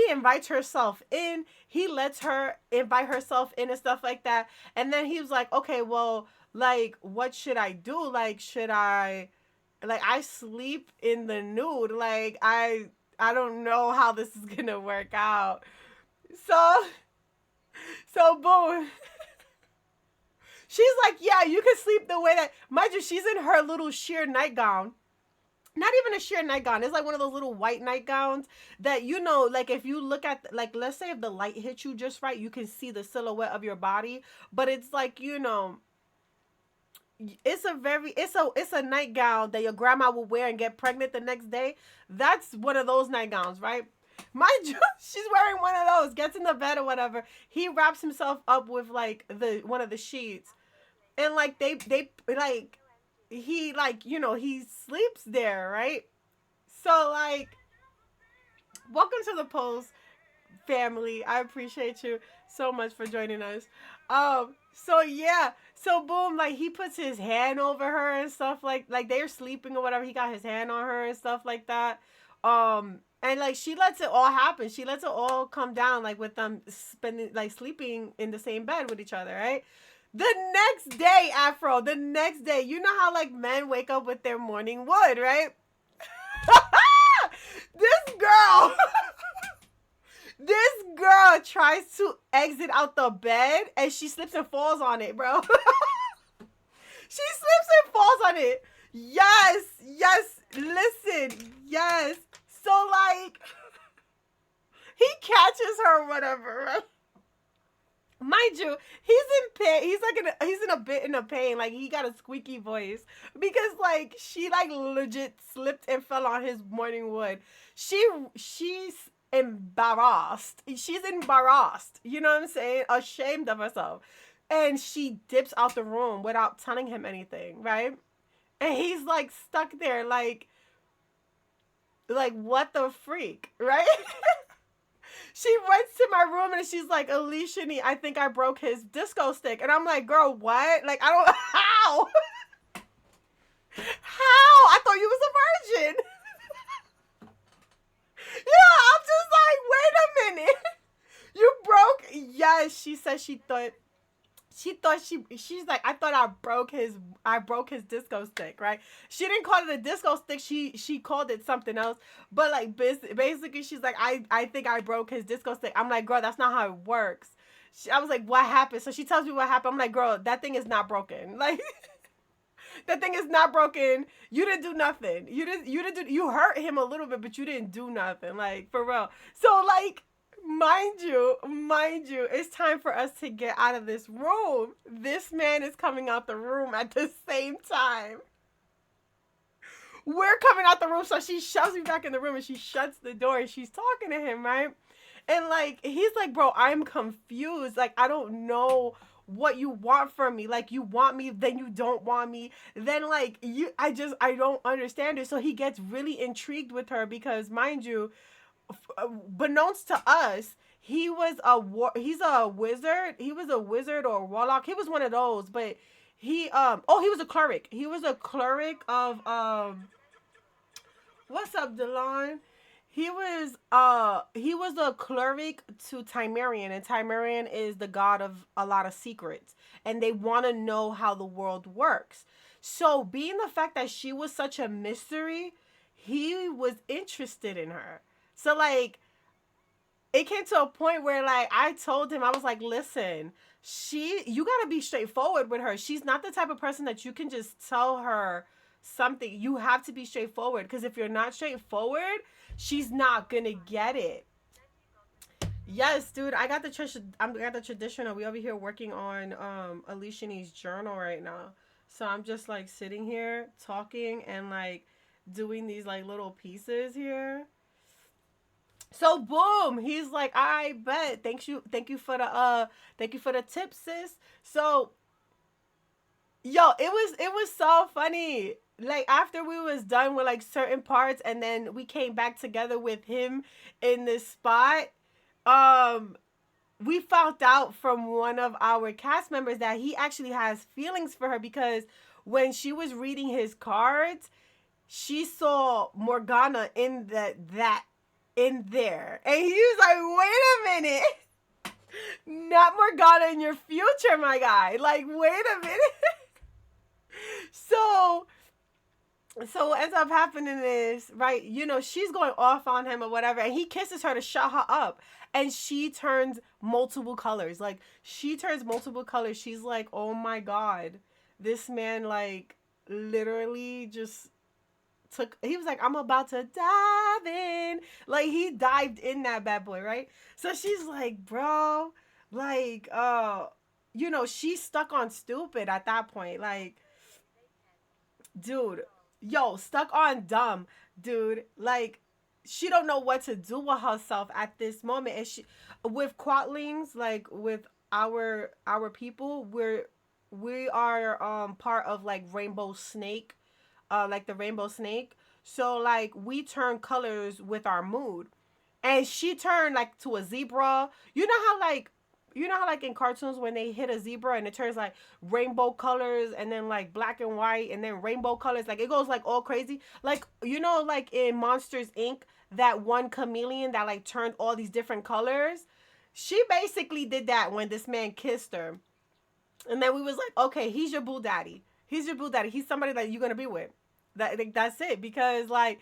invites herself in. He lets her invite herself in and stuff like that. And then he was like, "Okay, well, like, what should I do? Like, should I sleep in the nude? Like, I don't know how this is gonna work out." So so boom. She's like, "Yeah, you can sleep the way that," mind you, she's in her little sheer nightgown. Not even a sheer nightgown. It's like one of those little white nightgowns that, like if you look at, like, let's say if the light hits you just right, you can see the silhouette of your body. But it's like, it's a nightgown that your grandma will wear and get pregnant the next day. That's one of those nightgowns, right? Mind you, she's wearing one of those, gets in the bed or whatever. He wraps himself up with like the one of the sheets. And like they like he like, he sleeps there, right? So like, welcome to the post, family. I appreciate you so much for joining us. So yeah, so boom, like he puts his hand over her and stuff, like they're sleeping or whatever. He got his hand on her and stuff like that. And like she lets it all happen. She lets it all come down, like with them spending, like sleeping in the same bed with each other, right? The next day, Afro, the next day, you know how like men wake up with their morning wood, right? This girl This girl tries to exit out the bed and she slips and falls on it, bro. She slips and falls on it. Yes, yes, listen, yes. So like, he catches her or whatever, right? Mind you, he's in pain. He's in a bit in a pain. Like he got a squeaky voice because like she like legit slipped and fell on his morning wood. She's embarrassed. She's embarrassed. You know what I'm saying? Ashamed of herself. And she dips out the room without telling him anything, right? And he's like stuck there like what the freak, right? She runs to my room and she's like, "Aleshanee, I think I broke his disco stick." And I'm like, "Girl, what? Like, I don't, how? How? I thought you was a virgin." Yeah, I'm just like, wait a minute. You broke? Yes, she said she's like, "I thought I broke his disco stick," right? She didn't call it a disco stick. She called it something else. But like basically she's like, I think I broke his disco stick." I'm like, "Girl, that's not how it works." I was like, "What happened?" So she tells me what happened. I'm like, "Girl, that thing is not broken." Like that thing is not broken. You didn't do nothing. You hurt him a little bit, but you didn't do nothing. Like for real. So like, mind you, it's time for us to get out of this room. This man is coming out the room at the same time. We're coming out the room, so she shoves me back in the room and she shuts the door and she's talking to him, right? And like, he's like, "Bro, I'm confused. Like, I don't know what you want from me. Like, you want me, then you don't want me. Then like, I don't understand it." So he gets really intrigued with her because, mind you, beknownst to us, he's a wizard. He was a wizard or a warlock. He was one of those, but he was a cleric. He was a cleric of what's up, Delon? He was a cleric to Timerian, and Timerian is the god of a lot of secrets, and they want to know how the world works. So being the fact that she was such a mystery, he was interested in her. So like, it came to a point where like I told him, I was like, listen, you gotta be straightforward with her. She's not the type of person that you can just tell her something. You have to be straightforward, because if you're not straightforward, she's not gonna get it. Yes, dude, I got the traditional. We over here working on Aleshanee's journal right now. So I'm just like sitting here talking and like doing these like little pieces here. So boom, he's like, I bet. Thank you for the tip, sis. So yo, it was so funny. Like after we was done with like certain parts, and then we came back together with him in this spot. Um, we found out from one of our cast members that he actually has feelings for her, because when she was reading his cards, she saw Morgana in that in there. And he was like, wait a minute. Not Morgana in your future, my guy. Like, wait a minute. so so what ends up happening is, right, she's going off on him or whatever, and he kisses her to shut her up. And she turns multiple colors. Like, she turns multiple colors. She's like, oh my God. This man, like, literally just he was like, I'm about to dive in. Like, he dived in that bad boy, right? So she's like, bro, like, she's stuck on stupid at that point. Like, dude, yo, stuck on dumb, dude. Like, she don't know what to do with herself at this moment. And she, with quatlings, like with our people, we are part of like rainbow snake, like the rainbow snake. So like we turn colors with our mood, and she turned like to a zebra. You know how like in cartoons when they hit a zebra and it turns like rainbow colors, and then like black and white, and then rainbow colors, like it goes like all crazy. Like, like in Monsters Inc., that one chameleon that like turned all these different colors. She basically did that when this man kissed her. And then we was like, okay, he's your boo daddy. He's your boo daddy. He's somebody that you're gonna be with. That's it. Because like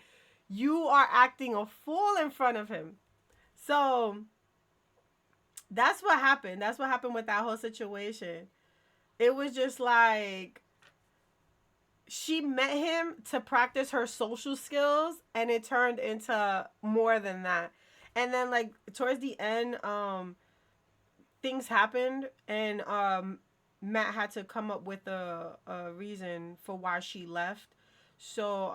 you are acting a fool in front of him. So that's what happened. That's what happened with that whole situation. It was just like she met him to practice her social skills, and it turned into more than that. And then like towards the end, things happened, and Matt had to come up with a reason for why she left. So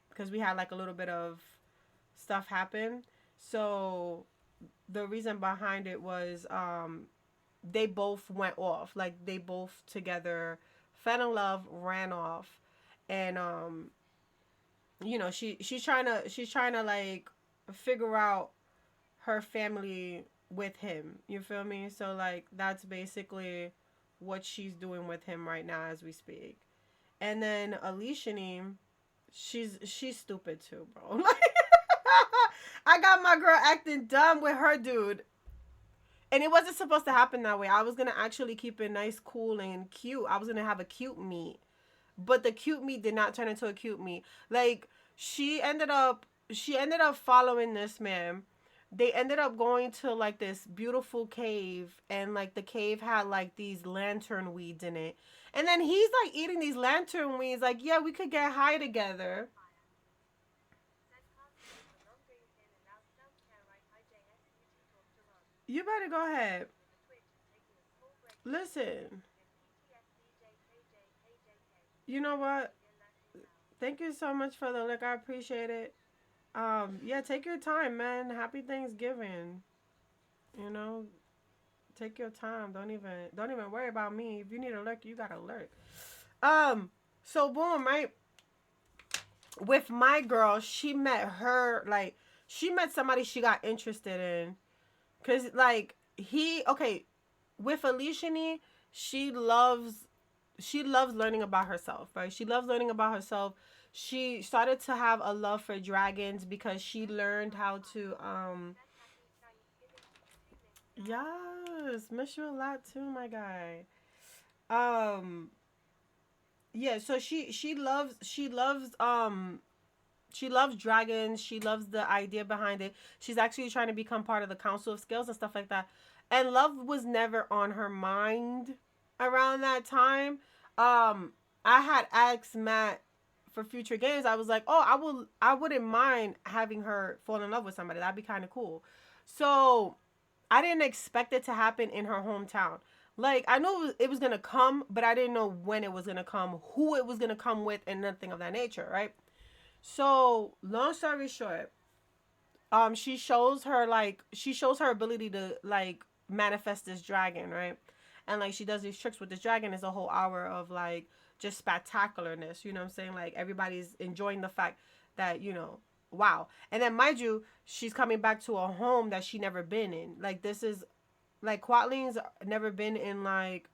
because we had like a little bit of stuff happen. So the reason behind it was they both went off. Like they both together fell in love, ran off. And she's trying to like figure out her family with him. You feel me? So like that's basically what she's doing with him right now as we speak. And then Aleshanee, she's stupid too, bro. Like I got my girl acting dumb with her dude. And it wasn't supposed to happen that way. I was gonna actually keep it nice, cool, and cute. I was gonna have a cute meet. But the cute meet did not turn into a cute meet. Like she ended up following this man. They ended up going to like this beautiful cave, and like the cave had like these lantern weeds in it. And then he's like eating these lantern weeds, like, yeah, we could get high together. You better go ahead. Listen, you know what? Thank you so much for the look. I appreciate it. Yeah, take your time, man. Happy Thanksgiving. You know, take your time. Don't even worry about me. If you need a lurk, you got a lurk. So boom, right? With my girl, she met somebody she got interested in. Cause like okay, with Aleshanee, she loves she loves learning about herself, right? She loves learning about herself. She started to have a love for dragons because she learned how to yes, miss you a lot too, my guy. Um yeah, so she loves She loves dragons. She loves the idea behind it. She's actually trying to become part of the Council of Scales and stuff like that. And love was never on her mind around that time. I had asked Matt for future games. I was like, oh, I wouldn't mind having her fall in love with somebody. That'd be kind of cool. So I didn't expect it to happen in her hometown. Like, I knew it was gonna come, but I didn't know when it was gonna come, who it was gonna come with, and nothing of that nature, right? So, long story short, she shows her ability to like manifest this dragon, right? And like she does these tricks with this dragon. Is a whole hour of like just spectacularness. You know what I'm saying? Like everybody's enjoying the fact that wow. And then mind you, she's coming back to a home that she never been in. Like this is like Quatling's never been in like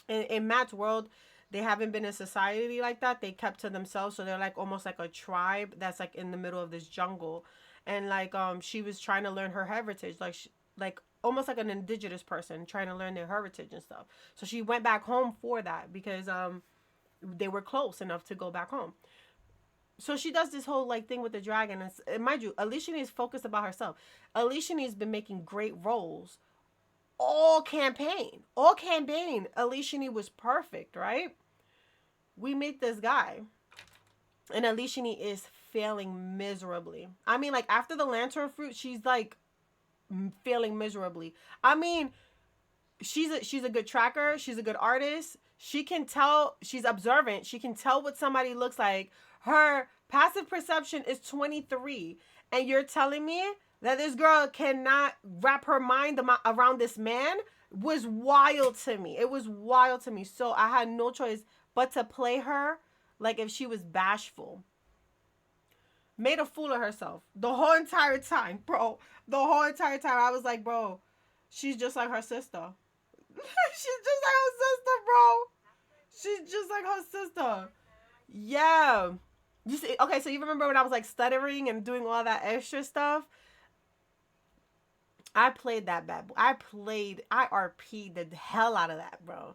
in Matt's world. They haven't been in society like that. They kept to themselves, so they're like almost like a tribe that's like in the middle of this jungle. And like she was trying to learn her heritage, like almost like an indigenous person trying to learn their heritage and stuff. So she went back home for that because they were close enough to go back home. So she does this whole like thing with the dragon, and mind you, Aleshanee is focused about herself. Aleshanee's been making great roles all campaign. Aleshanee was perfect, right? We meet this guy, and Aleshanee is failing miserably. I mean, like after the lantern fruit, she's like failing miserably. I mean, she's a good tracker. She's a good artist. She can tell. She's observant. She can tell what somebody looks like. Her passive perception is 23, and you're telling me that this girl cannot wrap her mind around this man was wild to me. It was wild to me. So I had no choice but to play her like if she was bashful. Made a fool of herself the whole entire time, bro. The whole entire time I was like, bro, she's just like her sister. She's just like her sister, bro. She's just like her sister. Yeah. You see, okay, so you remember when I was like stuttering and doing all that extra stuff? I played that bad boy. I RP'd the hell out of that, bro.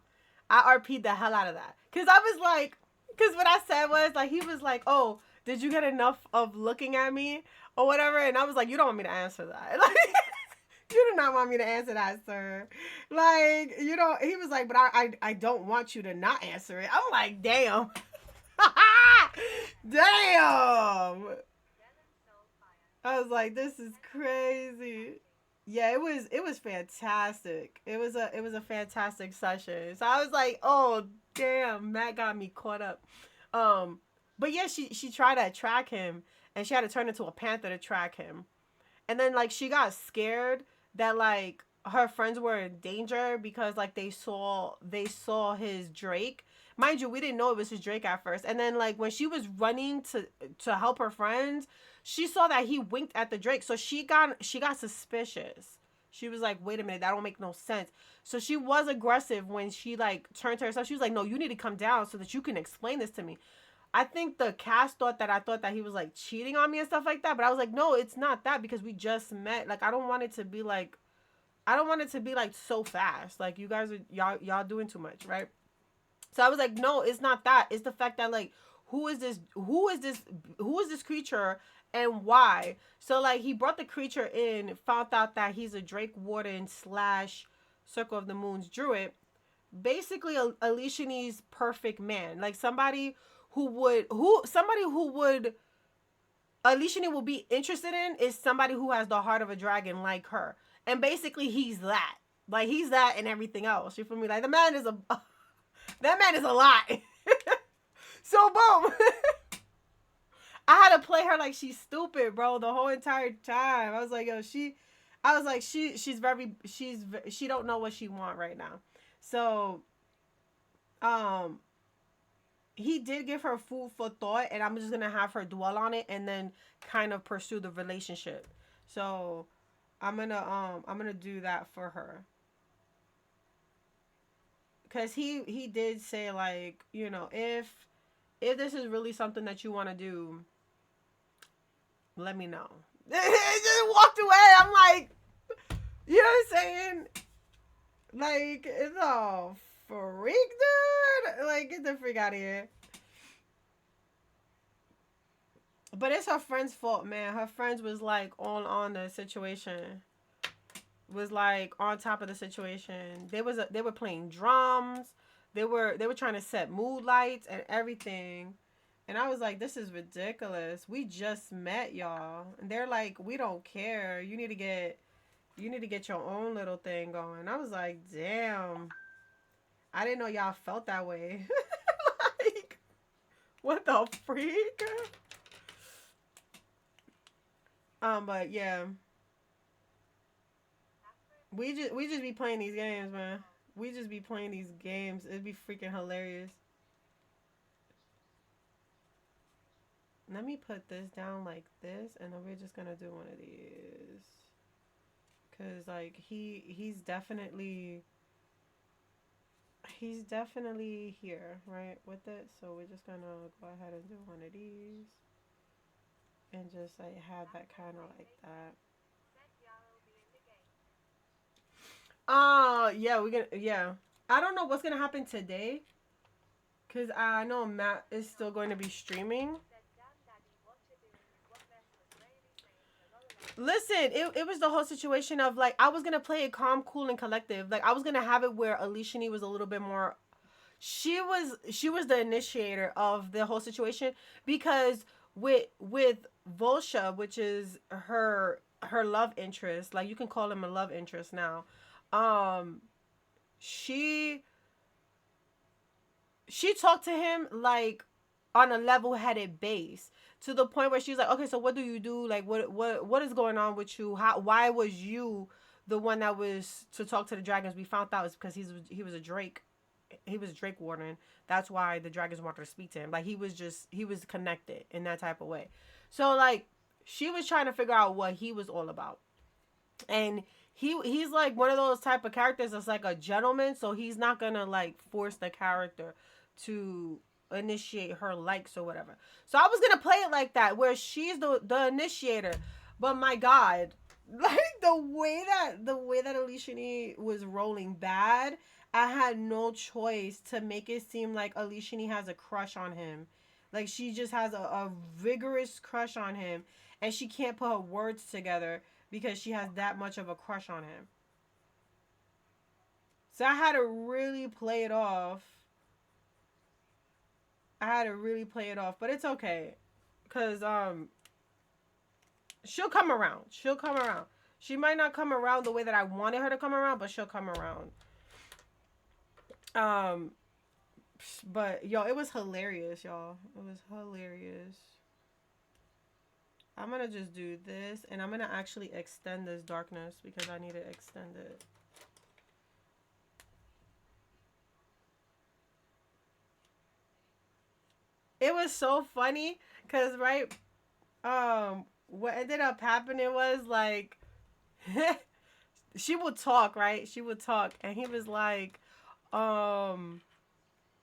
I RP'd the hell out of that. Cause I was like, cause what I said was like, he was like, oh, did you get enough of looking at me or whatever? And I was like, you don't want me to answer that. Like, you do not want me to answer that, sir. Like, he was like, but I don't want you to not answer it. I'm like, damn. Damn. I was like, this is crazy. Yeah, it was fantastic. It was a fantastic session. So I was like, oh damn, Matt got me caught up. But yeah, she tried to track him, and she had to turn into a panther to track him. And then like she got scared that like her friends were in danger because like they saw his Drake. Mind you, we didn't know it was his Drake at first. And then like when she was running to help her friends, she saw that he winked at the Drake. So she got suspicious. She was like, wait a minute, that don't make no sense. So she was aggressive when she like turned to herself. She was like, no, you need to come down so that you can explain this to me. I think the cast thought that he was like cheating on me and stuff like that. But I was like, no, it's not that because we just met. Like, I don't want it to be like so fast. Like you guys are y'all doing too much, right? So I was like, no, it's not that. It's the fact that like, who is this creature and why? So like he brought the creature in, found out that he's a Drake Warden / Circle of the Moon's druid. Basically Aleshanee's perfect man. Like somebody who would Aleshanee will be interested in is somebody who has the heart of a dragon like her. And basically he's that. Like he's that and everything else. You feel me? Like that man is a lot. So boom. I had to play her like she's stupid, bro, the whole entire time. I was like, yo, she don't know what she want right now. So, he did give her food for thought, and I'm just gonna have her dwell on it and then kind of pursue the relationship. So, I'm gonna do that for her. Cause he did say like, if this is really something that you want to do, let me know. It just walked away. I'm like, you know what I'm saying? Like, it's a freak, dude. Like, get the freak out of here. But it's her friend's fault, man. Her friends was like on the situation. Was like on top of the situation. They were playing drums. They were trying to set mood lights and everything. And I was like, this is ridiculous. We just met, y'all. And they're like, we don't care. You need to get your own little thing going. I was like, damn. I didn't know y'all felt that way. Like, what the freak? But yeah, we just be playing these games, man. We just be playing these games. It'd be freaking hilarious. Let me put this down like this, and then we're just gonna do one of these. Cause like he's definitely here, right, with it. So we're just gonna go ahead and do one of these, and just like have that kind of like that. Yeah, we're gonna yeah. I don't know what's gonna happen today, cause I know Matt is still going to be streaming. Listen, it was the whole situation of like I was gonna play it calm, cool, and collective. Like I was gonna have it where Aleshanee was a little bit more. She was the initiator of the whole situation because with Volsha, which is her love interest, like you can call him a love interest now. Um, she she talked to him like on a level-headed base to the point where she's like, okay, so what do you do, like what is going on with you, how why was you the one that was to talk to the dragons? We found out it's because he was a drake, he was Drake warden. That's why the dragons wanted to speak to him. Like he was connected in that type of way. So like she was trying to figure out what he was all about, and he's like one of those type of characters that's like a gentleman, so he's not gonna like force the character to initiate her likes or whatever. So I was gonna play it like that, where she's the initiator. But my God, like the way that Aleshanee was rolling bad, I had no choice to make it seem like Aleshanee has a crush on him. Like she just has a vigorous crush on him, and she can't put her words together because she has that much of a crush on him. So I had to really play it off. I had to really play it off, but it's okay, cause she'll come around. She'll come around. She might not come around the way that I wanted her to come around, but she'll come around. Um, but yo, it was hilarious, y'all. It was hilarious. I'm gonna just do this, and I'm gonna actually extend this darkness because I need to extend it. It was so funny, cause right, what ended up happening was like, she would talk, right? She would talk, and he was like, um,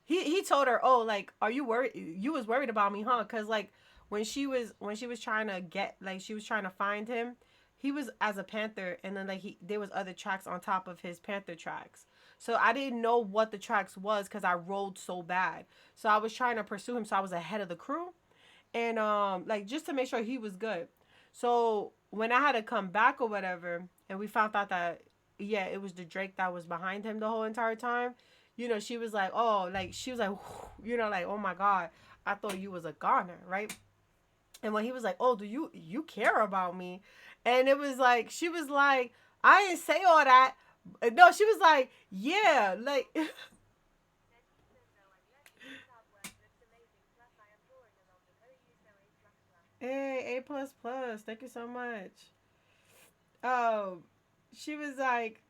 he told her, oh, like, are you worried? You was worried about me, huh? Cause like when she was trying to get, like, she was trying to find him, he was as a panther, and then like there was other tracks on top of his panther tracks. So I didn't know what the tracks was because I rolled so bad. So I was trying to pursue him, so I was ahead of the crew, and like just to make sure he was good. So when I had to come back or whatever, and we found out that yeah, it was the Drake that was behind him the whole entire time. She was like, oh, like she was like, like, oh my God, I thought you was a goner, right? And when he was like, oh, do you care about me? And it was like she was like, I didn't say all that. No, she was like, yeah, like hey, A plus plus, thank you so much. Um, she was like,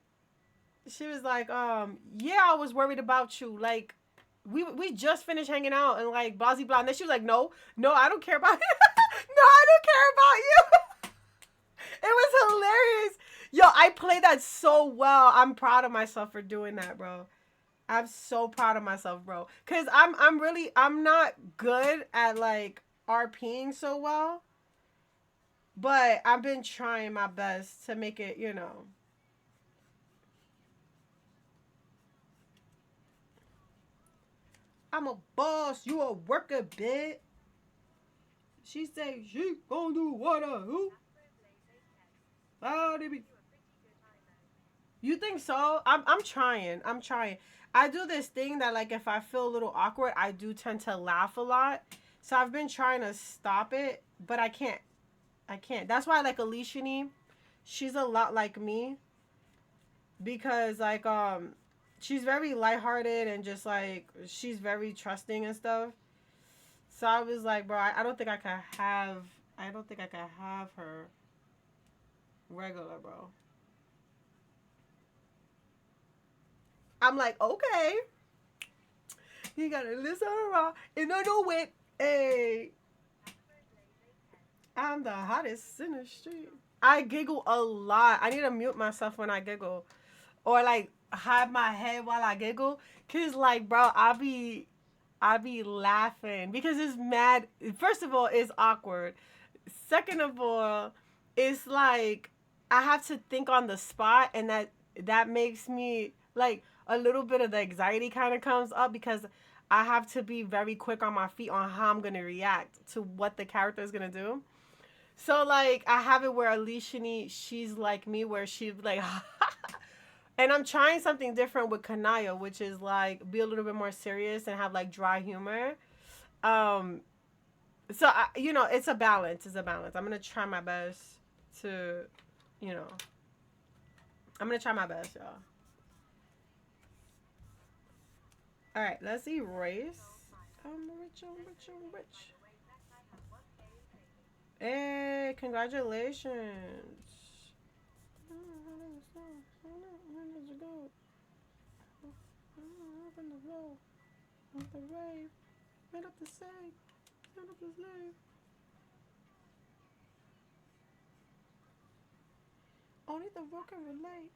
yeah, I was worried about you. Like, we just finished hanging out and like blah blah. And then she was like, no, no, I don't care about you. No, I don't care about you. It was hilarious. Yo, I played that so well. I'm proud of myself for doing that, bro. I'm so proud of myself, bro. Cause I'm not good at like RPing so well, but I've been trying my best to make it. I'm a boss. You a worker, bitch. She say she gonna do what who? How they be? You think so? I'm trying. I'm trying. I do this thing that like if I feel a little awkward, I do tend to laugh a lot. So I've been trying to stop it, but I can't. I can't. That's why I like Aleshanee. She's a lot like me because she's very lighthearted and just like she's very trusting and stuff. So I was like, bro, I don't think I could have. I don't think I could have her regular, bro. I'm like, okay, you gotta listen around and I know it. Hey, I'm the hottest in the street. I giggle a lot. I need to mute myself when I giggle, or like hide my head while I giggle. Cause like, bro, I be laughing because it's mad. First of all, it's awkward. Second of all, it's like I have to think on the spot, and that makes me like a little bit of the anxiety kind of comes up because I have to be very quick on my feet on how I'm gonna react to what the character is gonna do. So like I have it where Aleshanee, she's like me, where she's like, and I'm trying something different with Kanaya, which is like be a little bit more serious and have like dry humor. Um, so it's a balance. It's a balance. I'm gonna try my best to, you know, I'm gonna try my best, y'all. All right, let's erase. I'm rich. I'm rich. I'm rich. Hey, congratulations. Up the rave, made up the same, made up the slave. Only the world can relate.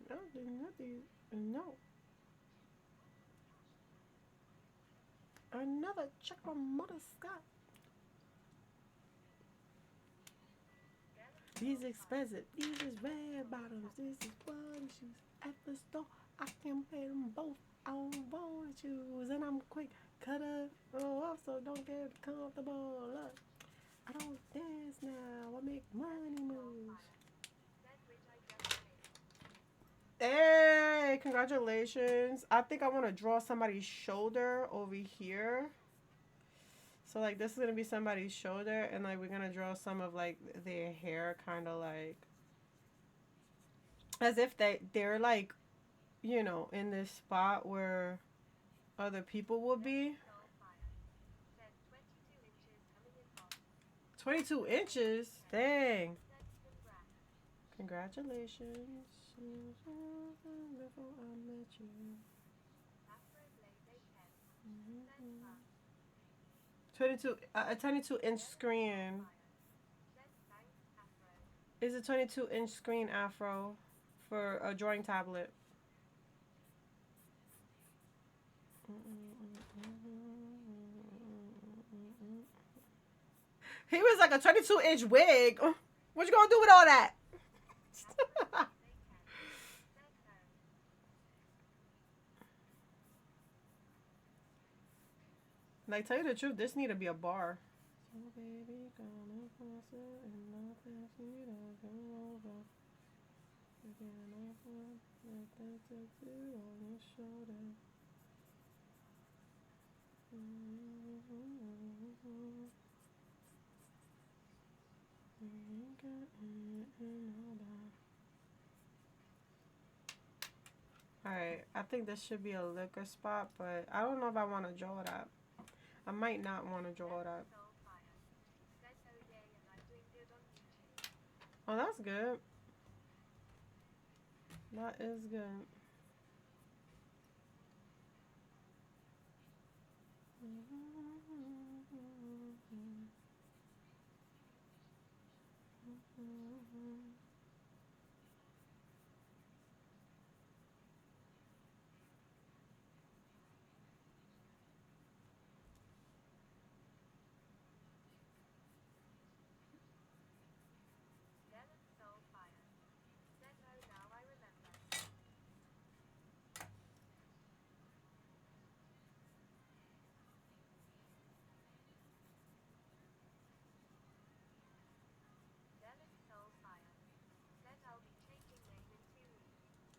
No, nothing. No. Another check from Mother Scott. These expensive. These is red bottoms. This is bloody shoes. At the store, I can pay them both. I don't want to choose, and I'm quick. Cut up, roll off, so don't get comfortable. Look, I don't dance now. I make money moves. Hey, congratulations. I think I want to draw somebody's shoulder over here. So like this is gonna be somebody's shoulder, and like we're gonna draw some of like their hair, kind of like as if they're like in this spot where other people would be. 22 inches. Dang. Congratulations. Before I met you. 22, a 22-inch screen. Is a 22-inch screen afro for a drawing tablet. He was like a 22-inch wig. What you gonna do with all that? Like, tell you the truth, this need to be a bar. So baby, gonna pass it and not pass it over. Again, let that tattoo on your shoulder. Alright, I think this should be a liquor spot, but I don't know if I want to draw that. I might not want to draw that. Oh, that's good. That is good.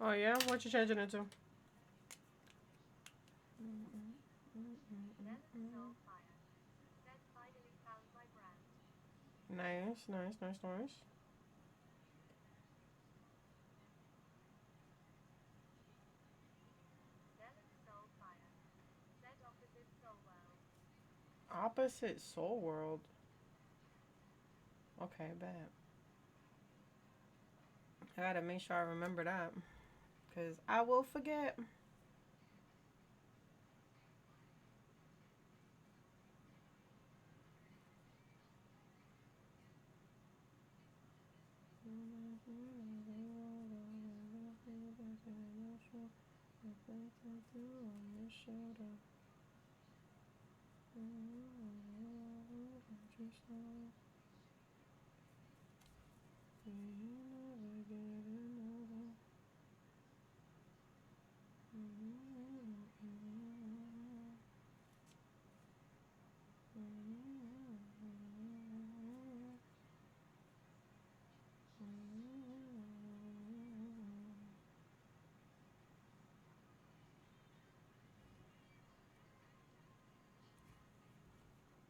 Oh yeah, what you changing it to? Nice, nice, nice, nice. Opposite soul world. Okay, bad. I gotta make sure I remember that, cause I will forget.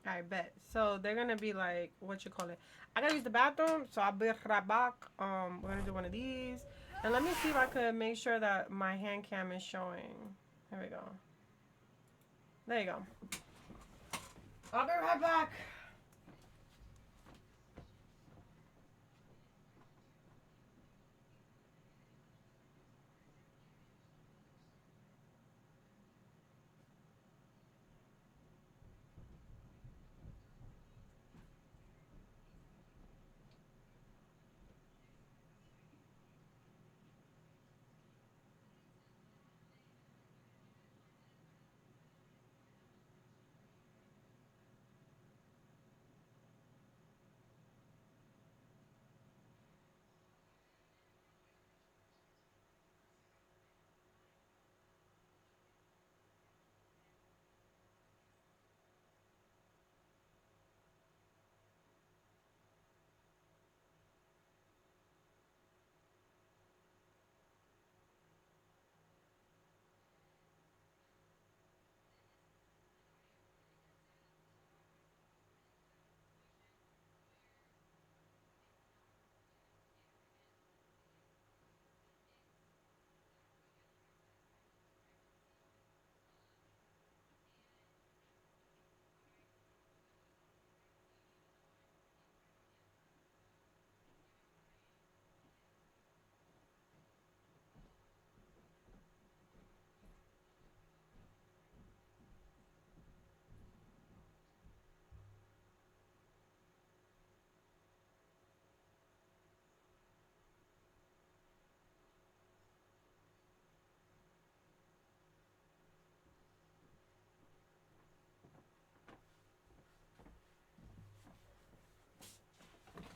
I bet. So they're gonna be like, what you call it? I gotta use the bathroom, so I'll be right back. We're gonna do one of these, and let me see if I could make sure that my hand cam is showing. Here we go. There you go. I'll be right back.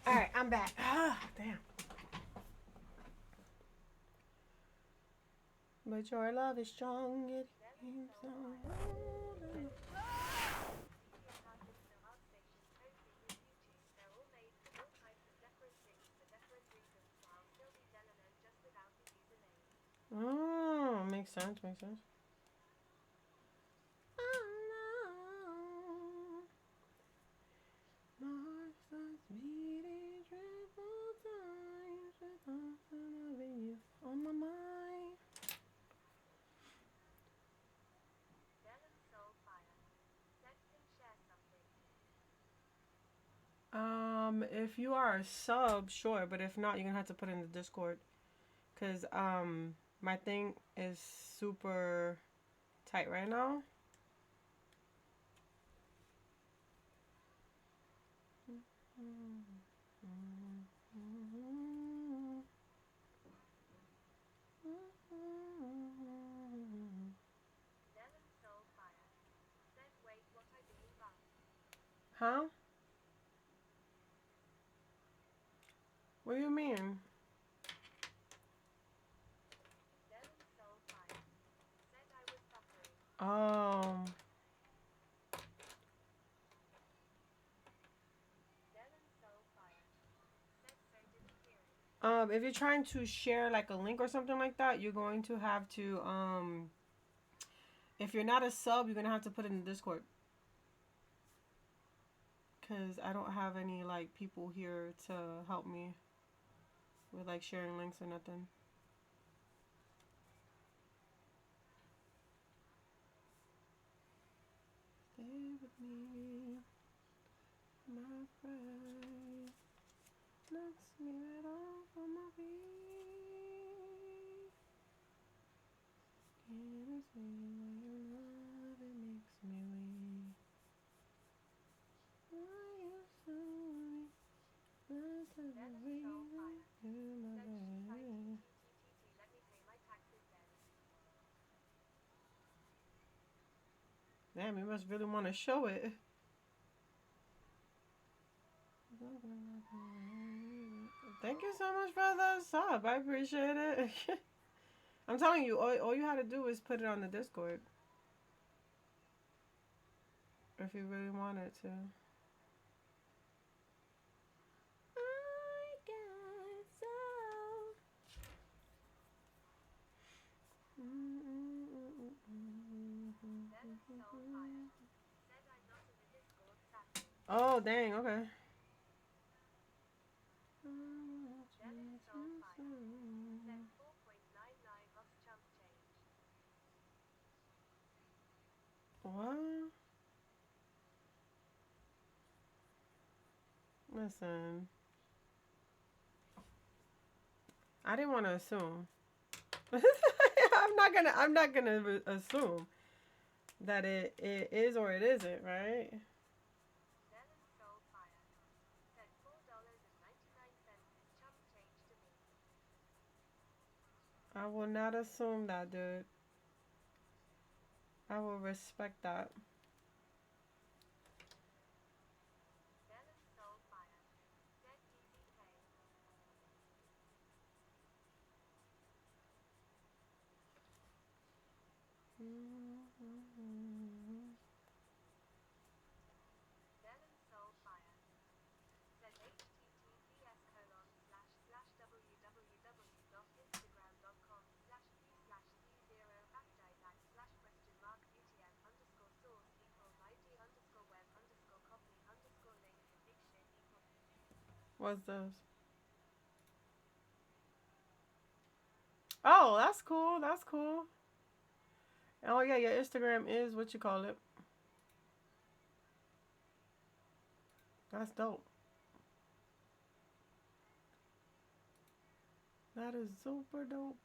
All right, I'm back. Ah, damn. But your love is strong. It keeps on. Oh, makes sense. Makes sense. My heart starts beating triple times with thoughts of loving you on my mind. If you are a sub, sure, but if not, you're gonna have to put it in the Discord, cause my thing is super tight right now. Huh? What do you mean? Um, if you're trying to share like a link or something like that, you're going to have to if you're not a sub, you're gonna have to put it in the Discord. Cause I don't have any like people here to help me with like sharing links or nothing. Stay with me, my friend. Knocks me right off of my feet. Can't explain why your love it makes me weak. Why you so weak? Let's have a reason to my bed. Damn, you must really want to show it. Thank you so much for the sub. I appreciate it. I'm telling you, all you had to do is put it on the Discord. If you really wanted to. I got so. Oh, dang, okay. What? Listen. I didn't want to assume. I'm not gonna assume that it is or it isn't, right? I will not assume that, dude. I will respect that. What's those? Oh, that's cool. That's cool. Oh yeah, your Instagram is what you call it. That's dope. That is super dope.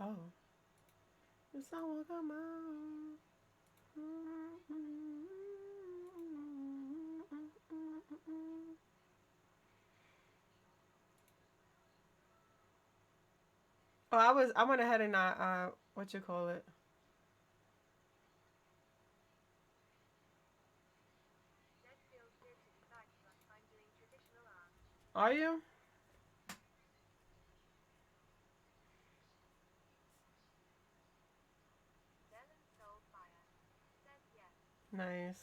Oh, the sun will come out. Oh, I went ahead and what you call it? Are you? Nice.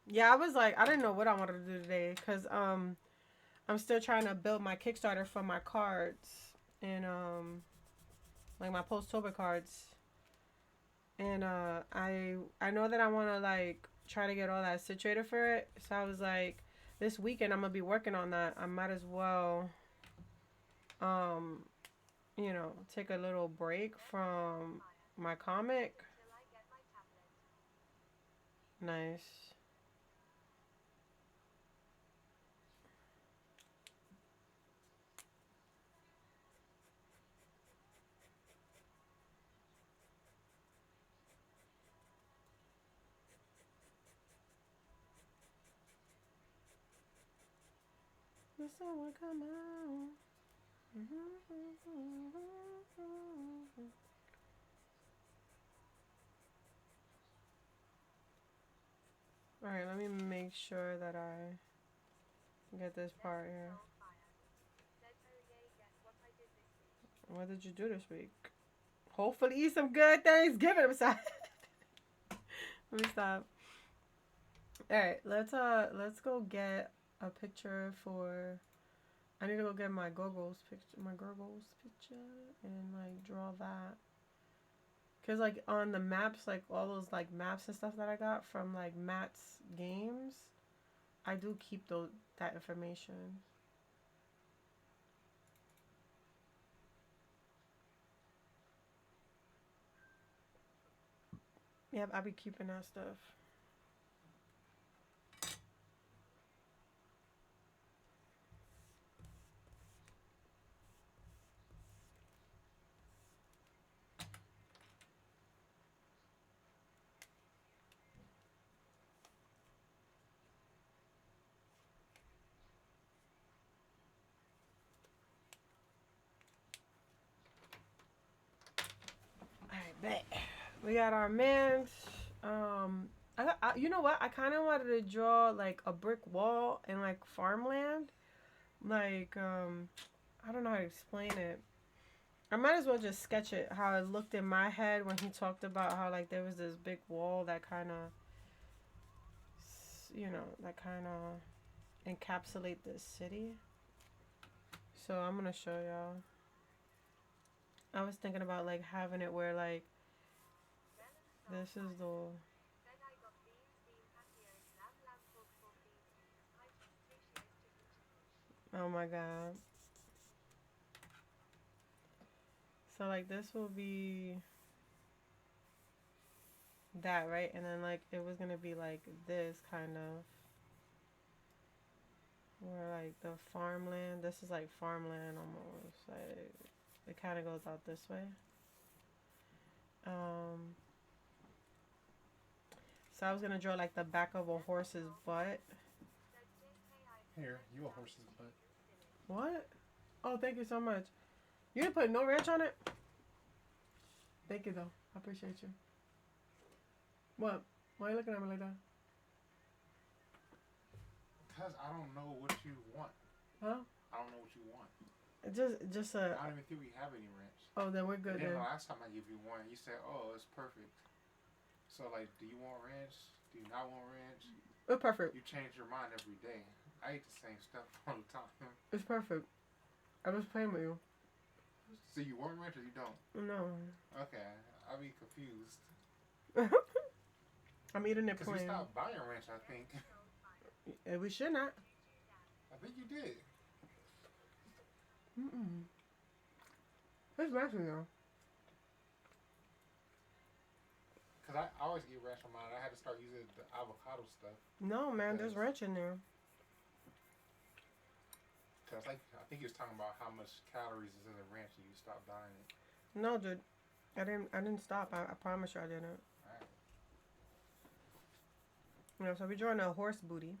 Yeah, I was like, I didn't know what I wanted to do today because I'm still trying to build my Kickstarter for my cards and like my Posttober cards, and I know that I want to like try to get all that situated for it. So I was like, this weekend I'm gonna be working on that. I might as well, um, take a little break from my comic. Nice. The sun will come out. All right, let me make sure that I get this part here. What did you do this week? Hopefully eat some good Thanksgiving. I'm sorry. Let me stop. All right, let's go get a picture for. I need to go get my Gurgles picture, and like draw that. Cause like on the maps, like all those like maps and stuff that I got from like Matt's games, I do keep that information. Yep, I'll be keeping that stuff. Alright, bet. We got our mans. You know what? I kind of wanted to draw like a brick wall and like farmland. Like, I don't know how to explain it. I might as well just sketch it how it looked in my head when he talked about how like there was this big wall that kind of, that kind of encapsulate this city. So I'm gonna show y'all. I was thinking about like having it where like this is the. Oh my god. So like this will be that, right? And then like it was gonna be like this kind of where like the farmland. This is like farmland almost. Like it kind of goes out this way. So I was gonna draw like the back of a horse's butt. Here, you a horse's butt. What? Oh, thank you so much. You didn't put no ranch on it? Thank you though. I appreciate you. What? Why are you looking at me like that? Because I don't know what you want. Huh? I don't know what you want. Just I don't even think we have any ranch. Oh, then we're good. And then then. the last time I gave you one, you said, "Oh, it's perfect." So like, do you want ranch? Do you not want ranch? It's perfect. You change your mind every day. I eat the same stuff all the time. It's perfect. I was playing with you. So you want ranch or you don't? No. Okay, I'll be confused. I'm eating it plain. Because we stopped buying ranch, I think. We should not. I think you did. It's ranching though. Because I always eat ranch on mine. I had to start using the avocado stuff. No, man, there's ranch in there. Because like, I think he was talking about how much calories is in the ranch and you stopped buying it. No, dude. I didn't stop. I promise you I didn't. Alright. So we're drawing a horse booty.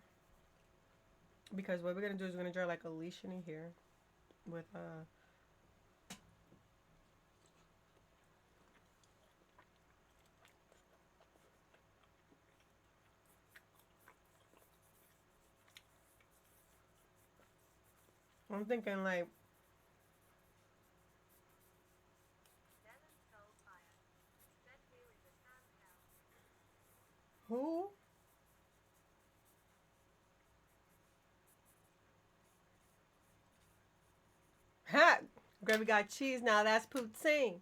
Because what we're going to do is we're going to draw like Aleshanee here. With, I'm thinking like. Who? Ha! Gravy got cheese now. That's poutine.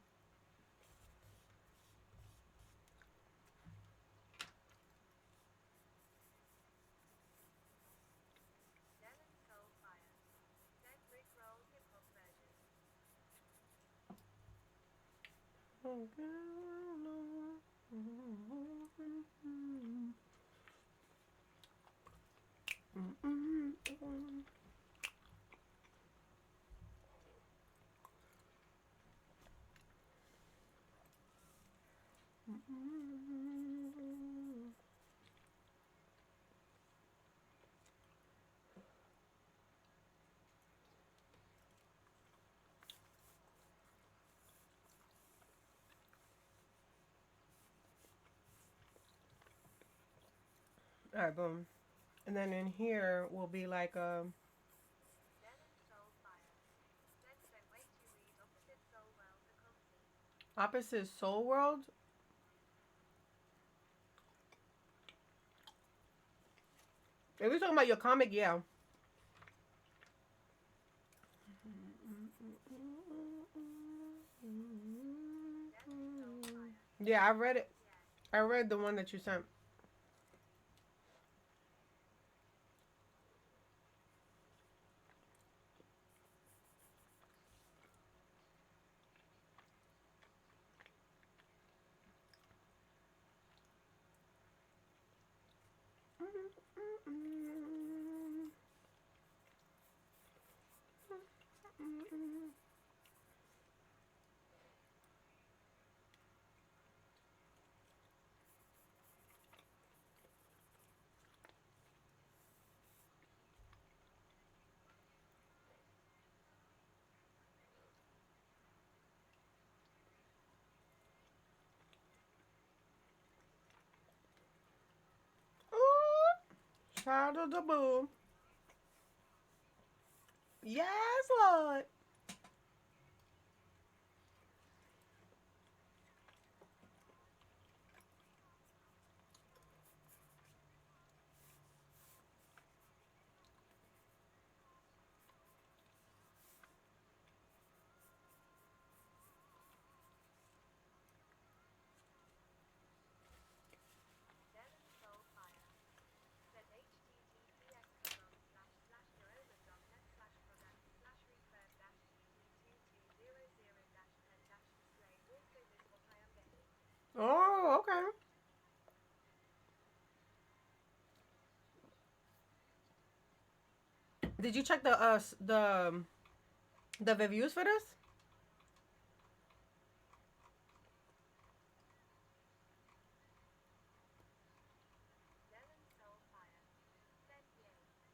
Alright, boom. And then in here will be like Opposite Soul World. If we're talking about your comic, yeah. Yeah, I read it. I read the one that you sent. Shout out to Boo. Yes, Lord. Oh, okay. Did you check the reviews for this?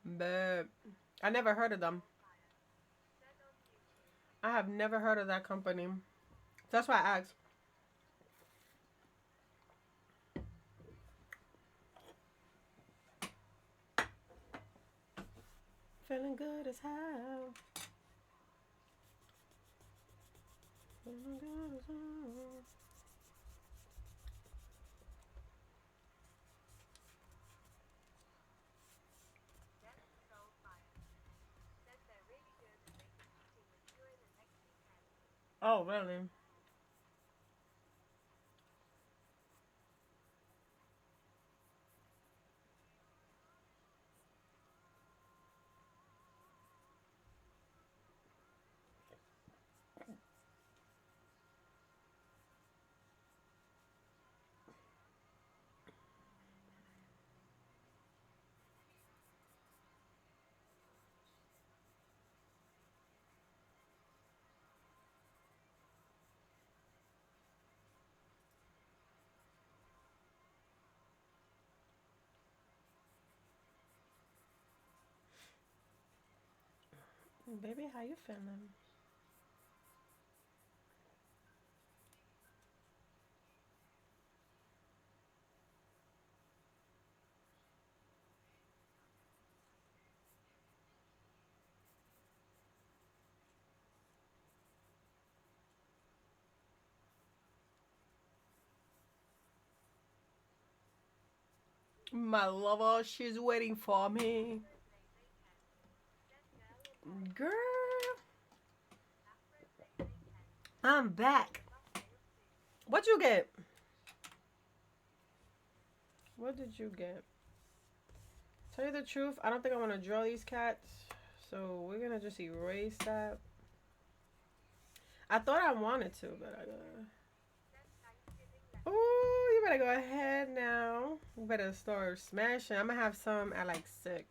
But I never heard of them. I have never heard of that company. That's why I asked. Feeling good as hell. Feeling good as hell. Oh, really? Baby, how you feeling? My lover, she's waiting for me. Girl, I'm back. What you get? What did you get? Tell you the truth, I don't think I want to draw these cats. So we're gonna just erase that. I thought I wanted to, but I gotta. Oh, you better go ahead now. You better start smashing. I'm gonna have some at like 6.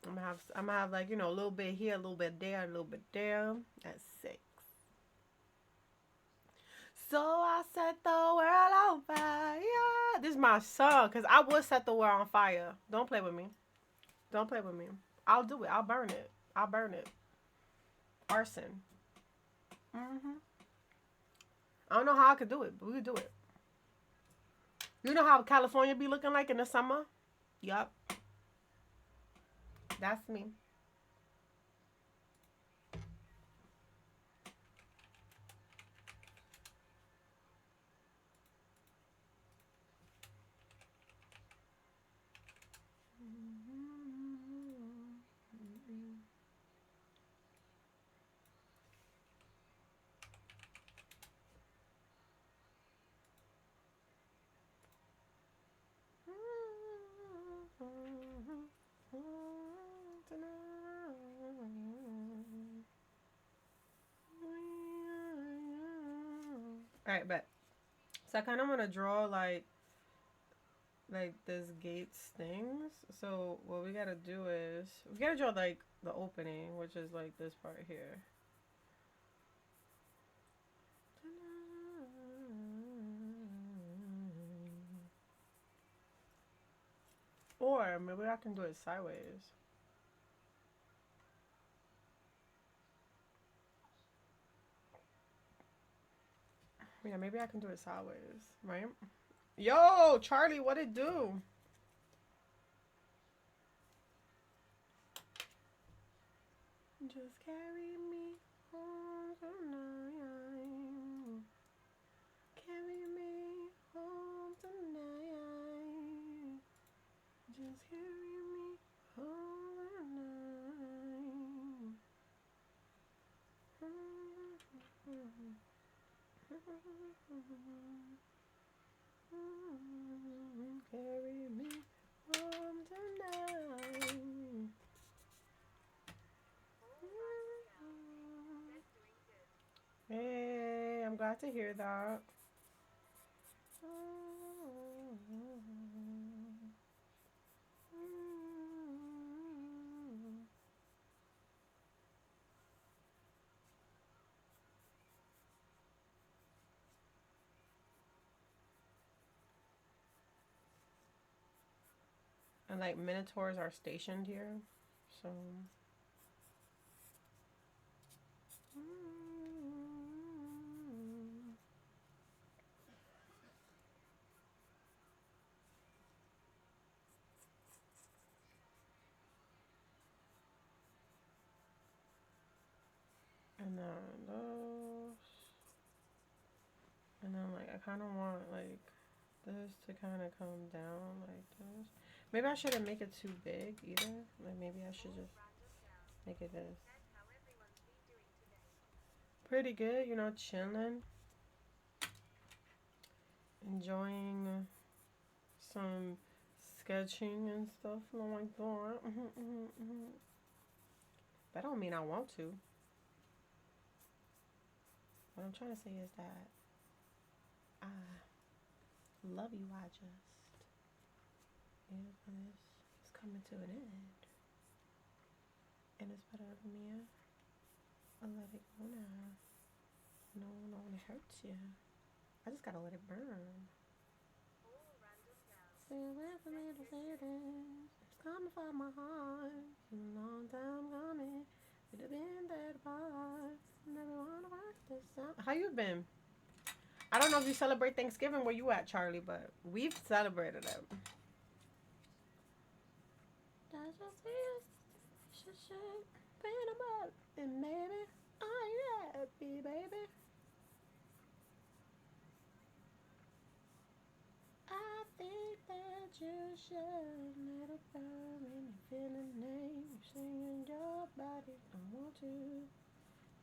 I'm gonna have like, a little bit here, a little bit there, a little bit there at 6. So I set the world on fire. This is my song, cause I would set the world on fire. Don't play with me. Don't play with me. I'll do it. I'll burn it. I'll burn it. Arson. Mhm. I don't know how I could do it, but we could do it. You know how California be looking like in the summer? Yup. That's me. right, but so I kind of want to draw like this gates things. So what we gotta do is we gotta draw like the opening, which is like this part here. Or maybe I can do it sideways. Yeah, maybe I can do it sideways, right? Yo, Charlie, what it do? Just carry me home tonight. Carry me home tonight. Just carry me home tonight. Carry me home tonight. Hey, I'm glad to hear that. And like minotaurs are stationed here, so. And then those. And then like I kind of want like this to kind of come down like this. Maybe I shouldn't make it too big either. Like maybe I should just make it this. Pretty good, you know, chilling, enjoying some sketching and stuff like that. That don't mean I want to. What I'm trying to say is that I love you. I just, yeah, it's coming to an end, and it's better for me. I let it go now. No one hurts you. I just gotta let it burn. It's coming from my heart. A long time coming. Could have been that apart. Never wanna work this out. How you been? I don't know if you celebrate Thanksgiving where you at, Charlie, but we've celebrated it. That's just it. Been about and maybe are you happy, baby? I think that you should let it burn when you're feeling name. You're singing your body. I want to.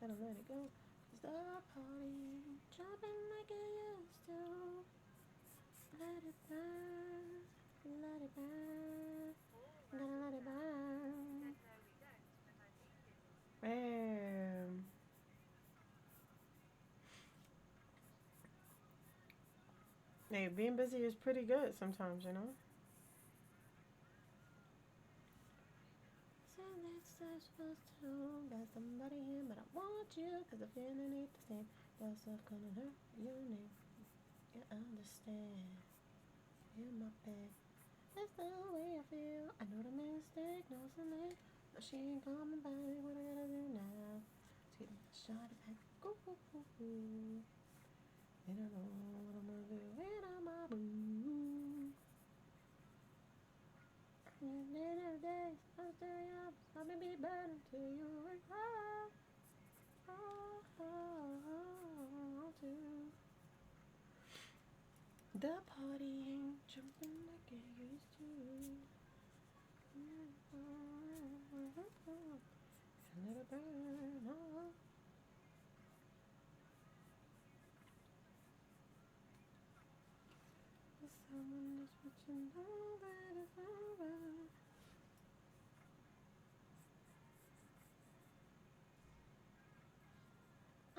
Gotta let it go. Cause the party ain't jumping like it used to. Let it burn. Let it burn. Gotta let it burn. Man. Hey, being busy is pretty good sometimes, you know? That's supposed to got somebody here, but I want you, cause the feeling ain't the same. That stuff gonna hurt your name. You understand. You're my babe. That's the way I feel. I know the mistake, no delay. No, she ain't coming back. What I gotta do now? Let's get a shot of back. Go, go, go, go. And I know what I'm gonna do when I'm a boo. And then the days, I'm still young. I'm gonna be burning till you recall. The party ain't jumping like it used to. Let it burn. Oh. Someone is watching all that is over.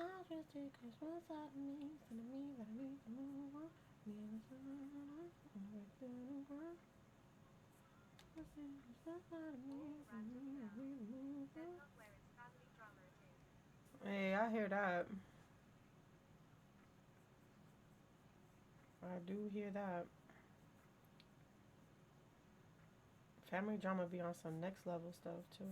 I twisted Christmas out of me, telling me that I need to move on. Me and the sun, I'm right through the world. Twisted Christmas out of me, telling me I need to move on. Hey, I hear that. I do hear that. Family drama be on some next level stuff too.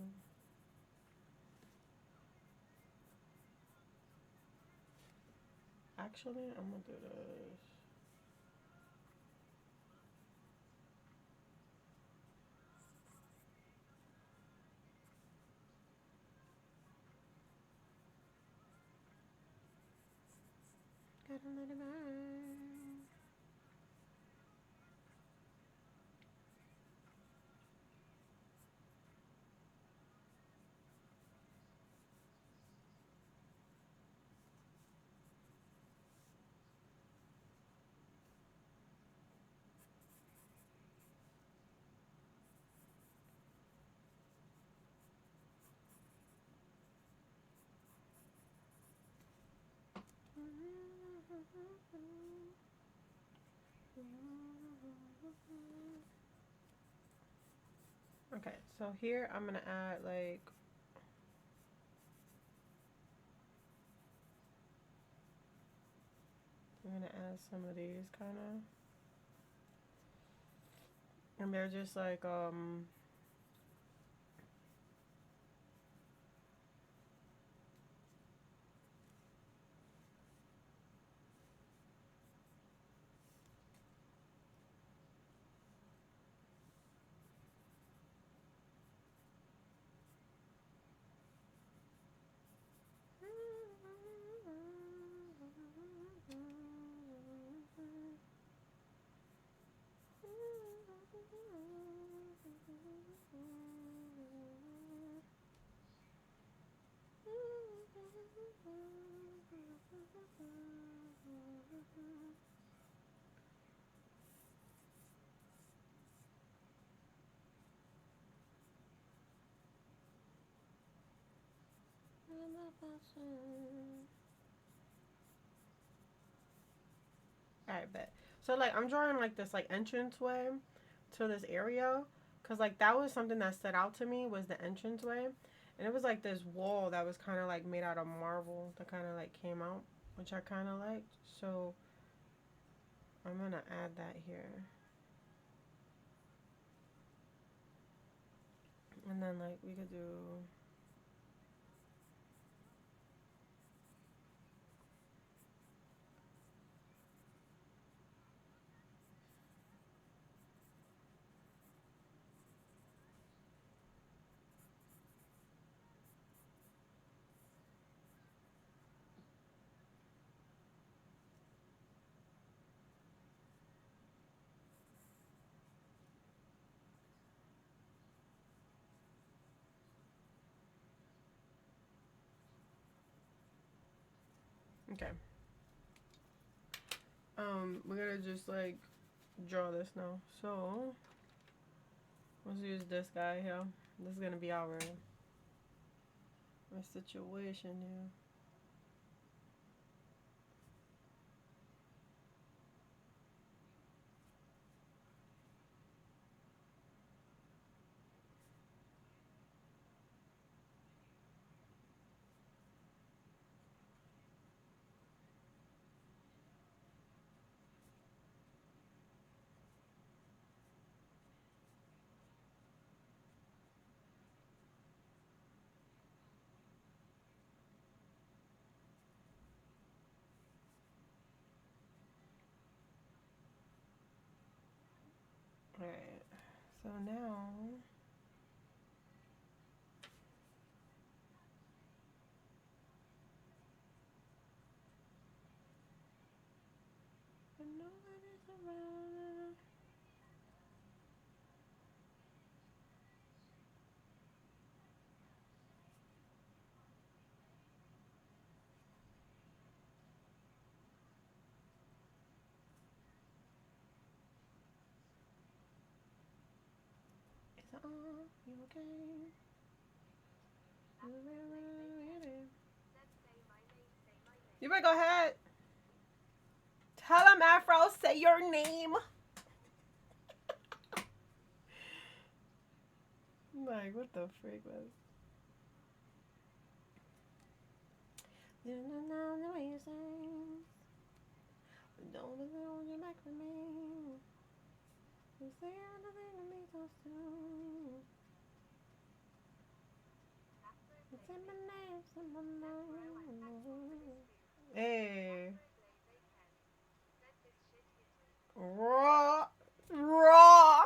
Actually, I'm gonna do this. Gotta let it burn. Okay, so here I'm gonna add like I'm gonna add some of these kind of, and they're just like Alright, bet. So like I'm drawing like this like entranceway to this area, cause like that was something that stood out to me was the entranceway, and it was like this wall that was kind of like made out of marble that kind of like came out, which I kind of liked. So I'm gonna add that here, and then like we could do. Okay. We're gonna just like draw this now. So let's use this guy here. This is gonna be our situation here. Alright. So now nobody's around. It's all you okay. You better go ahead. Tell him, Afro, say your name. Like, what the freak was? You don't know the way you sing. Don't be on your back for me. You say anything to me so soon. You say my name, say my name. Hey. Raw. Raw.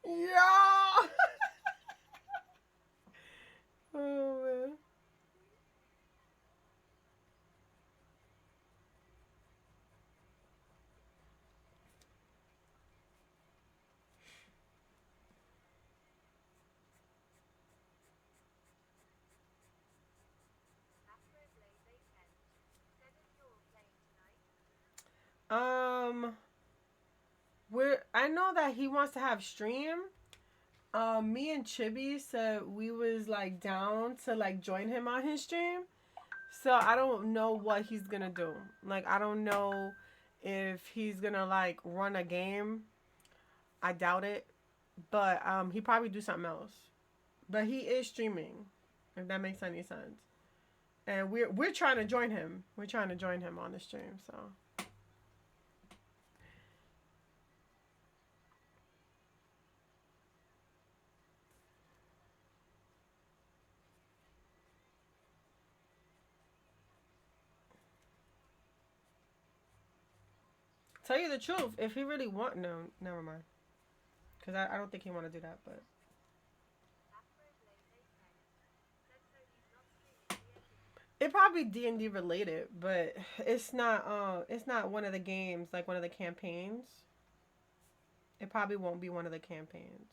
Yeah. Oh, man. I know that he wants to have stream. Me and Chibi said we was like down to like join him on his stream. So I don't know what he's gonna do. Like I don't know if he's gonna like run a game. I doubt it. But he probably do something else. But he is streaming, if that makes any sense. And we're trying to join him. We're trying to join him on the stream. So tell you the truth, if he really want no, never mind. Cause I don't think he want to do that, but it probably D&D related, but it's not one of the games like one of the campaigns. It probably won't be one of the campaigns.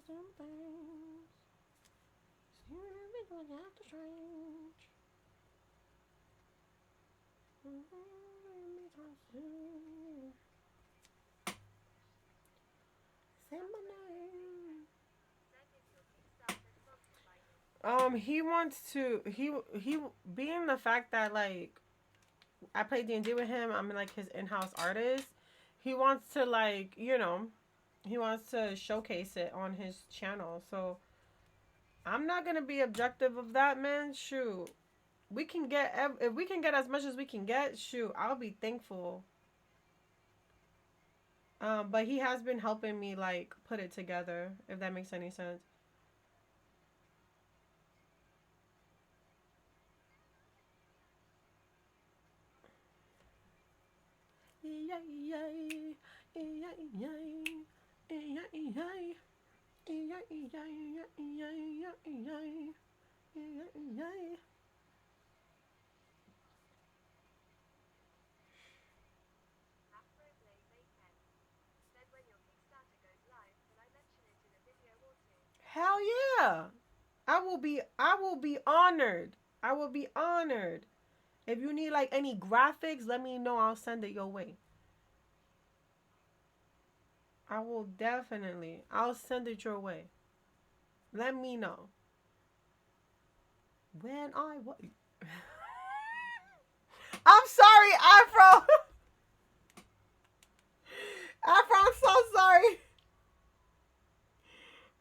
Some things seem to be going after strange. Say my name. He wants to. He being the fact that like I play D&D with him. I'm like his in-house artist. He wants to like he wants to showcase it on his channel. So I'm not gonna be objective of that, man. Shoot, we can get if we can get as much as we can get. Shoot, I'll be thankful. But he has been helping me like put it together. If that makes any sense. Hell yeah. I will be honored. I will be honored. If you need like any graphics, let me know. I'll send it your way. I will definitely. I'll send it your way. Let me know. When I what I'm sorry, Afro. Afro, I'm so sorry.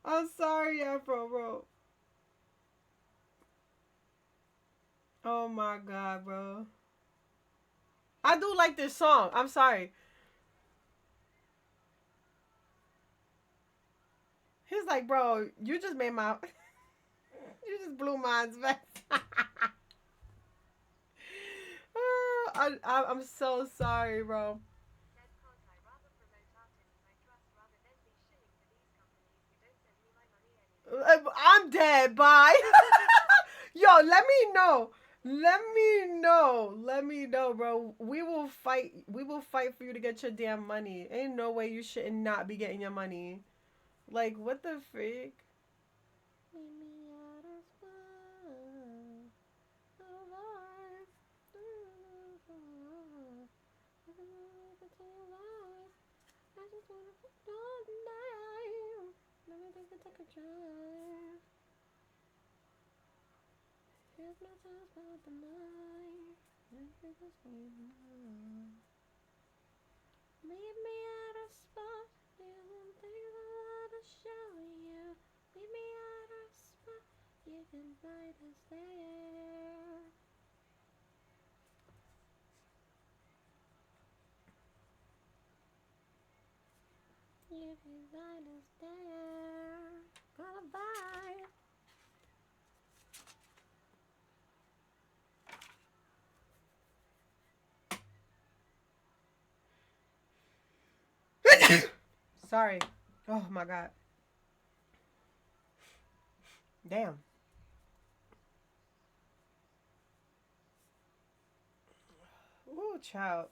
I'm sorry, Afro, bro. Oh my god, bro. I do like this song. I'm sorry. He's like, bro, you just made my you just blew my back. I'm so sorry, bro. I'm dead. Bye. Yo, let me know. Let me know. Let me know, bro. We will fight. We will fight for you to get your damn money. Ain't no way you should not be getting your money. Like, what the freak? Leave me at a spot. There's some things I wanna show you. Leave me at a spot. You can find us there. You can find us there. Gonna buy. Sorry. Oh my god. Damn. Ooh, child.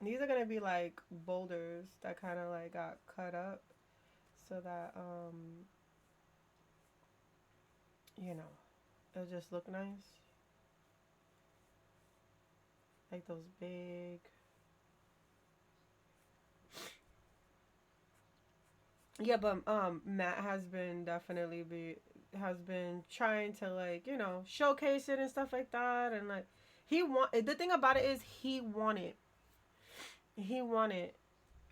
These are gonna be like boulders that kind of like got cut up so that you know, it'll just look nice. Like those big. Yeah, but Matt has been definitely be has been trying to like, showcase it and stuff like that, and like the thing about it is he wanted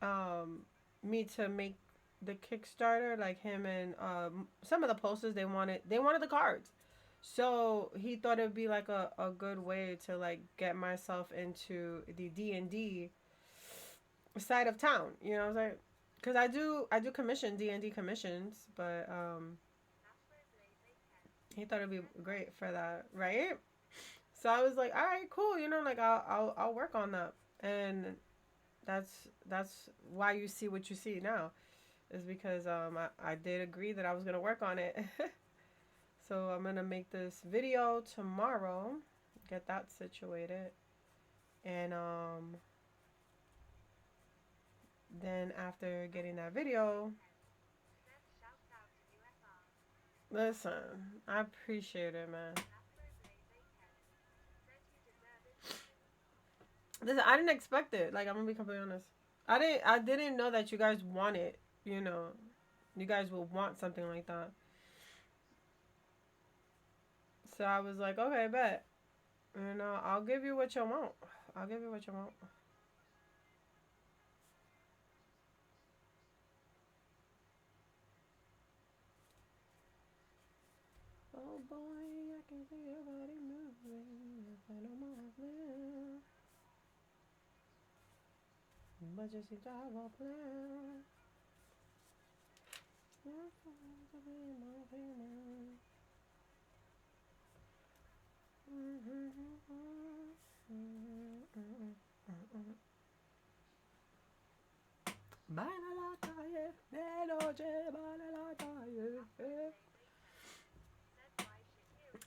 um me to make the Kickstarter, like him and some of the posters. They wanted the cards, so he thought it'd be like a good way to like get myself into the D&D side of town. You know what I'm saying? Because I do commission D&D commissions, but he thought it'd be great for that, right? So I was like, all right, cool. Like I'll work on that, and that's why you see what you see now, is because I did agree that I was gonna work on it. So I'm gonna make this video tomorrow, get that situated, and then after getting that video, listen, I appreciate it, man. Listen, I didn't expect it. Like, I'm gonna be completely honest. I didn't know that you guys want it. You know, you guys will want something like that. So I was like, okay, bet. I'll give you what you want. I'll give you what you want. Oh boy, I can see your body moving. If I know my will, but you see, I will plan. You're fine to be my feeling.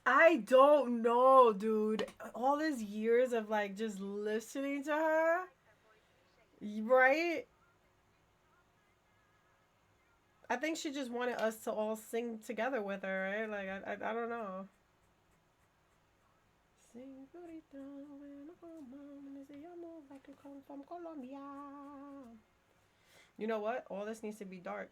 I don't know, dude. All these years of like just listening to her, right? I think she just wanted us to all sing together with her, right? Like I don't know. Sing bonita, when I come home, and they say I move like you come from Colombia. You know what? All this needs to be dark.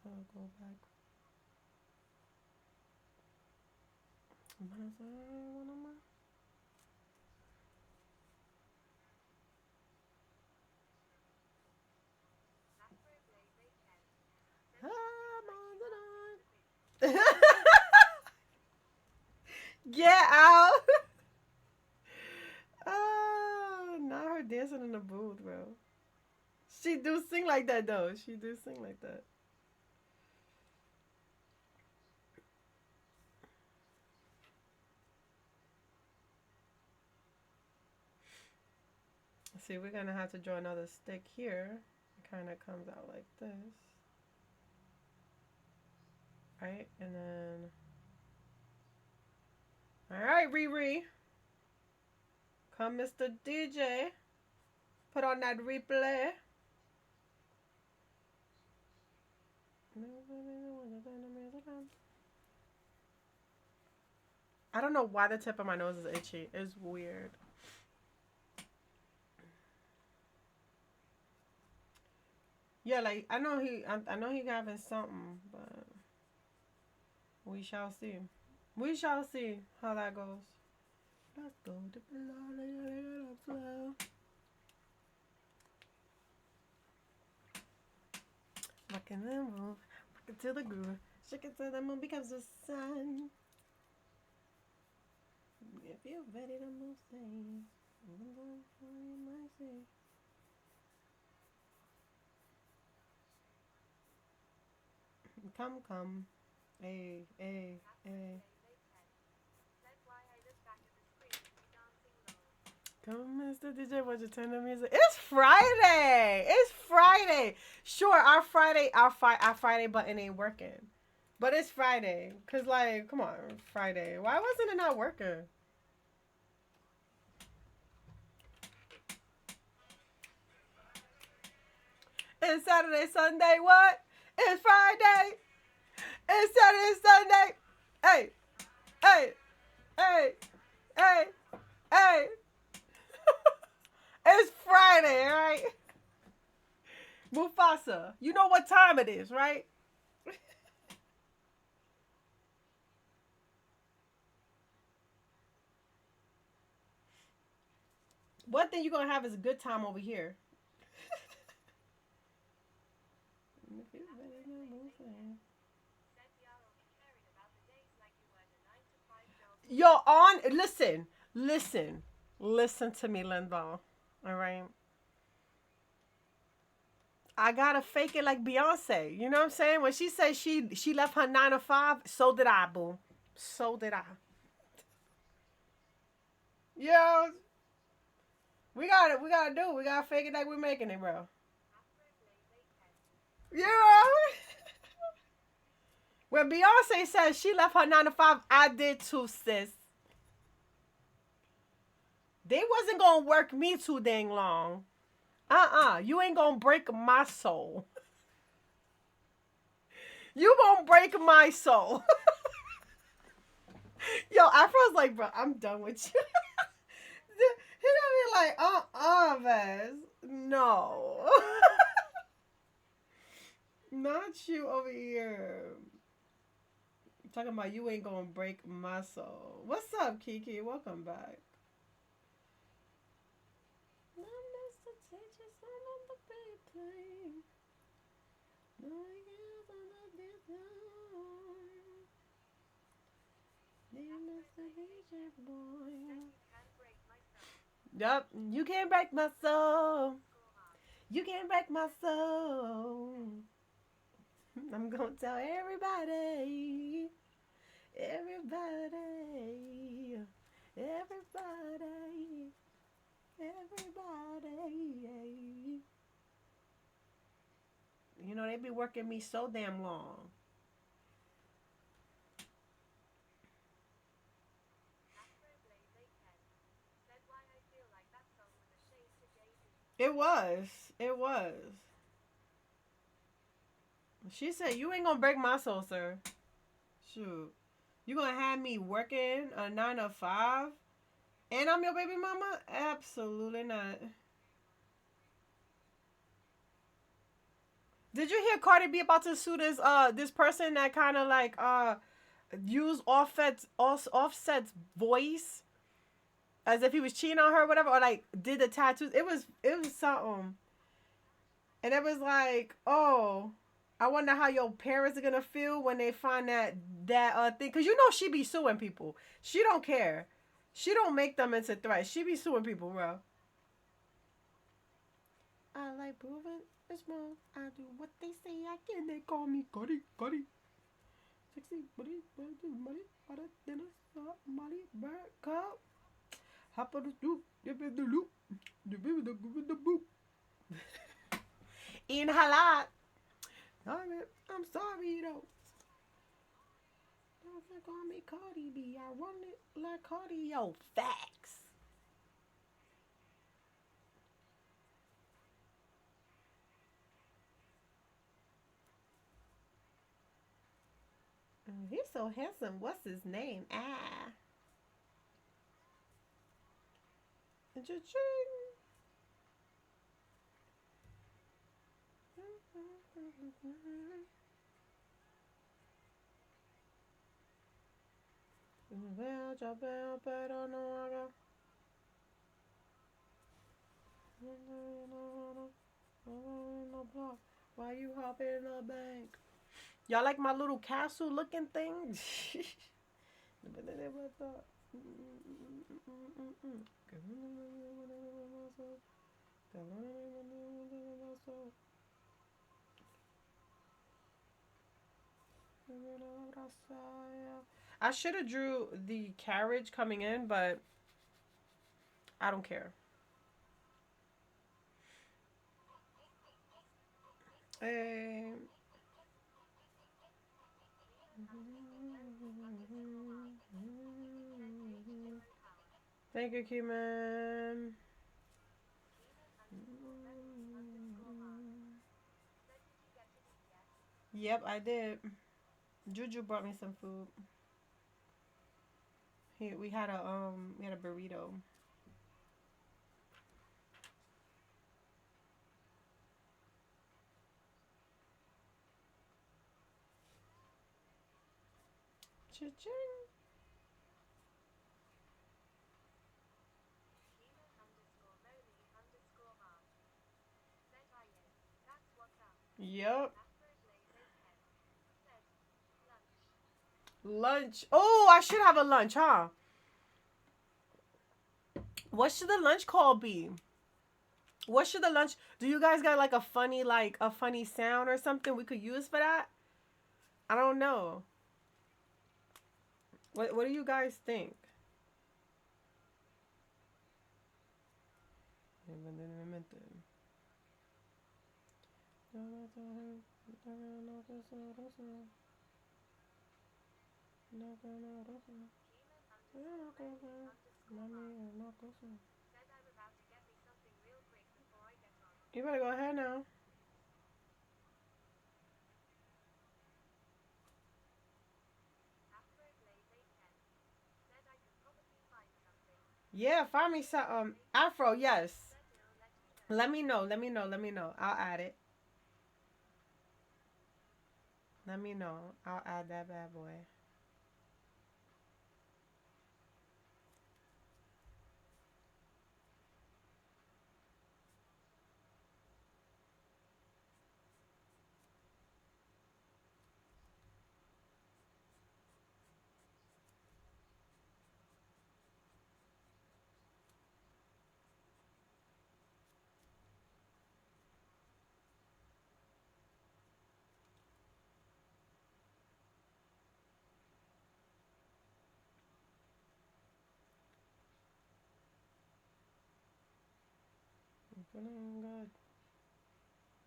I'll go back. Get out! Oh, not her dancing in the booth, bro. She do sing like that though. She do sing like that. See, we're gonna have to draw another stick here. It kind of comes out like this, right? And then, all right, Riri, come, Mr. DJ, put on that replay. I don't know why the tip of my nose is itchy. It's weird. Yeah, like I know he having something, but we shall see. We shall see how that goes. Let's go to the flow. Rockin' and move, rockin' to the groove, shake it till the moon becomes the sun. If you're ready to move, say, I'm going for you, my say. Come, come, hey, hey, hey. Come, Mr. DJ, won't you turn the music? It's Friday. It's Friday. Sure, our Friday button ain't working, but it's Friday. Cause like, come on, Friday. Why wasn't it not working? It's Saturday, Sunday. What? It's Friday. It's Saturday, Sunday. Hey, hey, hey, hey, hey. It's Friday, right? Mufasa, you know what time it is, right? One thing you're gonna have is a good time over here. Yo, on. Listen to me, Linval. All right. I gotta fake it like Beyonce. You know what I'm saying? When she said she left her 9 to 5, so did I, boo. So did I. Yo, we gotta fake it like we're making it, bro. Yeah. When Beyonce says she left her 9 to 5, I did too, sis. They wasn't gonna work me too dang long. You ain't gonna break my soul. You gonna break my soul. Yo, Afro's like, bro, I'm done with you. He gonna be like, Vez. No. Not you over here. I'm talking about you ain't gonna break my soul. What's up, Kiki? Welcome back. Yup, you can't break my soul. You can't break my soul. I'm gonna tell everybody. Everybody. Everybody. Everybody. You know, they be working me so damn long. It was. It was. She said, you ain't gonna break my soul, sir. Shoot. You gonna have me working a 9 to 5? And I'm your baby mama? Absolutely not. Did you hear Cardi B about to sue this person that kind of like used Offset's voice as if he was cheating on her or whatever, or like did the tattoos? It was something. And it was like, oh, I wonder how your parents are gonna feel when they find that thing, cause you know she be suing people. She don't care. She don't make them into threats. She be suing people, bro. I like proving it's wrong. I do what they say I can. They call me Cuddy, Cuddy. Sexy buddy, money, butter, dinner, money, bird, cup. Hop on the stoop, dip in the loop. The baby Eating halal. Darn it. I'm sorry though. Don't call me Cardi B. I run it like cardio. Facts. He's so handsome. What's his name? Ah. Cha-ching. Why you hopping in the bank? Y'all like my little castle looking thing? I should have drew the carriage coming in, but I don't care. Hey. Thank you, Q-Man. Yep, I did. Juju brought me some food. We had a burrito. Cha-ching. Yep. Lunch. Oh, I should have a lunch, huh? What should the lunch call be? What should the lunch? Do you guys got like a funny sound or something we could use for that? I don't know. What do you guys think? You better go ahead now. Yeah, find me some Afro, yes. Let me know, let me know, let me know. I'll add it. Let me know. I'll add that bad boy. I'm feeling good,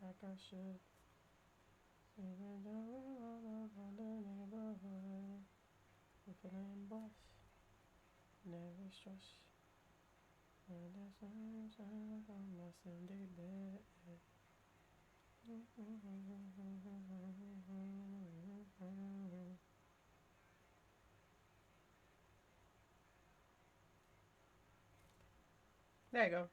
like I should. Even though we're all over the neighborhood, I'm feeling blessed, never stress. And the sunshine on my Sunday bed. There you go.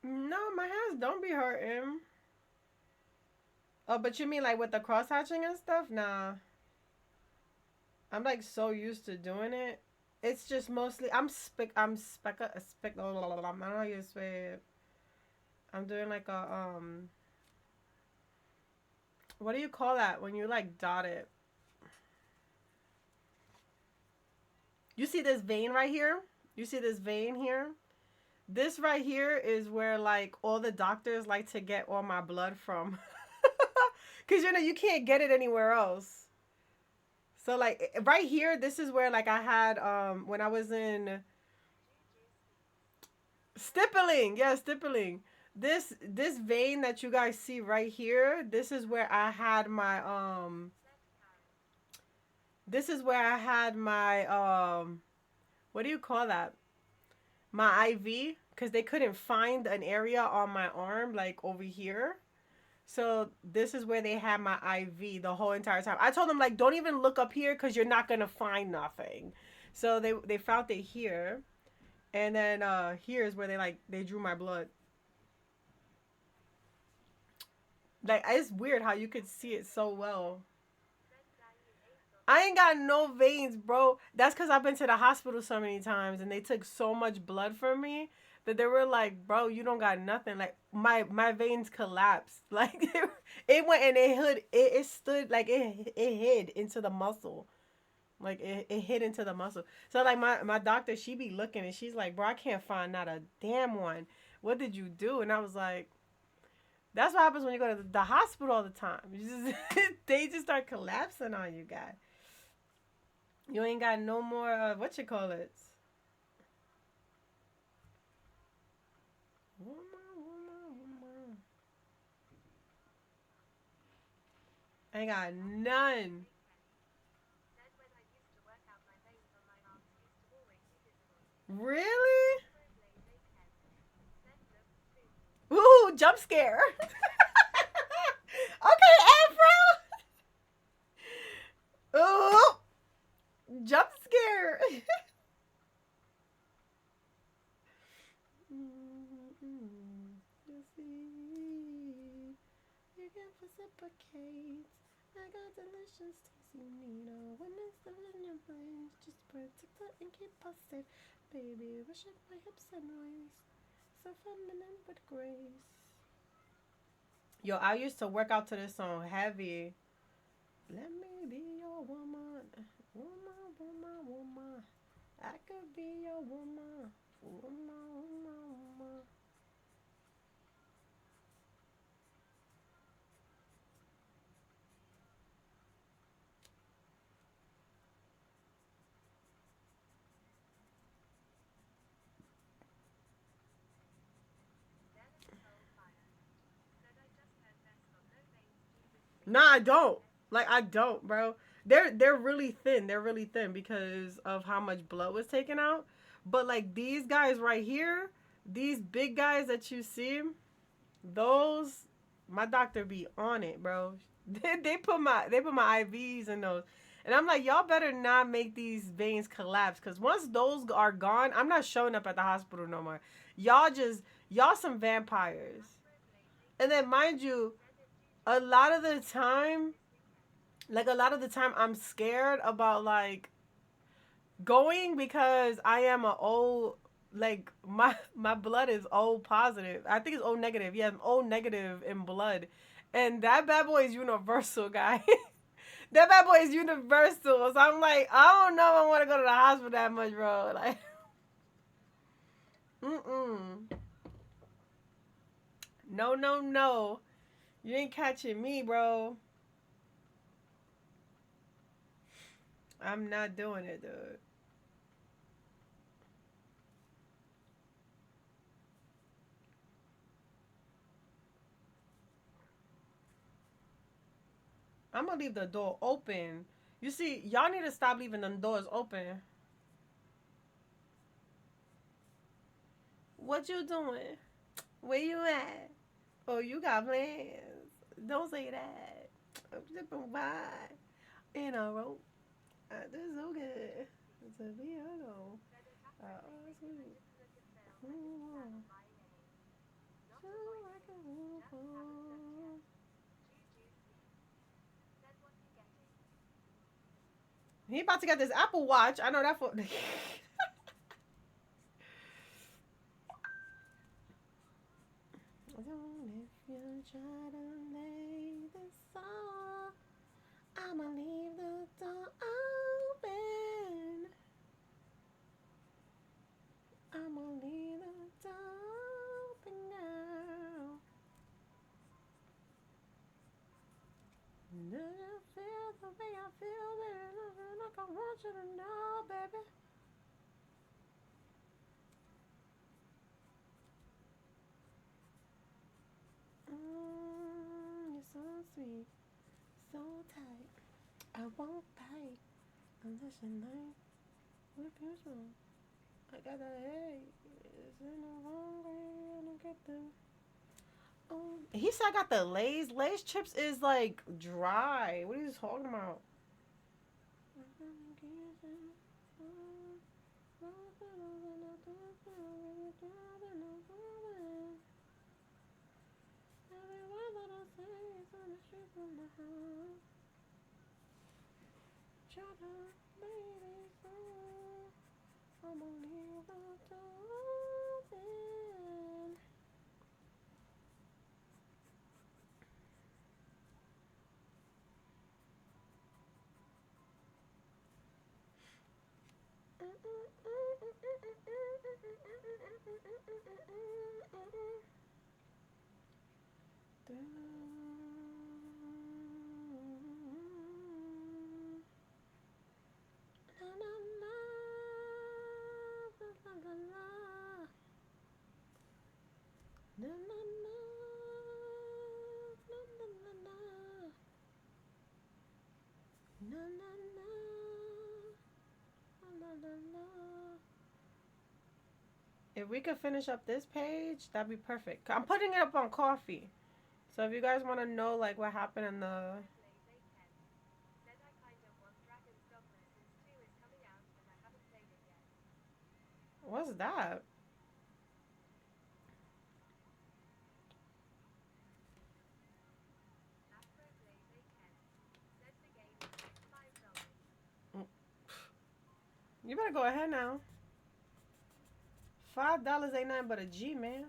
No, my hands don't be hurting. Oh, but you mean like with the cross hatching and stuff? Nah. I'm like so used to doing it. It's just mostly I don't know how you say it. I'm doing like a what do you call that when you like dot it? You see this vein right here? You see this vein here? This right here is where like all the doctors like to get all my blood from. Cause you know you can't get it anywhere else. So like right here, this is where like I had when I was in stippling, yeah, stippling. This vein that you guys see right here, this is where I had my this is where I had my what do you call that? My IV, because they couldn't find an area on my arm like over here. So this is where they had my IV the whole entire time. I told them like, don't even look up here because you're not gonna find nothing. So they found it here, and then here's where they drew my blood. Like it's weird how you could see it so well. I ain't got no veins, bro. That's because I've been to the hospital so many times and they took so much blood from me that they were like, bro, you don't got nothing. Like my veins collapsed. Like it went and it stood like it hid into the muscle. Like it hid into the muscle. So like my doctor, she be looking and she's like, bro, I can't find not a damn one. What did you do? And I was like, that's what happens when you go to the hospital all the time. You just they just start collapsing on you, guys. You ain't got no more what you call it? I ain't got none. Really? Ooh, jump scare. Okay, Afro. Ooh, jump scare. You see, you can reciprocate. I got delicious tasty needle. When it's still in your brains, just protect it and keep us safe. Baby, worship my hips and waist. So feminine with grace. Yo, I used to work out to this song heavy. Let me be your woman. Woman, woman, woman. I could be your woman. Woman, woman, woman. Nah, I don't. Like I don't, bro. They're really thin. They're really thin because of how much blood was taken out. But like these guys right here, these big guys that you see, those my doctor be on it, bro. They put my IVs in those. And I'm like, y'all better not make these veins collapse cuz once those are gone, I'm not showing up at the hospital no more. Y'all some vampires. And then mind you, a lot of the time, like a lot of the time I'm scared about like going because I am a O, like my blood is O positive. I think it's O negative. Yeah, I'm O negative in blood. And that bad boy is universal, guy. That bad boy is universal. So I'm like, I don't know if I want to go to the hospital that much, bro. Like, mm-mm. No, no, no. You ain't catching me, bro. I'm not doing it, dude. I'm gonna leave the door open. You see, y'all need to stop leaving them doors open. What you doing? Where you at? Oh, you got plans. Don't say that. I'm sipping wine in a rope. This is so good. It's a piano. Oh, sweet. Mm. So I can move on. He about to get this Apple Watch. I know that for. If you try to lay this song, I'ma leave the door open. I'ma leave the door want you to know, baby. You're so sweet, so tight. I won't bite unless you like with your song. I got that hey, it's in the wrong way and I get the. Oh, he said I got the Lay's. Lay's chips is like dry. What are you talking about? If we could finish up this page, that'd be perfect. I'm putting it up on coffee. So if you guys want to know like what happened in the what's that? You better go ahead now. $5 ain't nothing but a G, man.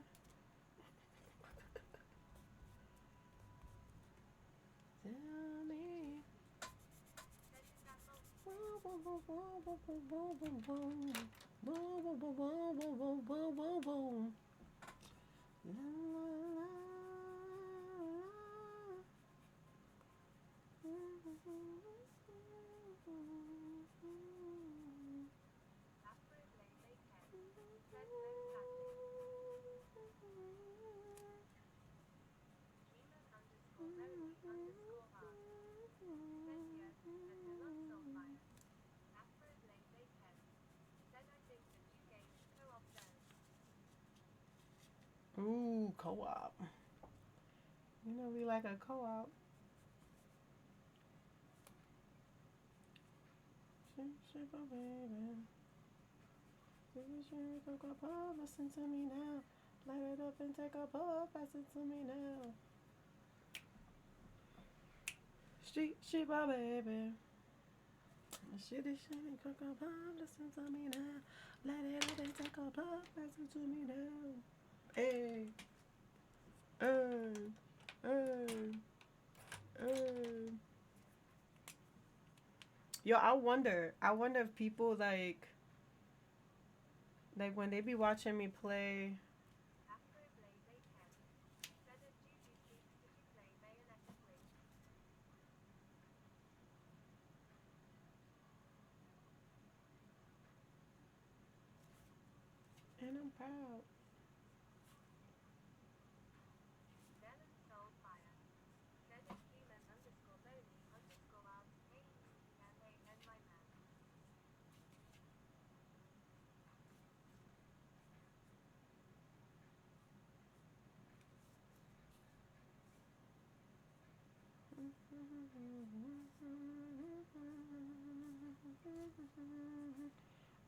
Tell me. Ooh, co-op. You know we like a co-op. Listen to me now. Light it up and take a puff. Listen to me now. Street shipper, baby. Shitty, shitty, cocoa pop. Listen to me now. Light it up and take a puff. Listen to me now. Hey. Hey. Hey. Hey. Yo, I wonder if people like when they be watching me play. And I'm proud.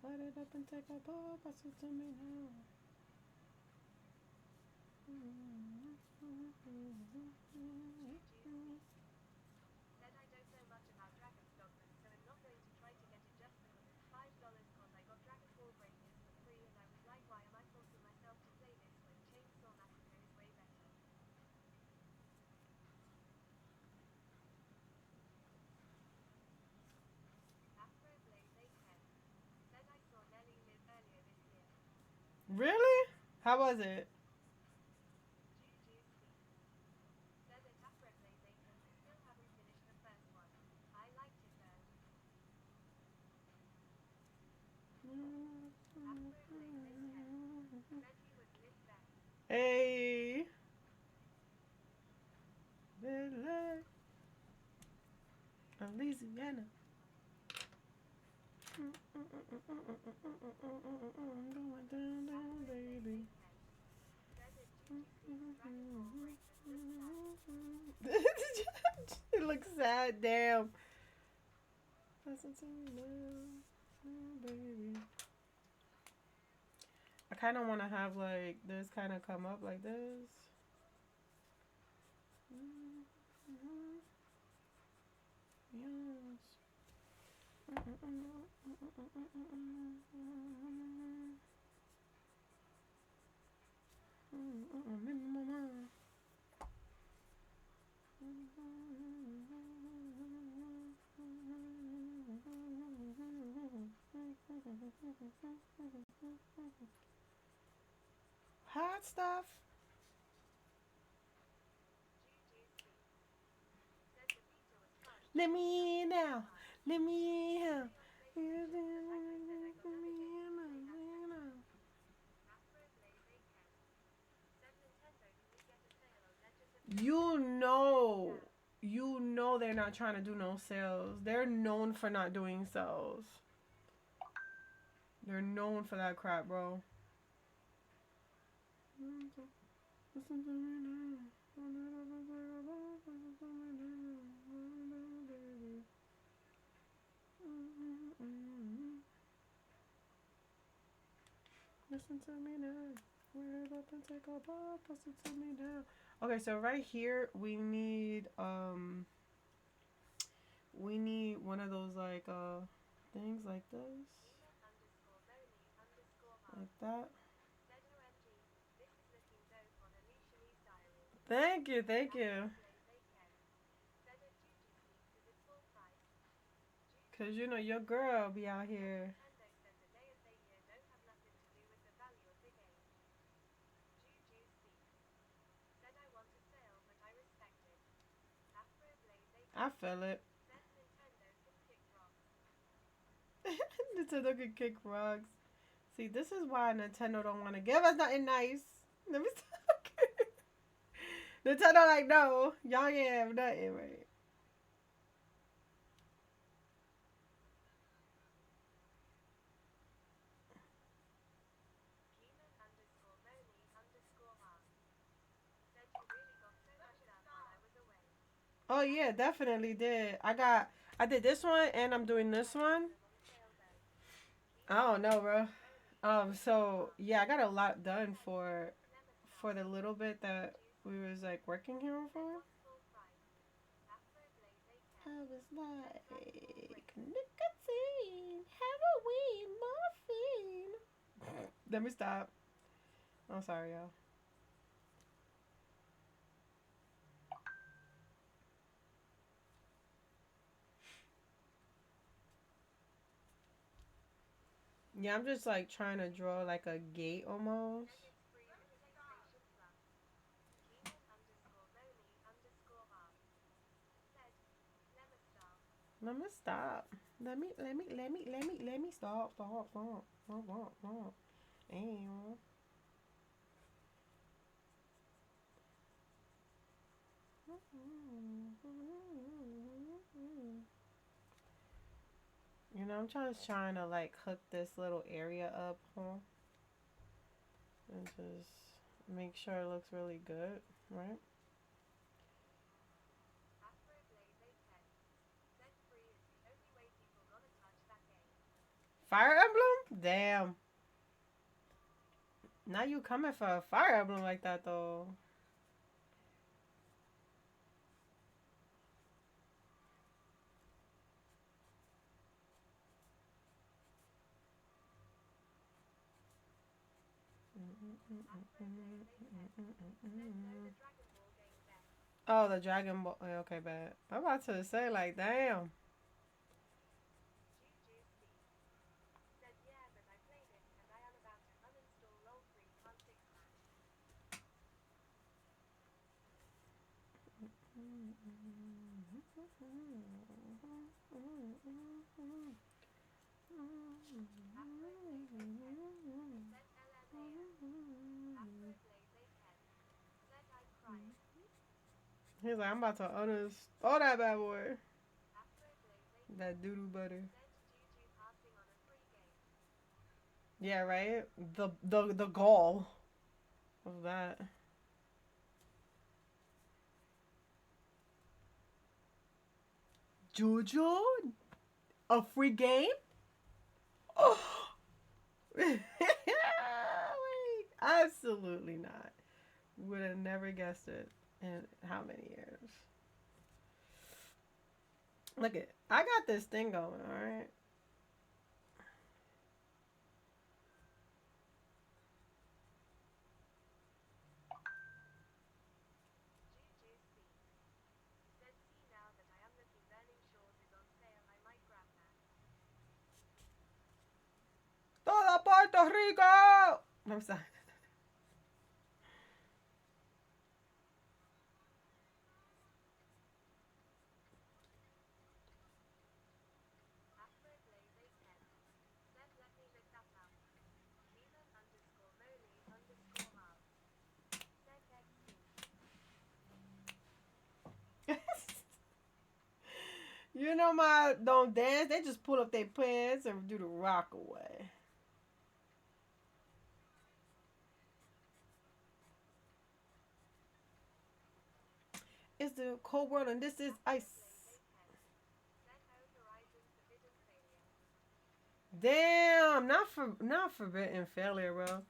Light it up and take a puff. Listen to me now. Really? How was it? Hey. Louisiana. Going down, baby. It looks sad. Damn. Listen to me now, baby. I kind of want to have like this kind of come up like this. Yes. Hot stuff. Let me in now. Let me in. You know, you know they're not trying to do no sales. They're known for not doing sales. They're known for that crap, bro. Listen to me now. Listen to me now. We're about to take a pop. Listen to me now. Okay, so right here we need one of those like things like this. Like that. Thank you, thank you. Cause you know your girl be out here. I feel it. Nintendo can kick rocks. See, this is why Nintendo don't want to give us nothing nice. Let me stop. Nintendo like, no, y'all ain't have nothing, right? Oh yeah, definitely did. I did this one and I'm doing this one. I don't know, bro. So yeah, I got a lot done for the little bit that we was like working here for. I was like nicotine, heroin, morphine. Let me stop. I'm sorry, y'all. Yeah, I'm just like trying to draw like a gate almost. Let me stop. Let me stop. Damn. You know, I'm just trying to like hook this little area up, huh? And just make sure it looks really good, right? Fire Emblem? Damn. Now you coming for a Fire Emblem like that though. Oh, the Dragon Ball. Okay, bad. I'm about to say like, damn. He's like, I'm about to oh that bad boy. That doo-doo butter. Yeah, right? The gall of that. Jojo? A free game? Oh. Absolutely not. Would have never guessed it in how many years. Look at I got this thing going, alright? Todo Puerto Rico! I'm sorry. You know my don't dance. They just pull up their pants and do the rock away. It's the cold world and this is ice. Damn, not forbidden failure, bro.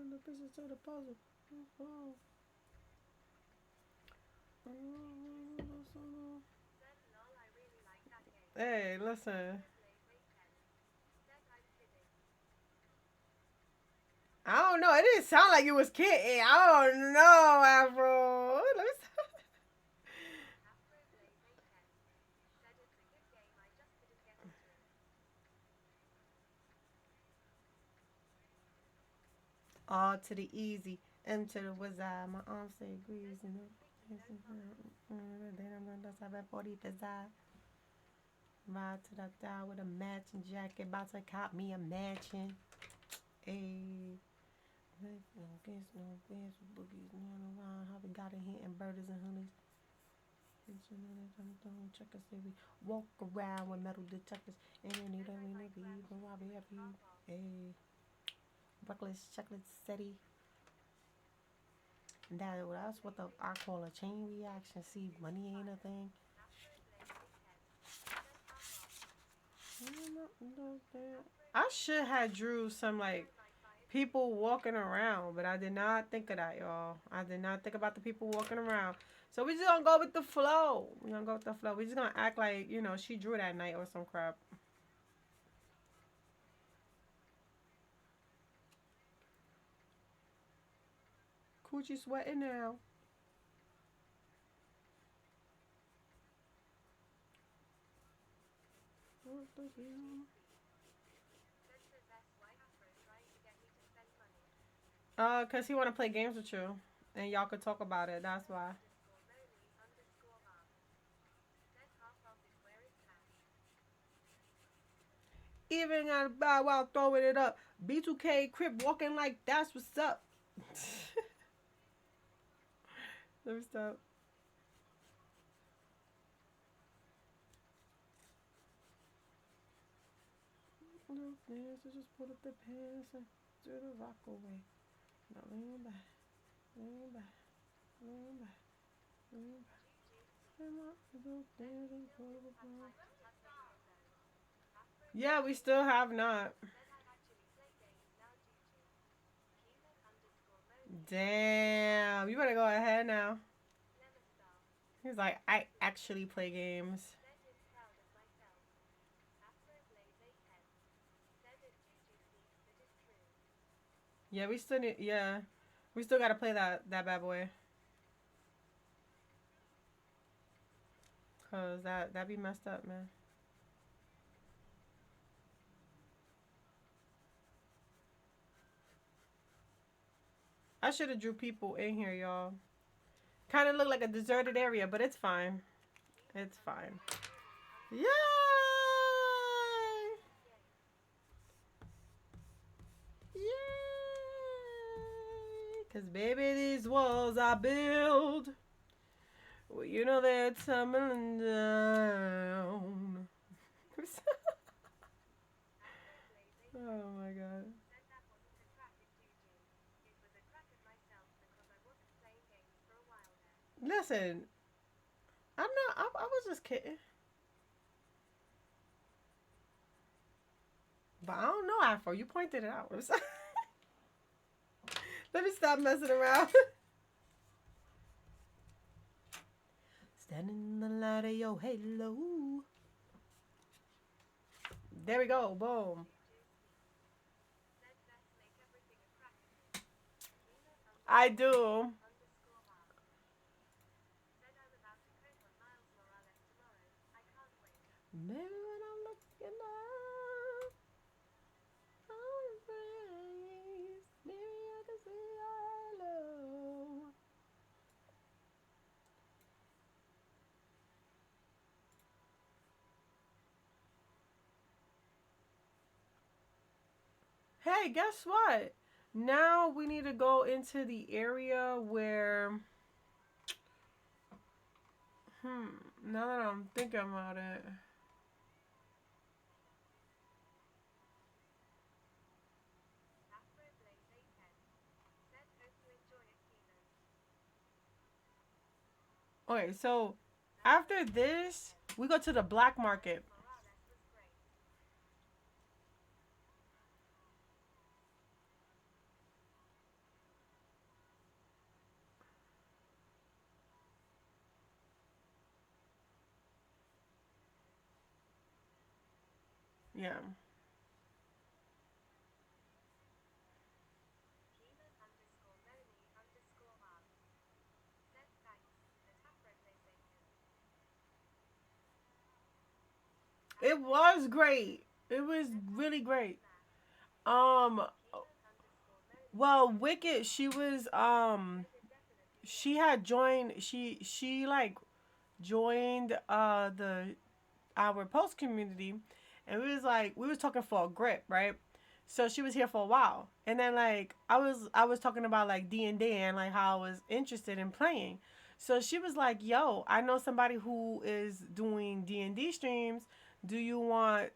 The pieces to the puzzle. Hey, listen. I don't know. It didn't sound like you was kidding. I don't know, Afro. Let me all to the easy, M to the wizard. My arms say agrees. You know. Then I'm gonna have a 40 desire. Ride to the dial with a matching jacket. About to cop me a mansion. Ayy. No guess, no guess, boogies, no around. How we got it here and burgers and honeys. Checkers, say we walk around with metal detectors. And you need a really be, but why be happy? Ayy. Reckless, chocolate, steady. That's what I call a chain reaction. See, money ain't a thing. I should have drew some like people walking around, but I did not think of that, y'all. I did not think about the people walking around. So we just gonna go with the flow. We gonna go with the flow. We just gonna act like she drew that night or some crap. Coochie sweating now. Cause he wanna play games with you, and y'all could talk about it. That's why. Even got Bow Wow throwing it up. B2K Crip walking like that's what's up. Let me stop. No dance, I just put up the pants and do the rock away. No, lean back, lean back, lean back, lean back. Yeah, we still have not. Damn, you better go ahead now. He's like, I actually play games. Yeah, we still need. Yeah, we still gotta play that bad boy. Cause that be messed up, man. I should have drew people in here, y'all. Kind of look like a deserted area, but it's fine. It's fine. Yeah. Cause baby, these walls I build, well, you know they're tumbling down. Oh my god. Listen, I'm not. I was just kidding. But I don't know Afro. You pointed it out. Let me stop messing around. Standing in the light of your halo. There we go. Boom. I do. Maybe when I'm looking up on his face, maybe I can see your halo. Hey, guess what? Now we need to go into the area where, now that I'm thinking about it. Okay, so after this, we go to the black market. Yeah. It was great. It was really great. Um well, Wicked, she had joined she like joined the our post community, and we was talking for a grip, right? So she was here for a while, and then like I was talking about like D&D and like how I was interested in playing. So she was like, "Yo, I know somebody who is doing D&D streams. Do you want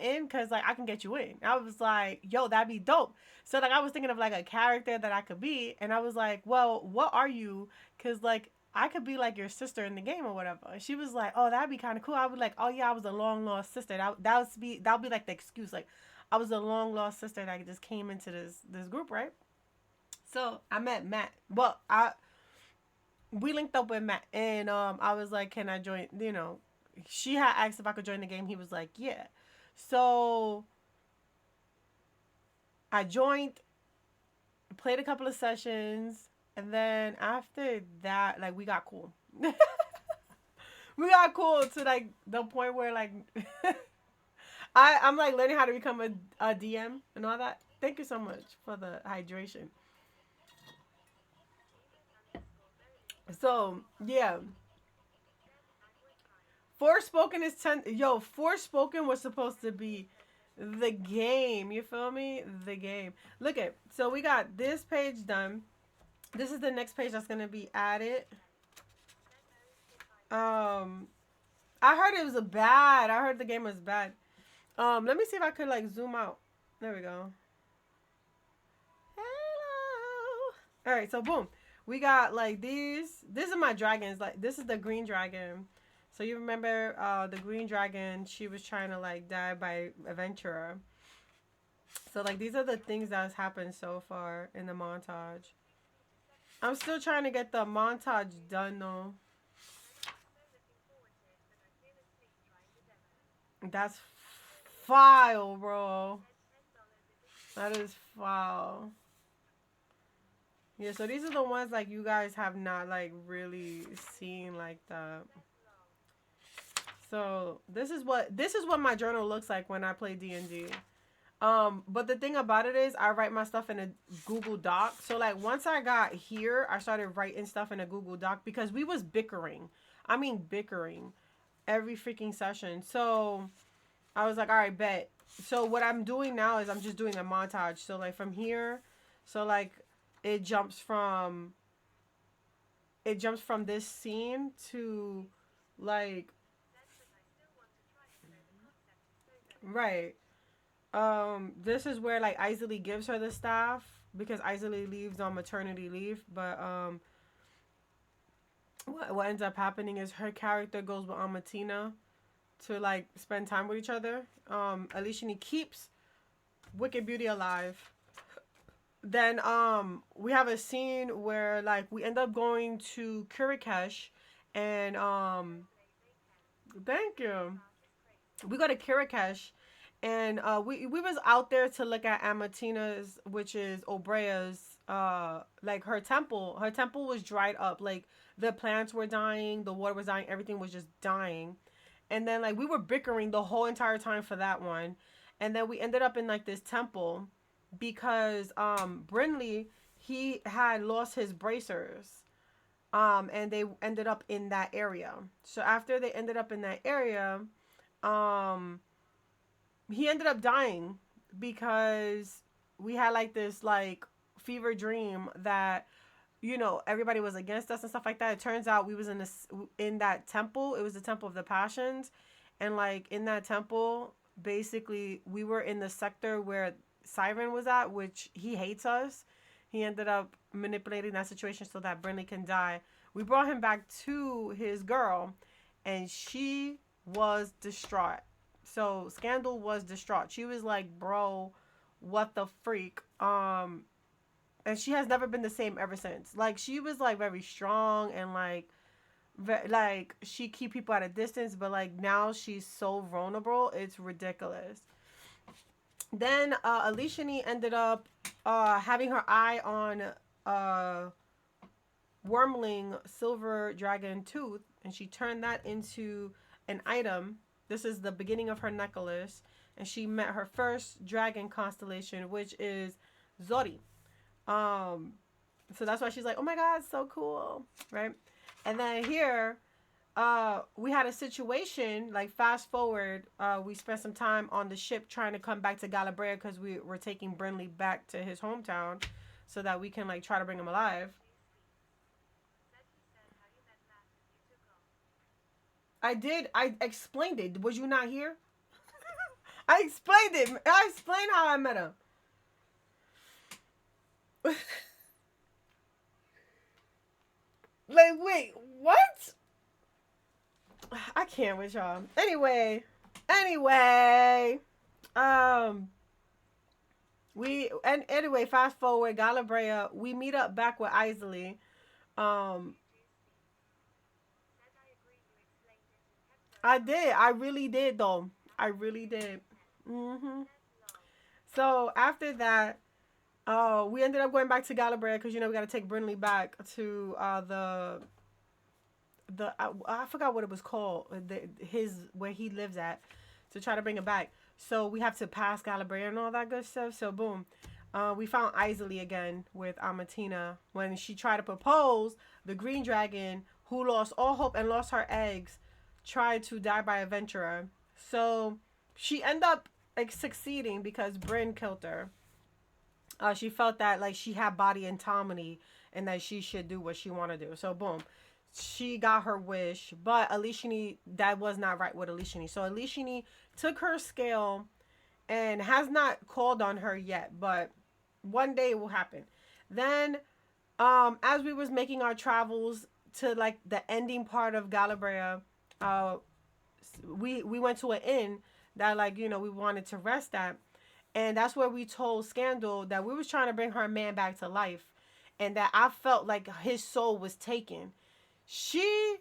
in? Cause like I can get you in." I was like, "Yo, that'd be dope." So like I was thinking of like a character that I could be, and I was like, "Well, what are you?" Cause like I could be like your sister in the game or whatever. And she was like, "Oh, that'd be kind of cool." I would like, "Oh yeah, I was a long lost sister." That would be like the excuse. Like, I was a long lost sister that just came into this group, right? So I met Matt. Well, I we linked up with Matt, and I was like, "Can I join?" You know, she had asked if I could join the game. He was like, "Yeah." So I joined, played a couple of sessions, and then after that, like we got cool. We got cool to like the point where like I'm like learning how to become a DM and all that. Thank you so much for the hydration. So yeah, Forspoken is 10. Yo, Forspoken was supposed to be the game. You feel me? The game. Look at, so we got this page done. This is the next page that's gonna be added. Um, I heard it was a bad. I heard the game was bad. Let me see if I could like zoom out. There we go. Hello. All right, so boom, we got like these. This is my dragons. Like this is the green dragon. So you remember the green dragon? She was trying to like die by adventurer. So like these are the things that has happened so far in the montage. I'm still trying to get the montage done though. That's file, bro. That is file. Yeah, so these are the ones like you guys have not like really seen like that. So this is what my journal looks like when I play D&D. But the thing about it is I write my stuff in a Google Doc. So like once I got here, I started writing stuff in a Google Doc because we was bickering. I mean bickering every freaking session. So I was like, all right, bet. So what I'm doing now is I'm just doing a montage. So like from here, so like it jumps from this scene to like right. This is where like Isley gives her the staff because Isley leaves on maternity leave, but what ends up happening is her character goes with Amatina to like spend time with each other. Aleshanee keeps Wicked Beauty alive. Then we have a scene where like we end up going to Kirikesh and thank you. We go to Kirikesh and we was out there to look at Amatina's, which is Obrea's like her temple. Her temple was dried up. Like the plants were dying, the water was dying, everything was just dying. And then like we were bickering the whole entire time for that one. And then we ended up in like this temple because Brinley he had lost his bracers. And they ended up in that area. So after they ended up in that area, um he ended up dying because we had like this like fever dream that everybody was against us and stuff like that. It turns out we was in that temple. It was the temple of the passions, and like in that temple basically we were in the sector where Siren was at, which he hates us. He ended up manipulating that situation so that Brinley can die. We brought him back to his girl and she was distraught. So Scandal was distraught. She was like, bro, what the freak? And she has never been the same ever since. Like she was like very strong and like she keep people at a distance, but like now she's so vulnerable, it's ridiculous. Then Aleshanee ended up having her eye on Wormling Silver Dragon Tooth, and she turned that into an item. This is the beginning of her necklace, and she met her first dragon constellation, which is Zori. Um, so that's why she's like, "Oh my God, so cool!" Right? And then here, we had a situation. Like fast forward, we spent some time on the ship trying to come back to Galabrea because we were taking Brinley back to his hometown, so that we can like try to bring him alive. I did. I explained it. Was you not here? I explained it. I explained how I met him. Like, wait, what? I can't with y'all. Anyway, um, and anyway, fast forward, Galabrea, we meet up back with Isley. Um, I did. I really did, though. I really did. Hmm. So after that, we ended up going back to Galabrea because we got to take Brinley back to I forgot what it was called, his where he lives at, to try to bring it back. So we have to pass Galabrea and all that good stuff. So boom, we found Isley again with Amatina when she tried to propose. The green dragon, who lost all hope and lost her eggs, tried to die by a venturer. So she ended up like succeeding because Bryn killed her. She felt that like she had body autonomy and that she should do what she want to do. So boom, she got her wish. But Aleshanee, that was not right with Aleshanee. So Aleshanee took her scale and has not called on her yet, but one day it will happen. Then, as we was making our travels to like the ending part of Galabrea, uh, we went to an inn that like we wanted to rest at, and that's where we told Scandal that we was trying to bring her man back to life, and that I felt like his soul was taken. She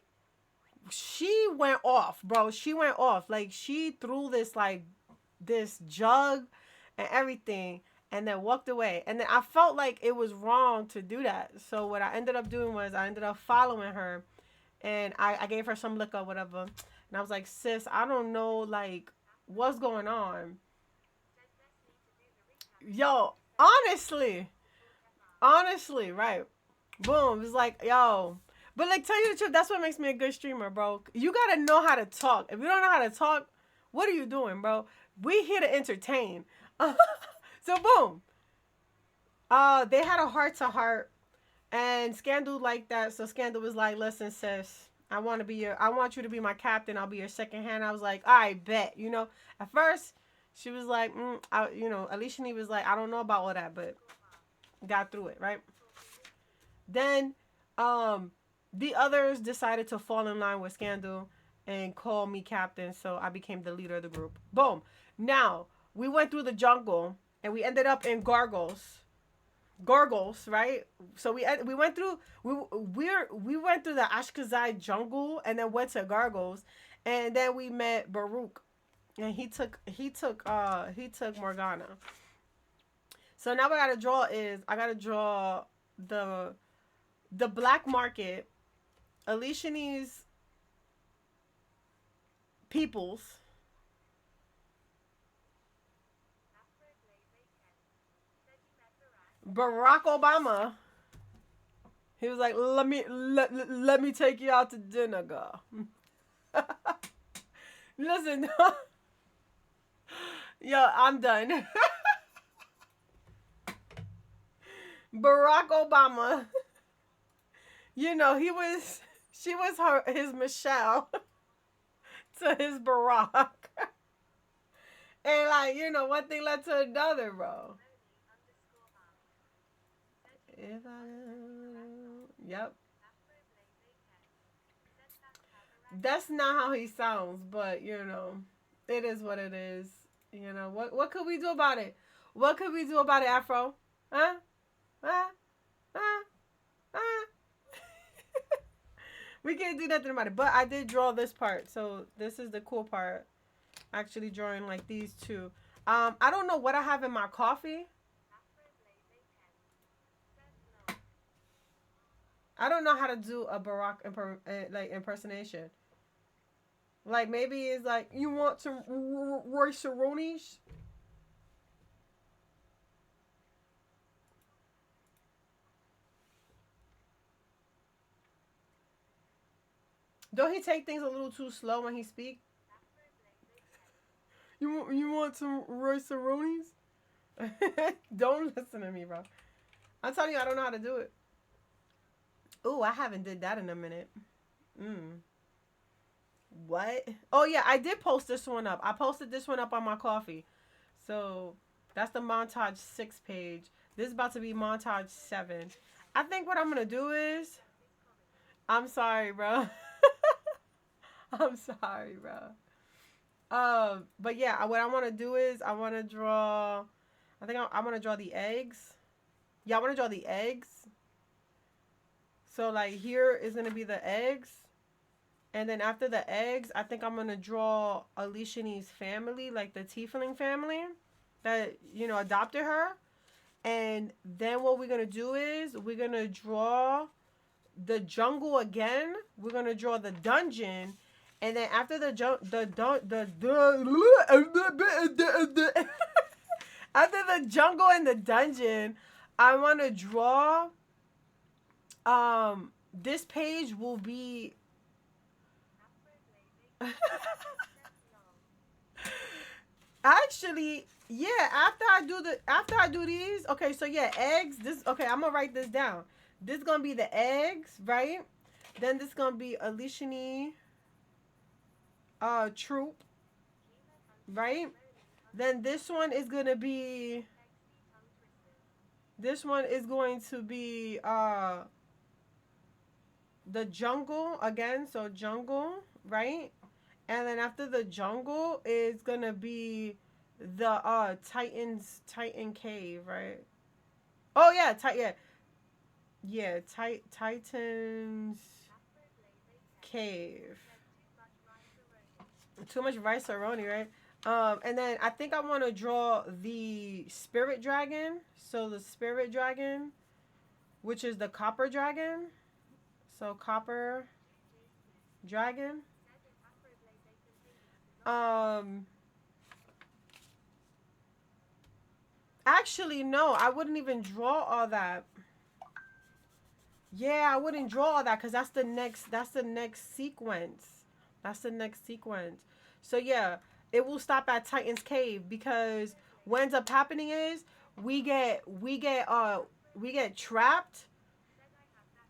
she went off, bro. She went off. Like she threw this jug and everything and then walked away. And then I felt like it was wrong to do that. So what I ended up doing was I ended up following her and I gave her some liquor or whatever. And I was like, sis, I don't know like what's going on. Yo, honestly, right. Boom. It's like, yo. But like tell you the truth, that's what makes me a good streamer, bro. You gotta know how to talk. If you don't know how to talk, what are you doing, bro? We here to entertain. So boom. They had a heart to heart, and Scandal liked that. So Scandal was like, "Listen, sis, I want you to be my captain. I'll be your second hand." I was like, "I bet." At first, she was like, Aleshanee was like, "I don't know about all that," but got through it, right? Then, the others decided to fall in line with Scandal and call me captain. So I became the leader of the group. Boom. Now we went through the jungle and we ended up in Gargles, right? So we went through we went through the Ashkazai jungle and then went to Gargles, and then we met Baruch, and he took Morgana. So now what I gotta draw the the black market, Aleshanee's peoples, Barack Obama. He was like, let me take you out to dinner, girl. Listen, yo, I'm done. Barack Obama, she was his Michelle to his Barack. And like, one thing led to another, bro. If I, yep. That's not how he sounds, but it is what it is. What could we do about it? What could we do about it, Afro? Huh? Huh? Huh? Huh? We can't do nothing about it. But I did draw this part, so this is the cool part. Actually drawing like these two. I don't know what I have in my coffee. I don't know how to do a Barack like impersonation. Like maybe it's like you want some Royceronis. Don't he take things a little too slow when he speak? You want some Royceronis? Don't listen to me, bro. I'm telling you, I don't know how to do it. Ooh, I haven't did that in a minute. Mm. What? Oh yeah, I did post this one up. I posted this one up on my coffee. So that's the montage 6 page. This is about to be montage 7. I think what I'm gonna do is I'm sorry, bro. I'm sorry, bro. But yeah, what I want to do is I want to draw. I think I want to draw the eggs. Yeah, I want to draw the eggs. So like here is gonna be the eggs, and then after the eggs, I think I'm gonna draw Aleshanee's family, like the Tiefling family that adopted her. And then what we're gonna do is we're gonna draw the jungle again. We're gonna draw the dungeon, and then after the after the jungle and the dungeon, I want to draw. This page will be. Actually, yeah. After I do these, okay. So yeah, eggs. This okay. I'm gonna write this down. This is gonna be the eggs, right? Then this is gonna be Aleshanee, troop, right? Then this one is gonna be. This one is going to be the jungle again. So jungle, right? And then after the jungle is gonna be the Titan cave, right? Oh yeah, Titan's cave. Too much rice aroni, right? And then I think I want to draw the spirit dragon. So the spirit dragon, which is the copper dragon. So copper dragon. Um, Actually, no, I wouldn't even draw all that. Yeah, I wouldn't draw all that because that's the next. That's the next sequence. That's the next sequence. So yeah, it will stop at Titan's cave because what ends up happening is we get trapped.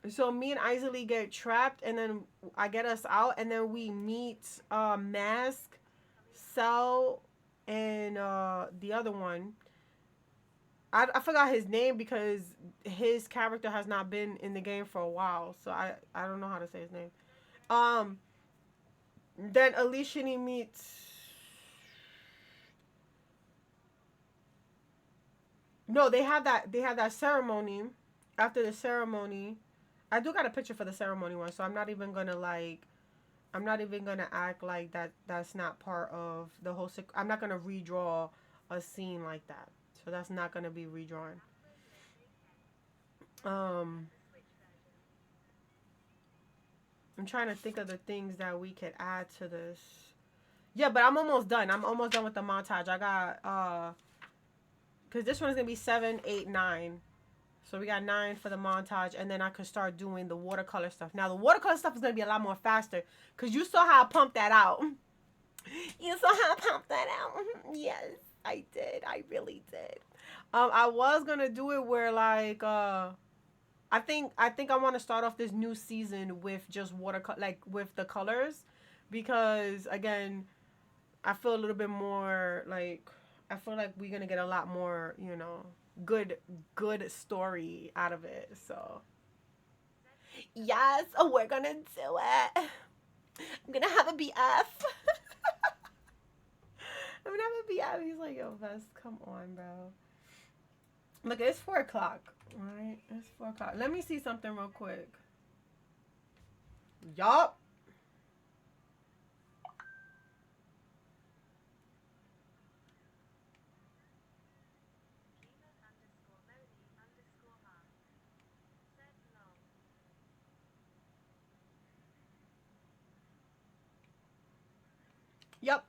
So me and Isley get trapped, and then I get us out, and then we meet Mask, Cell, and the other one. I forgot his name because his character has not been in the game for a while, so I don't know how to say his name. Um, then Aleshanee meets. No, they have that ceremony. After the ceremony, I do got a picture for the ceremony one, so I'm not even gonna act like that's not part of the whole. I'm not gonna redraw a scene like that, so that's not gonna be redrawn. Um, I'm trying to think of the things that we could add to this. Yeah, but I'm almost done. I'm almost done with the montage. I got because this one is gonna be 7, 8, 9. So we got 9 for the montage, and then I could start doing the watercolor stuff. Now the watercolor stuff is gonna be a lot more faster because you saw how I pumped that out. You saw how I pumped that out. Yes, I did. I really did. I was gonna do it where like I think I want to start off this new season with just watercolor, like with the colors, because again, I feel a little bit more like I feel like we're gonna get a lot more, good good story out of it. So yes, oh, we're gonna do it. I'm gonna have a BF. I'm gonna have a BF. He's like, yo, Vest, come on, bro. Look, it's 4 o'clock. All right, it's 4 o'clock. Let me see something real quick. Yup. Yep.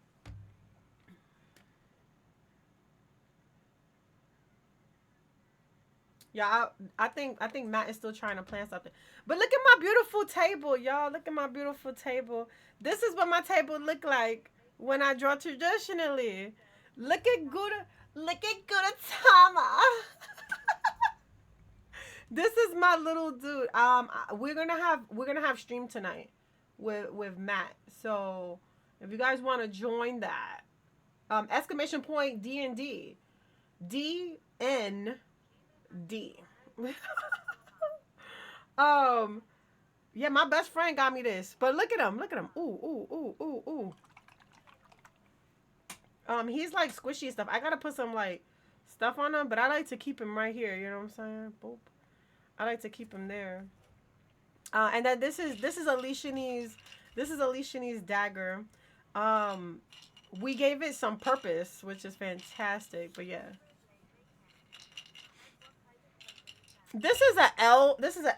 Yeah, I think Matt is still trying to plan something. But look at my beautiful table, y'all. Look at my beautiful table. This is what my table look like when I draw traditionally. Look at good Tama. This is my little dude. We're gonna have stream tonight with Matt. So if you guys want to join that, exclamation point D&D. DND. um, yeah, my best friend got me this. But look at him. Look at him. Ooh, ooh, ooh, ooh, ooh. He's like squishy and stuff. I gotta put some like stuff on him, but I like to keep him right here. You know what I'm saying? Boop. I like to keep him there. And then this is Aleshanee's dagger. Um, we gave it some purpose, which is fantastic. But yeah, This is a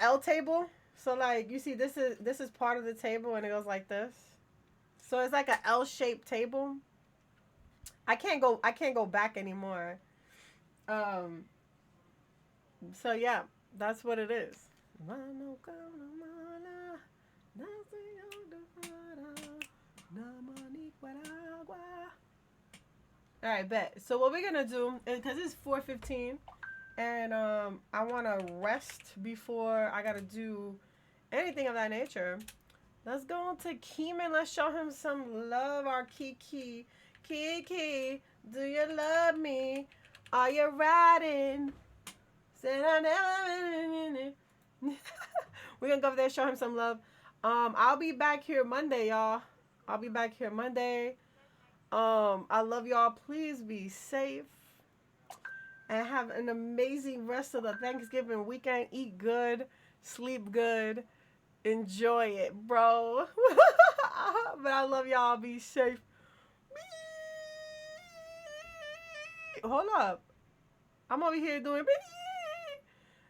L table. So like you see, this is part of the table, and it goes like this. So it's like a L shaped table. I can't go back anymore. Um. So yeah, that's what it is. All right, bet. So what we're gonna do, because it's 4:15, and I want to rest before I gotta do anything of that nature. Let's go on to Keeman. Let's show him some love. Our Kiki, Kiki, do you love me? Are you riding? Said I never. We're gonna go over there and show him some love. I'll be back here Monday, y'all. I'll be back here Monday. I love y'all. Please be safe and have an amazing rest of the Thanksgiving weekend. Eat good, sleep good, enjoy it, bro. But I love y'all. Be safe. Hold up. I'm over here doing.